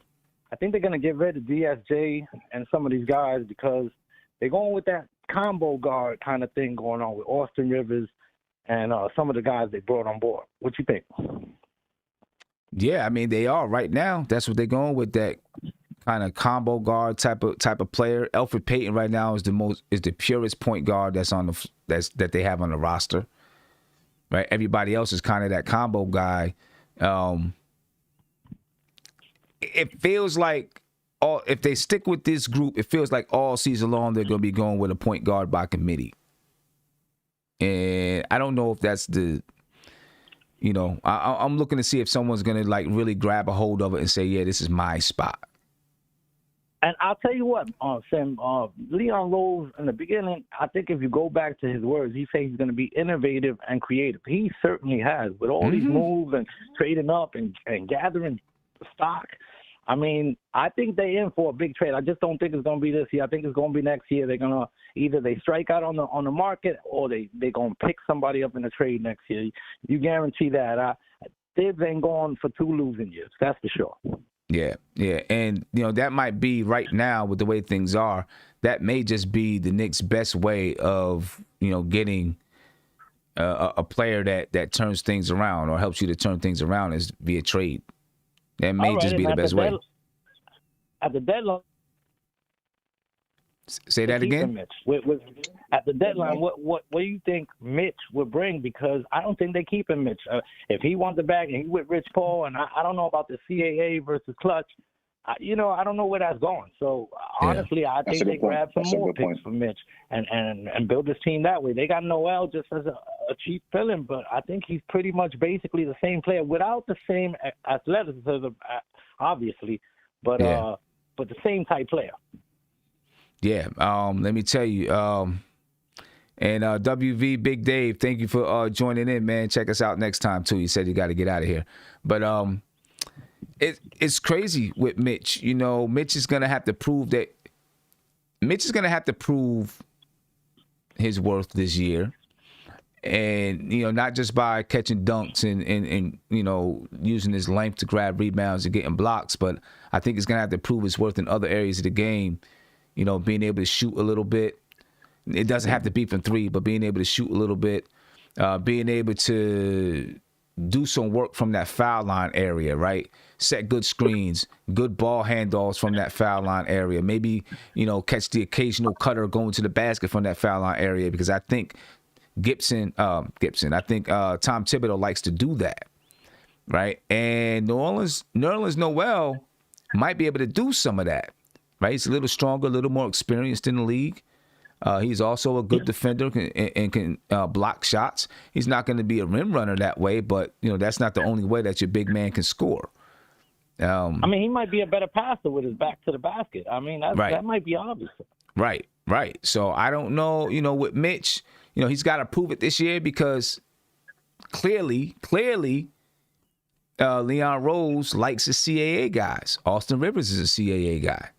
I think they're going to get rid of DSJ and some of these guys because they're going with that combo guard kind of thing going on with Austin Rivers and some of the guys they brought on board. What you think? Yeah, I mean, they are right now. That's what they're going with, that kind of combo guard type of player. Elfrid Payton right now is the purest point guard that they have on the roster. Right? Everybody else is kind of that combo guy. It feels like if they stick with this group, it feels like all season long they're going to be going with a point guard by committee. And I don't know if that's the, you know, I'm looking to see if someone's going to like really grab a hold of it and say, yeah, this is my spot. And I'll tell you what, Sam, Leon Rose, in the beginning, I think if you go back to his words, he said he's going to be innovative and creative. He certainly has, with all these moves and trading up and gathering stock. I mean, I think they're in for a big trade. I just don't think it's going to be this year. I think it's going to be next year. They're going to either they strike out on the market or they're going to pick somebody up in the trade next year. You guarantee that. They've been going for 2 losing years. That's for sure. Yeah. And, you know, that might be right now with the way things are. That may just be the Knicks' best way of, you know, getting a player that turns things around or helps you to turn things around is via trade. That may just be the best way. At the deadline. Say that again? Mitch. At the deadline, what do you think Mitch would bring? Because I don't think they're keeping Mitch. If he wants it back and he's with Rich Paul, and I don't know about the CAA versus Clutch, I don't know where that's going. So honestly, I think they grab some more picks for Mitch and build this team that way. They got Noel just as a cheap fill-in, but I think he's pretty much basically the same player without the same athleticism, obviously, but the same type player. Yeah. Let me tell you. And WV Big Dave, thank you for joining in, man. Check us out next time too. You said you got to get out of here, but it's crazy with Mitch. You know, Mitch is gonna have to prove his worth this year, and you know, not just by catching dunks and you know, using his length to grab rebounds and getting blocks, but I think he's gonna have to prove his worth in other areas of the game. You know, being able to shoot a little bit. It doesn't have to be from 3, but being able to shoot a little bit, being able to do some work from that foul line area, right? Set good screens, good ball handoffs from that foul line area. Maybe, you know, catch the occasional cutter going to the basket from that foul line area, because I think Tom Thibodeau likes to do that, right? And Nerlens Noel might be able to do some of that, right? He's a little stronger, a little more experienced in the league. He's also a good defender and can block shots. He's not going to be a rim runner that way, but that's not the only way that your big man can score. I mean, he might be a better passer with his back to the basket. I mean, that might be obvious. Right. So I don't know, with Mitch, he's got to prove it this year because clearly, Leon Rose likes his CAA guys. Austin Rivers is a CAA guy.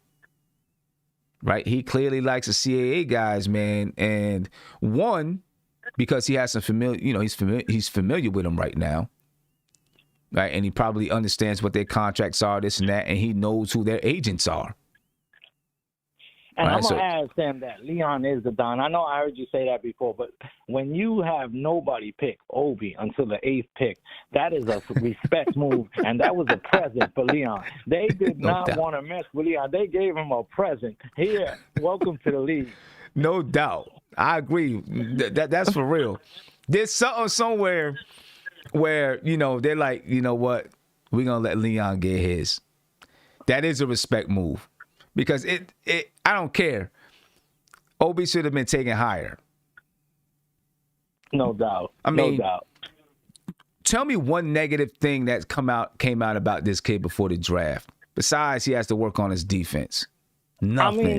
Right? He clearly likes the CAA guys, man. And one, because he has some familiar, he's familiar with them right now. Right? And he probably understands what their contracts are, this and that, and he knows who their agents are. And I'm going to add, Sam, that Leon is the Don. I know I heard you say that before, but when you have nobody pick Obi until the 8th pick, that is a respect move, and that was a present for Leon. They did not want to mess with Leon. They gave him a present. Here, welcome to the league. No doubt. I agree. That's for real. There's something somewhere where, they're like, you know what? We're going to let Leon get his. That is a respect move. Because I don't care. Obi should have been taken higher. No doubt. No doubt. Tell me one negative thing that came out about this kid before the draft. Besides, he has to work on his defense. Nothing. I mean,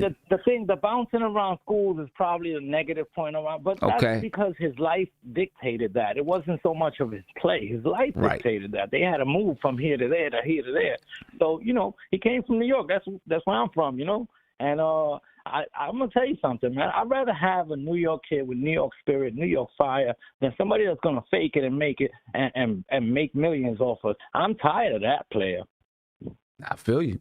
the bouncing around schools is probably a negative point around, but that's because his life dictated that. It wasn't so much of his play. His life dictated that. They had to move from here to there to here to there. So, he came from New York. That's where I'm from, And I'm going to tell you something, man. I'd rather have a New York kid with New York spirit, New York fire, than somebody that's going to fake it and make it and make millions off of it. I'm tired of that player. I feel you,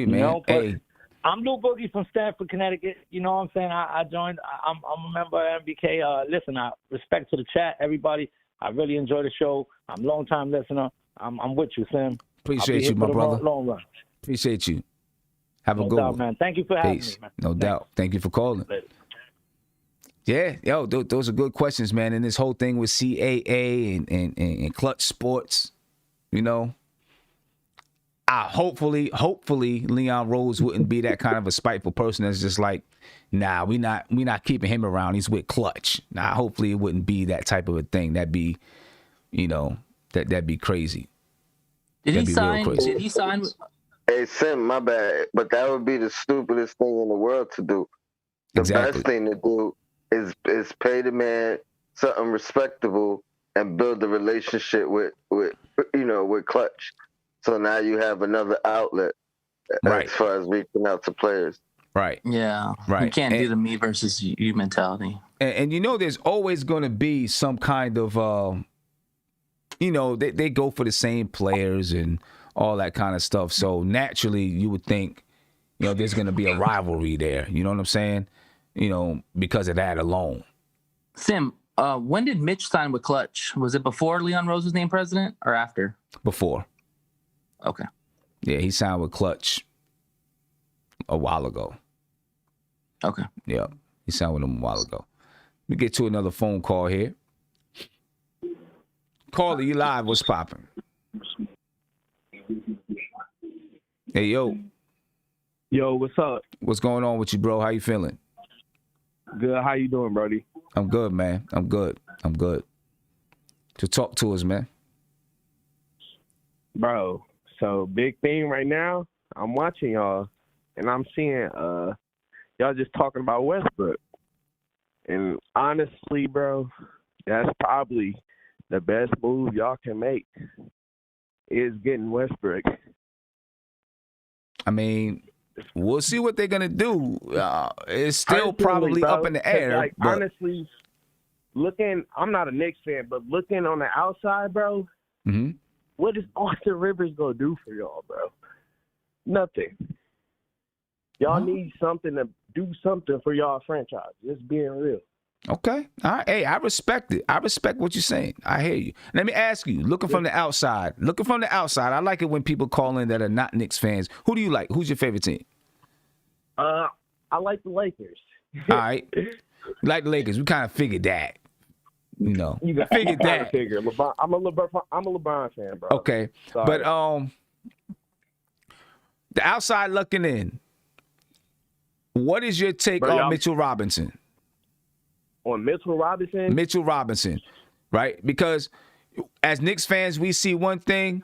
man. Hey, I'm Lou Boogie from Stamford, Connecticut. You know what I'm saying? I joined. I'm a member of MBK. Listen, I respect to the chat, everybody. I really enjoy the show. I'm a long-time listener. I'm with you, Sam. Appreciate you, my brother. Long run. Appreciate you. Have a good one, one, man. Thank you for having me, man. No doubt. Thank you for calling. Later. Yeah, those are good questions, man. And this whole thing with CAA and clutch sports, hopefully Leon Rose wouldn't be that kind of a spiteful person that's just like, nah, we not keeping him around. He's with Clutch. Nah, hopefully it wouldn't be that type of a thing. That'd be, that'd be crazy. Did he sign? Hey, Sim, my bad, but that would be the stupidest thing in the world to do. The best thing to do is pay the man something respectable and build a relationship with Clutch. So now you have another outlet as far as reaching out to players. Right. Yeah. Right. You can't do the me versus you mentality. And there's always going to be some kind of, they go for the same players and all that kind of stuff. So naturally, you would think, there's going to be a rivalry there. You know what I'm saying? Because of that alone. Sim, when did Mitch sign with Clutch? Was it before Leon Rose was named president or after? Before. Okay. Yeah, he signed with Clutch a while ago. Okay. Yeah, he signed with him a while ago. We get to another phone call here. Caller, you live. What's popping? Hey, yo. Yo, what's up? What's going on with you, bro? How you feeling? Good. How you doing, Brody? I'm good, man. I'm good. So talk to us, man. Bro, so big thing right now, I'm watching y'all, and I'm seeing y'all just talking about Westbrook. And honestly, bro, that's probably the best move y'all can make is getting Westbrook. I mean, we'll see what they're going to do. It's still probably up in the air. But honestly, I'm not a Knicks fan, but looking on the outside, bro, what is Austin Rivers going to do for y'all, bro? Nothing. Y'all need something to do something for y'all franchise. Just being real. Okay. All right. Hey, I respect it. I respect what you're saying. I hear you. Let me ask you, looking from the outside, I like it when people call in that are not Knicks fans. Who do you like? Who's your favorite team? I like the Lakers. All right. You like the Lakers. We kind of figured that. You figured that. LeBron, I'm a LeBron fan, bro. Okay. Sorry. But the outside looking in, What is your take on Mitchell Robinson? On Mitchell Robinson? Mitchell Robinson, right? Because as Knicks fans, we see one thing.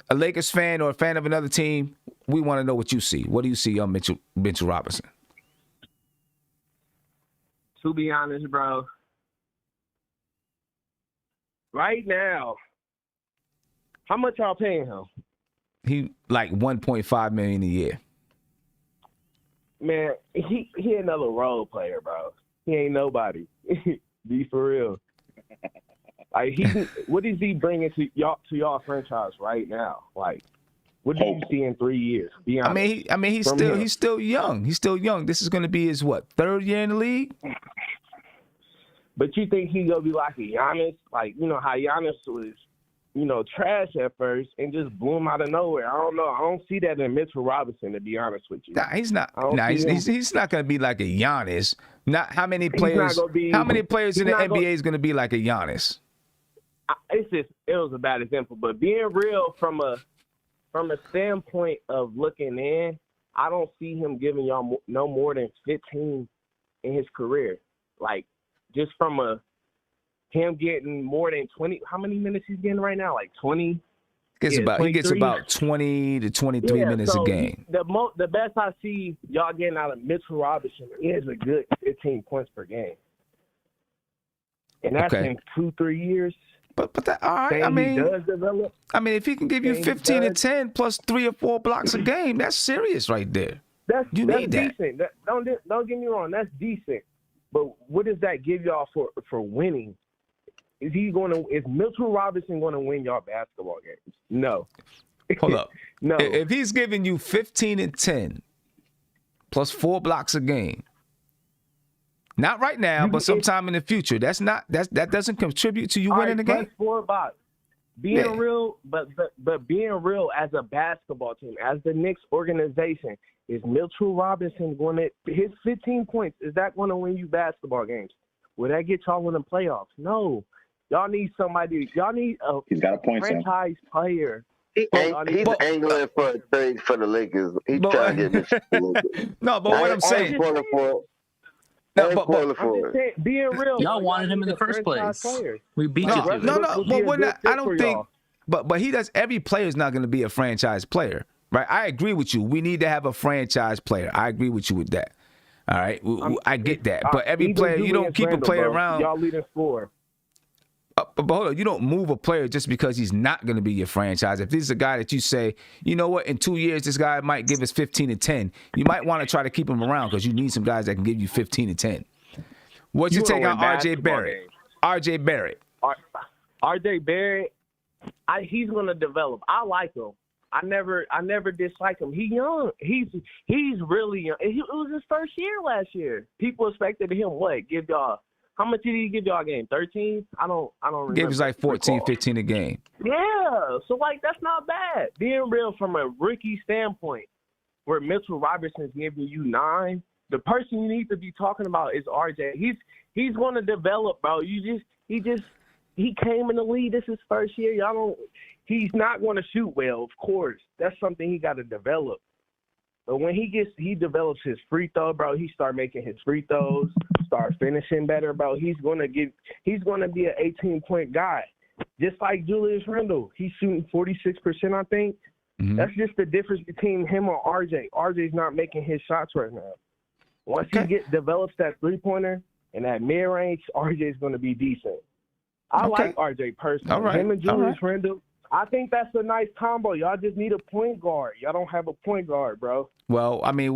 A Lakers fan or a fan of another team, we want to know what you see. What do you see on Mitchell Robinson? To be honest, bro, right now, how much y'all paying him? He like $1.5 million a year. Man, he another role player, bro. He ain't nobody. Be for real. Like what is he bringing to y'all franchise right now? Like, what do you see in 3 years? Be honest. I mean, he's still young. He's still young. This is going to be his third year in the league. But you think he gonna be like a Giannis? Like, you know how Giannis was, trash at first and just blew him out of nowhere. I don't know. I don't see that in Mitchell Robinson, to be honest with you. Nah, he's not. Nah, he's not gonna be like a Giannis. Not how many players? How many players in the NBA is gonna be like a Giannis? It was a bad example, but being real from a standpoint of looking in, I don't see him giving y'all no more than 15 in his career. Like, just from him getting more than 20. How many minutes he's getting right now? Like 20. He gets about 20 to 23 minutes a game. The best I see y'all getting out of Mitchell Robinson is a good 15 points per game, and that's in 2-3 years. But that, all right. I mean, if he can give you 15 and 10 plus 3 or 4 blocks a game, that's serious right there. That's need decent. Don't get me wrong. That's decent. But what does that give y'all for winning? Is Mitchell Robinson going to win y'all basketball games? No. Hold up. No. If he's giving you 15 and 10 plus 4 blocks a game, not right now, but sometime in the future, that doesn't contribute to you winning the game. 4 blocks. Being real, but being real as a basketball team, as the Knicks organization, is Mitchell Robinson going to his 15 points? Is that going to win you basketball games? Will that get y'all in the playoffs? No. Y'all need somebody. Y'all need a franchise player. He's angling for a trade for the Lakers. He's trying to get Mitchell. No, but what I'm saying. Being real, y'all wanted him in the first place. We beat you. But we're not. I don't think. But he does. Every player is not going to be a franchise player, right? I agree with you. We need to have a franchise player. I agree with you with that. All right, I get that. But every player, you don't keep a player around. Y'all leading 4. But hold on, you don't move a player just because he's not going to be your franchise. If this is a guy that you say, you know what, in 2 years this guy might give us 15 and 10, you might want to try to keep him around because you need some guys that can give you 15 and 10. What's your take on R.J. Barrett? R.J. Barrett. R.J. Barrett, he's going to develop. I like him. I never dislike him. He's young. He's really young. It was his first year last year. People expected him give y'all. How much did he give y'all a game? 13? I don't remember. Gave us like 14, 15 a game. Yeah. So that's not bad. Being real from a rookie standpoint, where Mitchell Robinson's giving you 9, the person you need to be talking about is RJ. He's going to develop, bro. He came in the league. This is his first year. He's not going to shoot well, of course. That's something he got to develop. But when he develops his free throw, bro, he start making his free throws, start finishing better, bro. He's gonna be an 18-point guy, just like Julius Randle. He's shooting 46%, I think. Mm-hmm. That's just the difference between him and RJ. RJ's not making his shots right now. Once he develops that 3-pointer and that mid range, RJ's gonna be decent. I like RJ personally. All right. Him and Julius Randle. I think that's a nice combo. Y'all just need a point guard. Y'all don't have a point guard, bro. Well, I mean,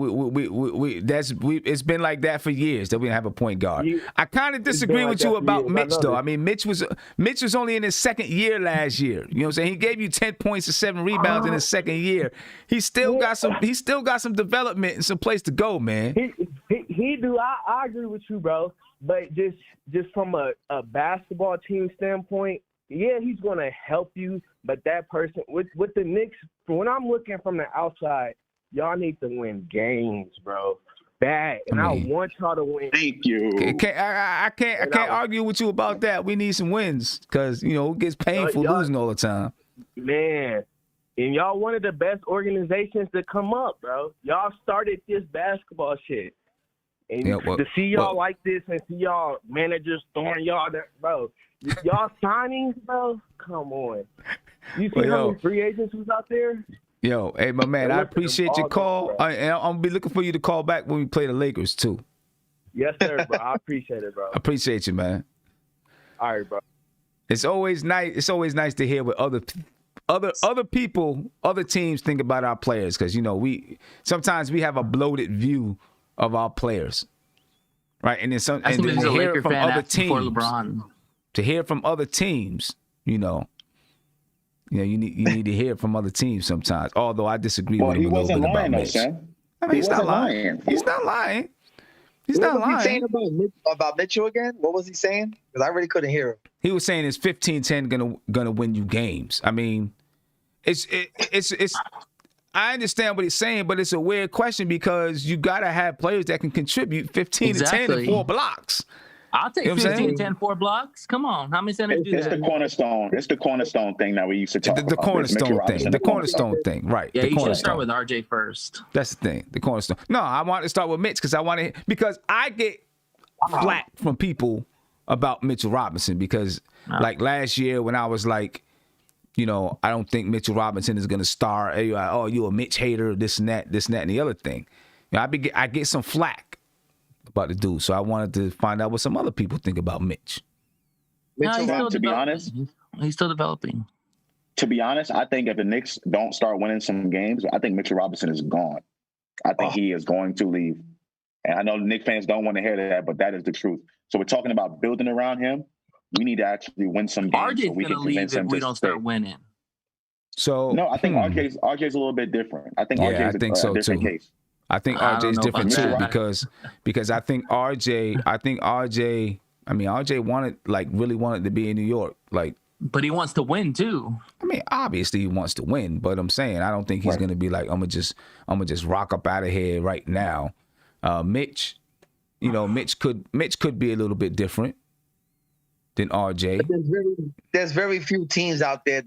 it's been like that for years that we don't have a point guard. I kind of disagree with you about Mitch, though. I mean, Mitch was only in his second year last year. You know what I'm saying? He gave you 10 points and 7 rebounds in his second year. He still got some development and some place to go, man. He do. I agree with you, bro. But just from a basketball team standpoint, yeah, he's going to help you. But that person with the Knicks, when I'm looking from the outside, y'all need to win games, bro. Bad. And I want y'all to win. Thank you. I can't argue with you about that. We need some wins because, it gets painful losing all the time. Man, And y'all one of the best organizations to come up, bro. Y'all started this basketball shit. And to see y'all like this and see y'all managers throwing y'all there, bro. Y'all signings, bro, come on. You see how many free agents was out there? Yo, hey, my man, I appreciate your call. And I'm going to be looking for you to call back when we play the Lakers, too. Yes, sir, bro. I appreciate it, bro. I appreciate you, man. All right, bro. It's always nice. It's always nice to hear what other people, other teams think about our players, because we sometimes we have a bloated view of our players, right? And then to hear it from other teams, to hear from other teams, you need to hear from other teams sometimes. Although I disagree with him a little bit about Mitch. I mean, he's not lying. He's not lying. He's not lying. What was he saying about Mitchell again? What was he saying? Because I really couldn't hear him. He was saying it's 15-10 gonna win you games. I mean, it's. I understand what he's saying, but it's a weird question because you gotta have players that can contribute 15 to 10 and 4 blocks. I'll take 15, 10, 4 blocks. Come on. How many centers do that? It's the cornerstone. It's the cornerstone thing that we used to talk about. The cornerstone thing. The cornerstone thing. Right. Yeah, you should start with RJ first. That's the thing. The cornerstone. No, I want to start with Mitch because I get flack from people about Mitchell Robinson because like last year when I was like, I don't think Mitchell Robinson is going to start. Oh, you a Mitch hater, this and that, and the other thing. I get some flack about the dude. So I wanted to find out what some other people think about Mitch. To be honest, he's still developing. To be honest, I think if the Knicks don't start winning some games, I think Mitchell Robinson is gone. I think he is going to leave. And I know the Knicks fans don't want to hear that, but that is the truth. So we're talking about building around him. We need to actually win some games. RJ's going to leave if we don't start winning. So no, I think RJ's a little bit different. I think RJ's a different case. I think RJ's different too because I think RJ really wanted to be in New York, but he wants to win too. I mean, obviously he wants to win, but I'm saying I don't think he's gonna be like I'm gonna just rock up out of here right now. Mitch could be a little bit different than RJ. There's very few teams out there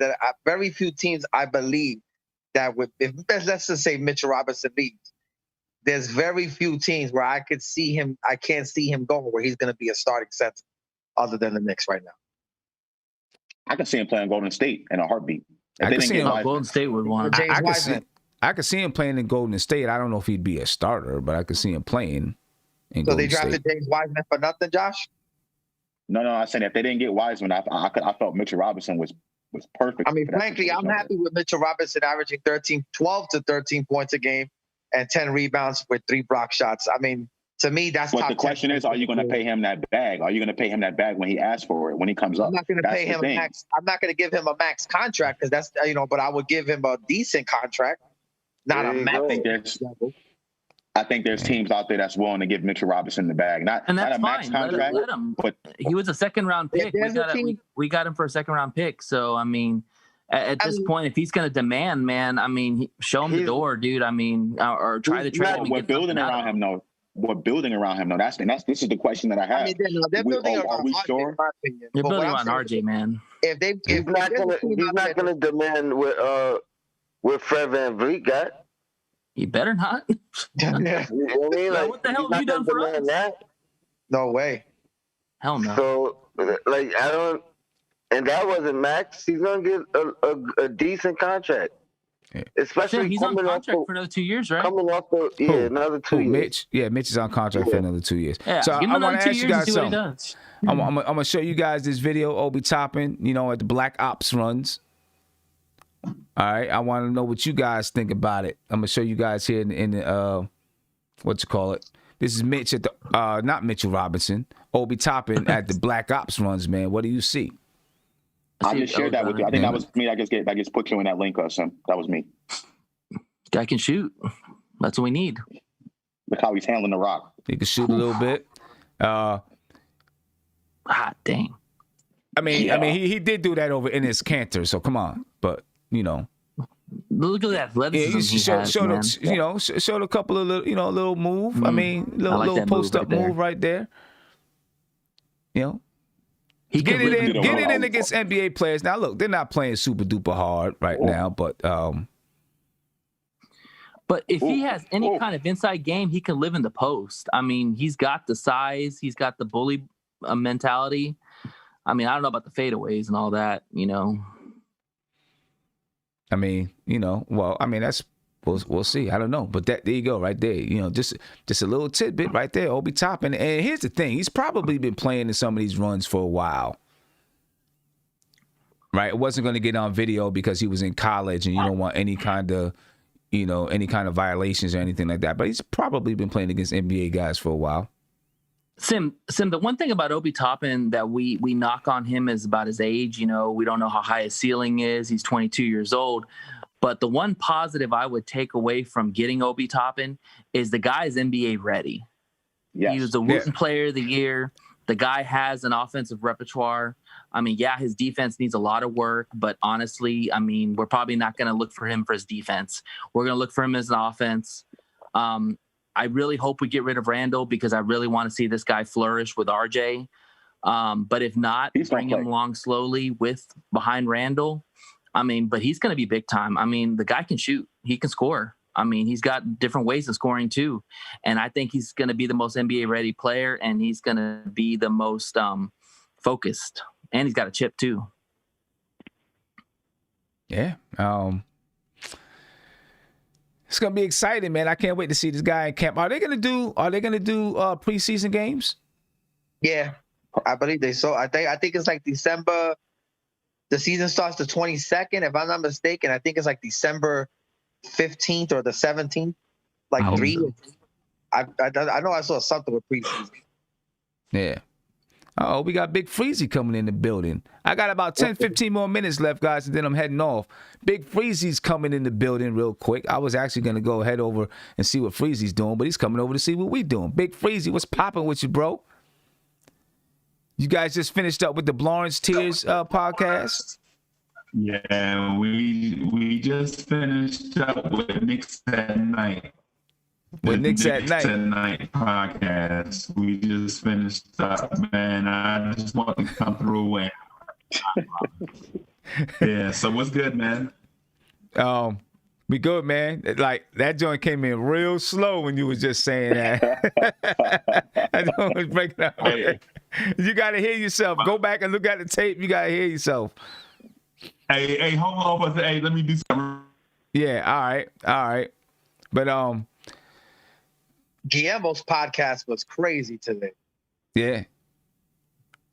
I believe that would, let's just say Mitchell Robinson leaves. There's very few teams where I can't see him going where he's going to be a starting center other than the Knicks right now. I can see him playing Golden State in a heartbeat. Golden State would want. I could see him playing in Golden State. I don't know if he'd be a starter, but I could see him playing in Golden State. So they drafted James Wiseman for nothing, Josh? No, I said if they didn't get Wiseman, I felt Mitchell Robinson was perfect. I mean, frankly, I'm happy with Mitchell Robinson averaging 12 to 13 points a game and 10 rebounds with 3 block shots. I mean, to me, that's top 10. But the question is, are you going to pay him that bag? Are you going to pay him that bag when he asks for it, when he comes up? I'm not going to pay him a max. I'm not going to give him a max contract because that's, but I would give him a decent contract, not a max. I think there's teams out there that's willing to give Mitchell Robinson the bag. Not a max contract, let him. But he was a second-round pick. We got him for a second-round pick. So, I mean, at this point, if he's going to demand, man, I mean, show him the door, dude. I mean, or try to trade him. We're building around him, though. We're building around him, though. This is the question that I have. I mean, they're building around RJ, sure? in my opinion. You're building around RJ, man. He's not going to demand what Fred VanVleet got. You better not. You know what I mean? What the hell have you done for us? No way. Hell no. So, I don't. And that wasn't max. He's gonna get a decent contract, especially he's on contract for another 2 years, right? Coming off another 2 years. Mitch is on contract for another 2 years. Yeah, so I want to ask you guys something. I'm Mm-hmm. gonna show you guys this video Obi Toppin, at the Black Ops runs. All right, I want to know what you guys think about it. I'm gonna show you guys here in the This is Mitch at the not Mitchell Robinson, Obi Toppin at the Black Ops runs. Man, what do you see? I just shared that with you. I think that was me. I just put you in that link or something. That was me. Guy can shoot. That's what we need. Look how he's handling the rock. He can shoot a little bit. Dang. I mean, he did do that over in his Cantor. So come on, but look at that athleticism. Showed a couple of little move. I mean, little post up move right there. He Get it in against NBA players. Now, look, they're not playing super duper hard right now, but if he has any kind of inside game, he can live in the post. I mean, he's got the size, he's got the bully mentality. I mean, I don't know about the fadeaways and all that, you know. I mean, you know, well, I mean, that's we'll see. I don't know, but there you go, right there. You know, just a little tidbit right there. Obi Toppin, and here's the thing: he's probably been playing in some of these runs for a while, right? It wasn't going to get on video because he was in college, and you don't want any kind of violations or anything like that. But he's probably been playing against NBA guys for a while. Sim, the one thing about Obi Toppin that we knock on him is about his age. You know, we don't know how high his ceiling is. He's 22 years old. But the one positive I would take away from getting Obi Toppin is the guy is NBA ready. Yes. He was the Wooten Player of the Year. The guy has an offensive repertoire. I mean, yeah, his defense needs a lot of work, but honestly, I mean, we're probably not going to look for him for his defense. We're going to look for him as an offense. I really hope we get rid of Randall because I really want to see this guy flourish with RJ. But if not, bring him along slowly behind Randall. I mean, but he's going to be big time. I mean, the guy can shoot. He can score. I mean, he's got different ways of scoring too. And I think he's going to be the most NBA-ready player, and he's going to be the most focused. And he's got a chip too. Yeah. It's going to be exciting, man. I can't wait to see this guy in camp. Are they going to do preseason games? Yeah, I believe they so. I think it's like December. The season starts the 22nd, if I'm not mistaken. I think it's like December 15th or the 17th. Like three. I know I saw something with preseason. Yeah. Oh, we got Big Freezy coming in the building. I got about 10, 15 more minutes left, guys, and then I'm heading off. Big Freezy's coming in the building real quick. I was actually going to head over and see what Freezy's doing, but he's coming over to see what we doing. Big Freezy, what's popping with you, bro? You guys just finished up with the Lawrence Tears podcast? Yeah, we just finished up with Knicks at Night. With Knicks at Night podcast. We just finished up, man. I just want to come through and yeah. So what's good, man? We good, man. Like that joint came in real slow when you was just saying that. I don't was breaking up. Hey. You gotta hear yourself. Go back and look at the tape. You gotta hear yourself. Hey, hold on. Hey, let me do something. Yeah. All right. But Guillermo's podcast was crazy today. Yeah.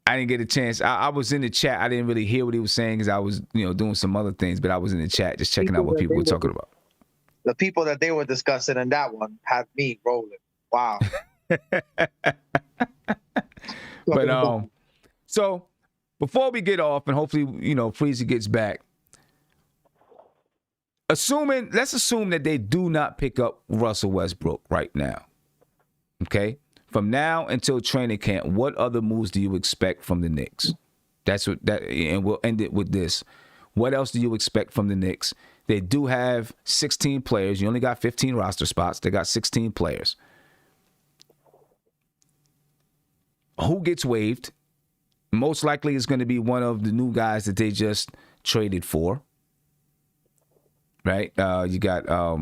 I didn't get a chance. I was in the chat. I didn't really hear what he was saying because I was, doing some other things, but I was in the chat just checking out what people were talking about. The people that they were discussing in that one had me rolling. Wow. But so before we get off and hopefully, Freezy gets back, let's assume that they do not pick up Russell Westbrook right now. Okay? From now until training camp, what other moves do you expect from the Knicks? And we'll end it with this. What else do you expect from the Knicks? They do have 16 players. You only got 15 roster spots. They got 16 players. Who gets waived? Most likely it's going to be one of the new guys that they just traded for. Right? You got, I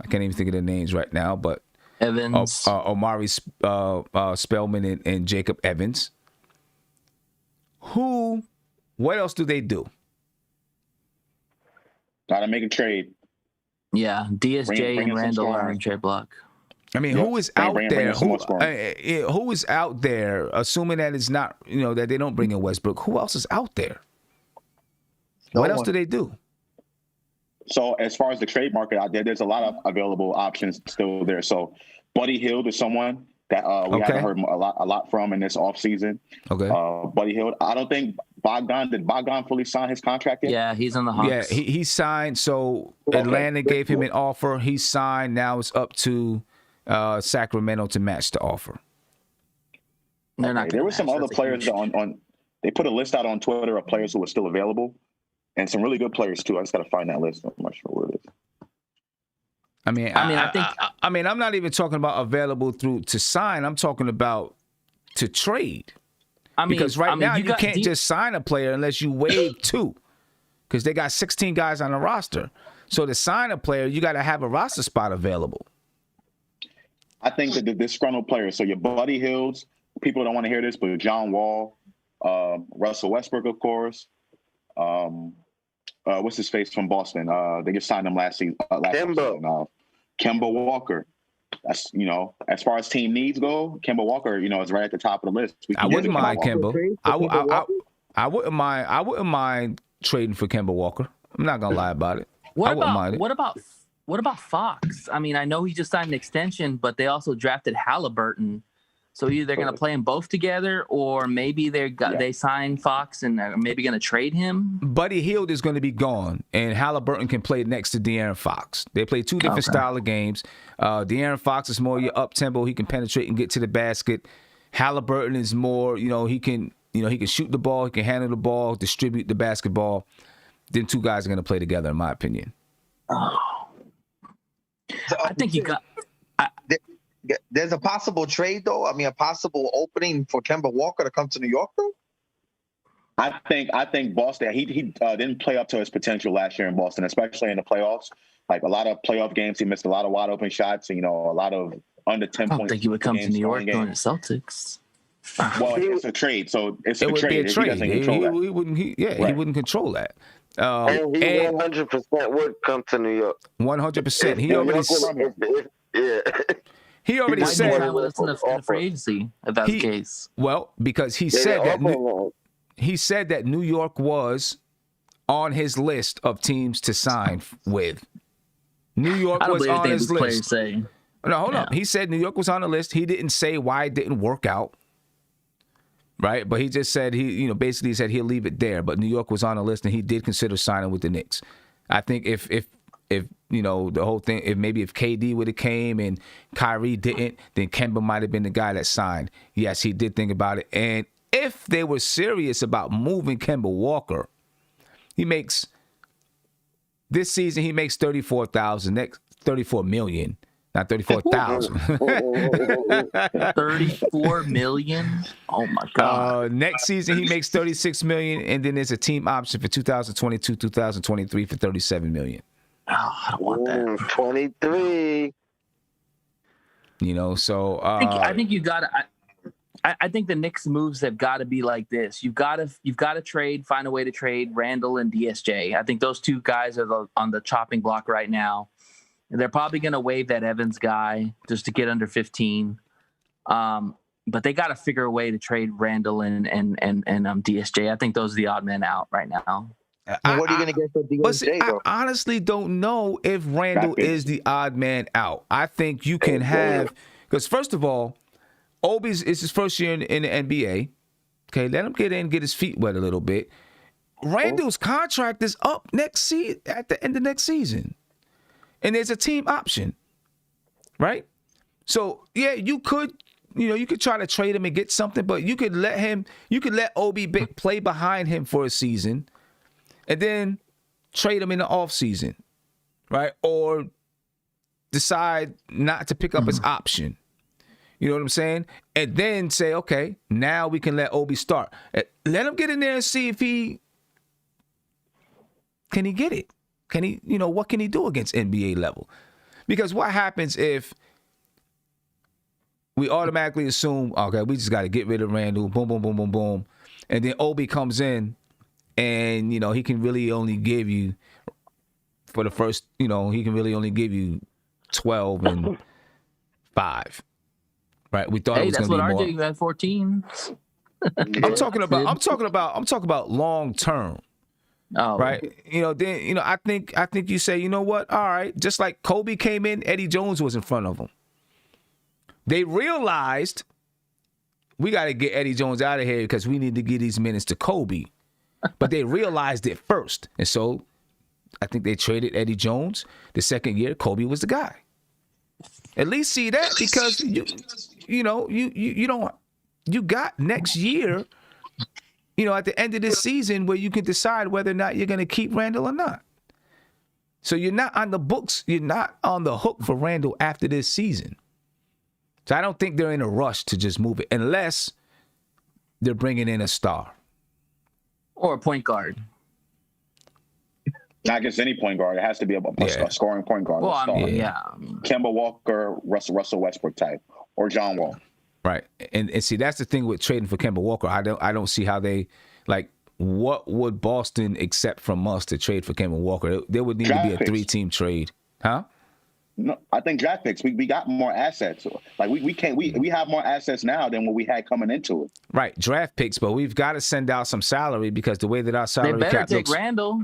can't even think of their names right now, but Evans, Omari Spellman and Jacob Evans. What else do they do? Gotta make a trade. Yeah, DSJ and Randall are in trade block. I mean, who is out there? Who is out there? Assuming that it's not, that they don't bring in Westbrook. Who else is out there? What else do they do? So as far as the trade market out there, there's a lot of available options still there. So Buddy Hield is someone that we haven't heard a lot from in this offseason. Okay. Buddy Hield. I don't think did Bogdan fully sign his contract yet? Yeah, he's on the Hawks. Yeah, he signed. So Atlanta gave him an offer. He signed. Now it's up to Sacramento to match the offer. They're not. There were some other players on. They put a list out on Twitter of players who were still available. And some really good players too. I just got to find that list. I'm not sure where it is. I mean, I'm not even talking about available to sign. I'm talking about to trade. because now you can't just sign a player unless you waive 2, because they got 16 guys on the roster. So to sign a player, you got to have a roster spot available. I think that the disgruntled players, so your Buddy Hills, people don't want to hear this, but John Wall, Russell Westbrook, of course. What's his face from Boston? They just signed him last season. Kemba Walker. That's, as far as team needs go, Kemba Walker, is right at the top of the list. I wouldn't mind Kemba. I wouldn't mind. I wouldn't mind trading for Kemba Walker. I'm not gonna lie about it. What about Fox? I mean, I know he just signed an extension, but they also drafted Halliburton. So either they're going to play them both together, or maybe they sign Fox and they're maybe going to trade him. Buddy Hield is going to be gone, and Halliburton can play next to De'Aaron Fox. They play 2 different style of games. De'Aaron Fox is more your up tempo. He can penetrate and get to the basket. Halliburton is more, he can shoot the ball, he can handle the ball, distribute the basketball. Then 2 guys are going to play together, in my opinion. I think you got. There's a possible trade, though. I mean, a possible opening for Kemba Walker to come to New York, though. I think Boston. He didn't play up to his potential last year in Boston, especially in the playoffs. Like a lot of playoff games, he missed a lot of wide open shots. And, a lot of under 10 points. I don't think he would come to New York going to Celtics. Well, it's a trade, so it's it would trade. Be a trade. He wouldn't control that. And he 100% would come to New York. 100%. He already said. He already said with us in the free agency if that's the case. Well, because he said that New York was on his list of teams to sign with. New York was on his list. No, hold on. He said New York was on the list. He didn't say why it didn't work out. Right? But he just said basically said he'll leave it there. But New York was on the list and he did consider signing with the Knicks. I think if the whole thing, if KD would have came and Kyrie didn't, then Kemba might have been the guy that signed. Yes, he did think about it. And if they were serious about moving Kemba Walker, this season he makes $34,000, next $34 million, not $34,000. $34 million? Oh my God. Next season he makes $36 million, and then there's a team option for 2022, 2023 for $37 million. Oh, I don't want that. 23. So I think you got to. I think the Knicks moves have got to be like this. You've got to find a way to trade Randall and DSJ. I think those 2 guys are on the chopping block right now. And they're probably going to waive that Evans guy just to get under 15. But they got to figure a way to trade Randall and DSJ. I think those are the odd men out right now. What are you going to get for DSJ? I honestly don't know if Randall is the odd man out. I think you can have, because first of all, Obi's is his first year in the NBA. Okay, let him get in, get his feet wet a little bit. Randall's contract is up at the end of next season, and there's a team option, right? So yeah, you could try to trade him and get something, but you could let Obi play behind him for a season. And then trade him in the offseason, right? Or decide not to pick up his option. You know what I'm saying? And then say, okay, now we can let Obi start. Let him get in there and see if can he get it? Can he, what can he do against NBA level? Because what happens if we automatically assume, okay, we just got to get rid of Randall, boom, boom, boom, boom, boom. And then Obi comes in, and, he can really only give you, for the first, he can really only give you 12 and 5. Right? We thought it was going to be more. That's what RJ had 14. I'm talking about long term. Oh. Right? Then, I think you say, you know what? All right. Just like Kobe came in, Eddie Jones was in front of him. They realized we got to get Eddie Jones out of here because we need to get these minutes to Kobe. But they realized it first. And so I think they traded Eddie Jones. The second year, Kobe was the guy. At least see that, because you got next year, at the end of this season where you can decide whether or not you're going to keep Randall or not. So you're not on the books. You're not on the hook for Randall after this season. So I don't think they're in a rush to just move it unless they're bringing in a star or a point guard. Not just any point guard. It has to be a scoring point guard. Well, Kemba Walker, Russell Westbrook type, or John Wall. Right, and see that's the thing with trading for Kemba Walker. I don't see how they like. What would Boston accept from us to trade for Kemba Walker? There would need to be a 3-team trade, huh? No, I think draft picks. We got more assets. Like we have more assets now than what we had coming into it. Right, draft picks, but we've got to send out some salary because the way that our salary cap looks, Randall.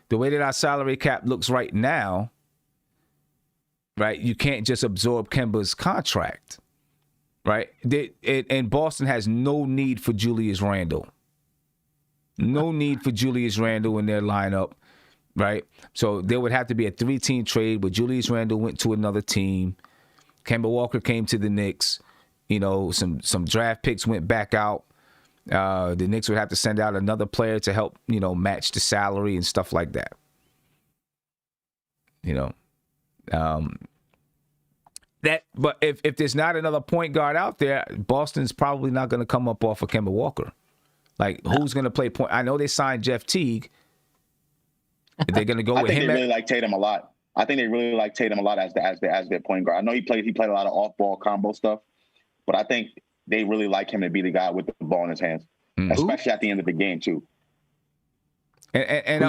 The way that our salary cap looks right now, right? You can't just absorb Kemba's contract, right? And Boston has no need for Julius Randle. No need for Julius Randle in their lineup, right? So there would have to be a 3-team trade where Julius Randle went to another team. Kemba Walker came to the Knicks. You know, some draft picks went back out. The Knicks would have to send out another player to help, you know, match the salary and stuff like that. You know, but if there's not another point guard out there, Boston's probably not going to come up off of Kemba Walker. Like, who's going to play point? I know they signed Jeff Teague. They're going to go with him. I think they really like Tatum a lot. I think they really like Tatum a lot as their point guard. I know he played a lot of off-ball combo stuff, but I think they really like him to be the guy with the ball in his hands, especially at the end of the game too. And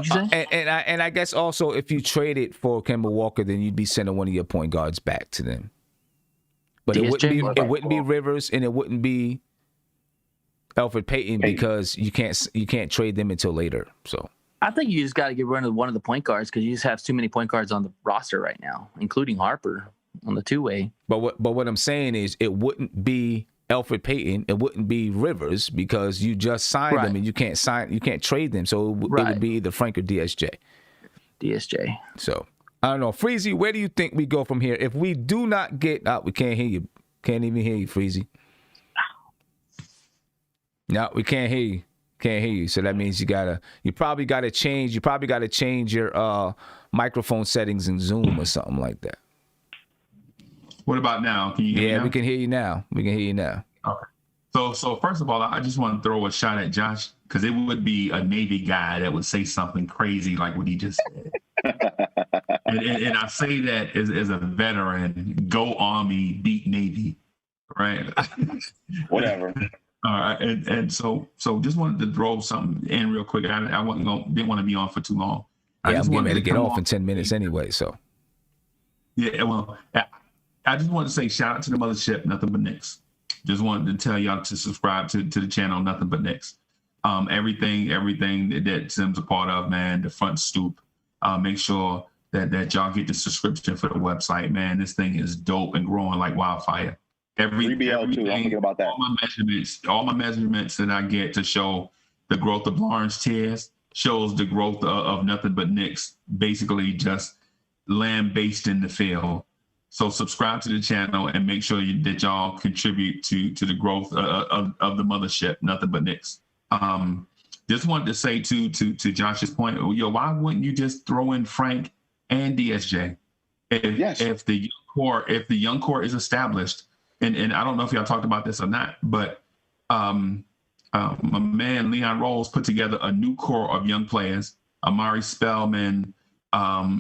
I guess also if you traded for Kemba Walker, then you'd be sending one of your point guards back to them. But it wouldn't be Rivers and it wouldn't be Elfrid Payton because you can't trade them until later. So I think you just got to get rid of one of the point guards because you just have too many point guards on the roster right now, including Harper on the 2-way. But what I'm saying is it wouldn't be Elfrid Payton, it wouldn't be Rivers because you just signed them and you can't trade them. So it would be either Frank or DSJ. DSJ. So I don't know, Freezy, where do you think we go from here? If we do not get we can't hear you. Can't even hear you, Freezy. No, we can't hear you. Can't hear you. So that means you probably gotta change your microphone settings in Zoom or something like that. What about now? Can you hear me now? We can hear you now. We can hear you now. Okay. So first of all, I just want to throw a shot at Josh because it would be a Navy guy that would say something crazy like what he just said. and I say that as a veteran, go Army, beat Navy, right? Whatever. All right, and so just wanted to throw something in real quick. I didn't want to be on for too long. Yeah, I'm getting ready to get off in 10 minutes anyway. So yeah, well, I just wanted to say shout out to the mothership, Nothing But Knicks. Just wanted to tell y'all to subscribe to the channel, Nothing But Knicks. Everything that Sim's a part of, man. The front stoop. Make sure that y'all get the subscription for the website, man. This thing is dope and growing like wildfire. 3BL too. Don't forget about that. All my measurements that I get to show the growth of Lawrence Tears shows the growth of Nothing But Knicks, basically just land based in the field. So subscribe to the channel and make sure that y'all contribute to the growth of the mothership, Nothing But Knicks. Just wanted to say to Josh's point, why wouldn't you just throw in Frank and DSJ if the young core is established? And I don't know if y'all talked about this or not, but my man Leon Rose put together a new core of young players: Omari Spellman,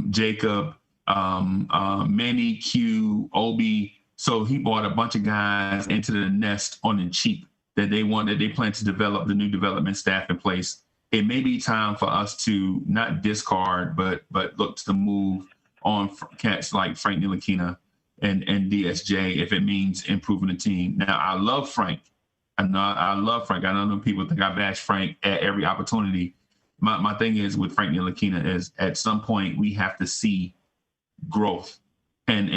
Jacob, Manny, Q, Obi. So he brought a bunch of guys into the nest on the cheap that they plan to develop the new development staff in place. It may be time for us to not discard, but look to move on cats like Frank Ntilikina and DSJ if it means improving the team. Now, I love Frank. I know people think I bash Frank at every opportunity. My thing is with Frank Ntilikina is at some point we have to see growth. And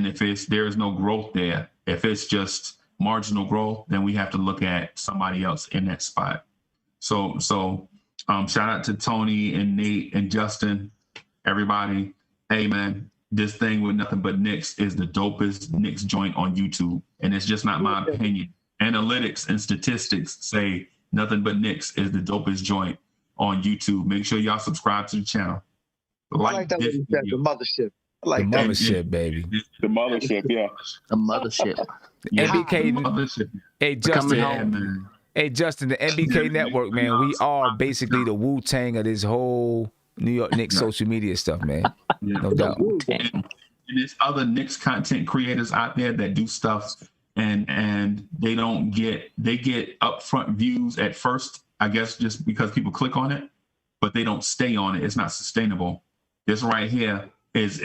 if there is no growth there, if it's just marginal growth, then we have to look at somebody else in that spot. So shout out to Tony and Nate and Justin, everybody. Hey man, this thing with Nothing But Knicks is the dopest Knicks joint on YouTube. And it's just not my opinion. Analytics and statistics say Nothing But Knicks is the dopest joint on YouTube. Make sure y'all subscribe to the channel. I like that the mothership. I like the mothership, baby. The mothership, yeah. The mothership. MBK. Hey, Justin. Hey, Justin, the NBK Network, man, we are basically the Wu-Tang of this whole New York Knicks social media stuff, man. No doubt. And there's other Knicks content creators out there that do stuff and they get upfront views at first, I guess, just because people click on it, but they don't stay on it. It's not sustainable. This right here is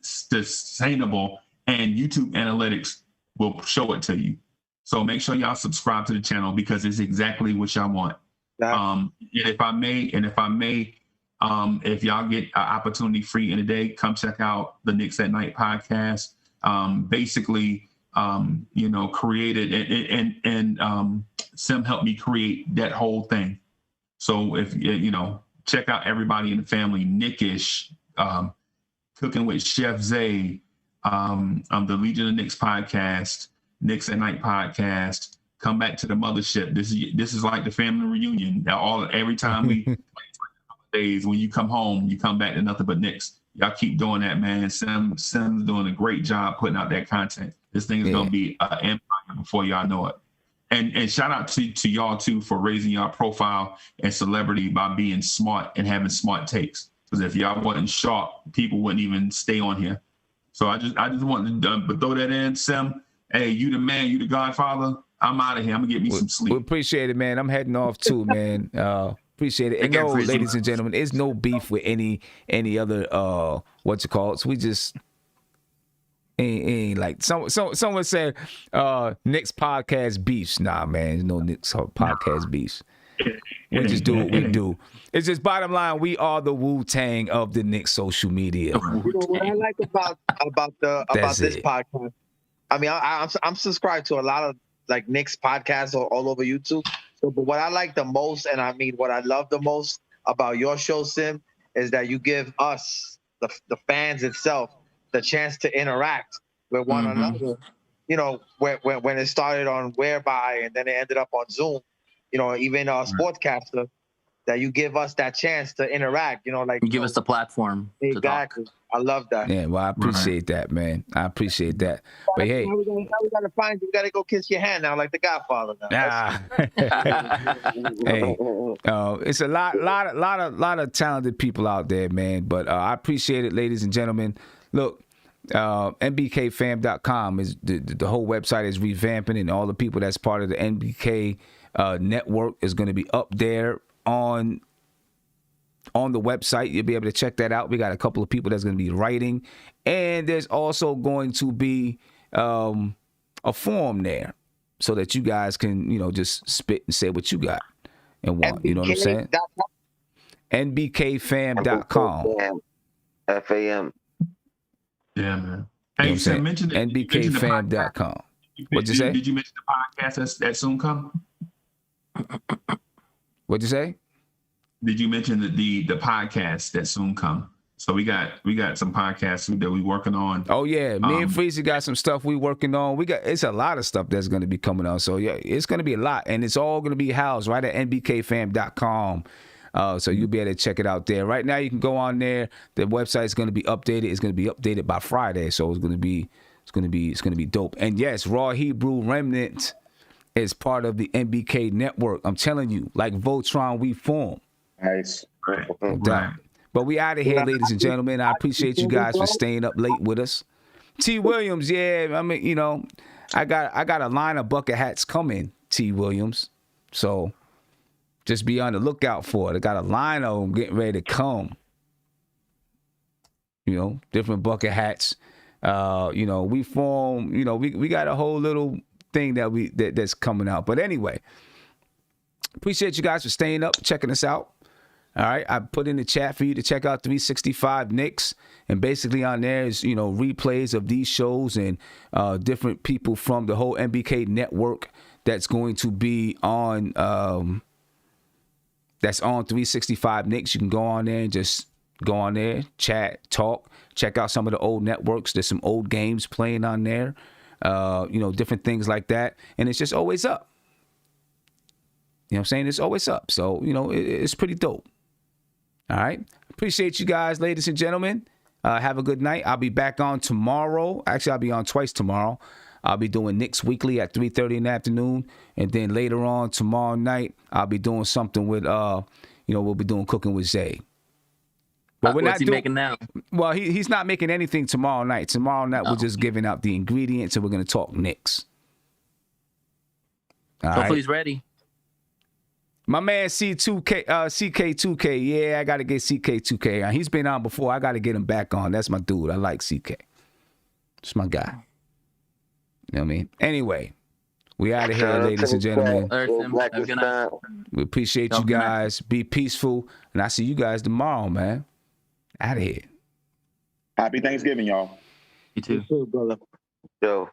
sustainable, and YouTube analytics will show it to you. So make sure y'all subscribe to the channel because it's exactly what y'all want. And if I may, if y'all get an opportunity free in a day, come check out the Knicks at Night podcast. Basically, created and Sim helped me create that whole thing. So if check out everybody in the family, Nickish, Cooking with Chef Zay, the Legion of Knicks podcast, Knicks at Night podcast. Come back to the mothership. This is like the family reunion. Every time we days when you come home, you come back to nothing but Knicks. Y'all keep doing that, man. Sim's doing a great job putting out that content. This thing is gonna be an empire before y'all know it. And shout out to y'all too for raising y'all profile and celebrity by being smart and having smart takes. Because if y'all wasn't sharp, people wouldn't even stay on here. So I just wanted to throw that in, Sim. Hey, you the man, you the godfather. I'm out of here. I'm gonna get me some sleep. We appreciate it, man. I'm heading off too, man. Appreciate it. And no, ladies and gentlemen, there's no beef with any other So we just ain't like someone said Knicks podcast beefs. Nah, man, there's no Knicks podcast beefs. We just do what we do. It's just bottom line, we are the Wu-Tang of the Knicks social media. What I like about this podcast, I mean, I'm subscribed to a lot of like Knicks podcasts all over YouTube. So, but what I like the most, and I mean what I love the most about your show, Sim, is that you give us, the fans itself, the chance to interact with one another. You know, when it started on Whereby and then it ended up on Zoom, even Sportscaster, that you give us that chance to interact, like give us the platform. Exactly. I love that. Yeah, well, I appreciate that, man. I appreciate that. But hey, now we gotta find you. We gotta go kiss your hand now, like the Godfather. Now. Hey, it's a lot of talented people out there, man. But I appreciate it, ladies and gentlemen. Look, NBKfam.com is the whole website is revamping, and all the people that's part of the NBK network is going to be up there on the website. You'll be able to check that out. We got a couple of people that's going to be writing, and there's also going to be a form there so that you guys can just spit and say what you got and want. You know what I'm saying? NBKfam.com. FAM. Yeah, man. Hey, you mentioned NBKfam.com. What'd you say? Did you mention the podcast that soon come? What'd you say? Did you mention the podcast that soon come? So we got some podcasts that we working on. Oh yeah, me and Freezy got some stuff we working on. It's a lot of stuff that's going to be coming on. So yeah, it's going to be a lot, and it's all going to be housed right at nbkfam.com. So you'll be able to check it out there. Right now, you can go on there. The website is going to be updated. It's going to be updated by Friday, so it's going to be dope. And yes, Raw Hebrew Remnant is part of the NBK network. I'm telling you, like Voltron, we form. Nice. Right. But we out of here, ladies and gentlemen. I appreciate you guys for staying up late with us. T. Williams, yeah, I mean, I got a line of bucket hats coming, T. Williams. So just be on the lookout for it. I got a line of them getting ready to come. Different bucket hats. We form, we got a whole little thing that's coming out. But anyway, appreciate you guys for staying up, checking us out. All right, I put in the chat for you to check out 365 Knicks, and basically on there is replays of these shows and different people from the whole NBK network that's going to be on that's on 365 Knicks. You can go on there and just go on there, chat, talk, check out some of the old networks. There's some old games playing on there, different things like that, and it's just always up. You know what I'm saying? It's always up. So, it's pretty dope. All right. Appreciate you guys, ladies and gentlemen. Have a good night. I'll be back on tomorrow. Actually, I'll be on twice tomorrow. I'll be doing Knicks Weekly at 3:30 in the afternoon. And then later on tomorrow night, I'll be doing something with, we'll be doing Cooking with Zay. But we're what's not he making now? Well, he's not making anything tomorrow night. Tomorrow night, we're just giving out the ingredients and we're going to talk Knicks. Hopefully he's ready. My man CK2K, yeah, I got to get CK2K. He's been on before. I got to get him back on. That's my dude. I like CK. It's my guy. You know what I mean? Anyway, we out of here, ladies and gentlemen. We appreciate you guys. Be peaceful. And I'll see you guys tomorrow, man. Out of here. Happy Thanksgiving, y'all. You too. brother. Yo.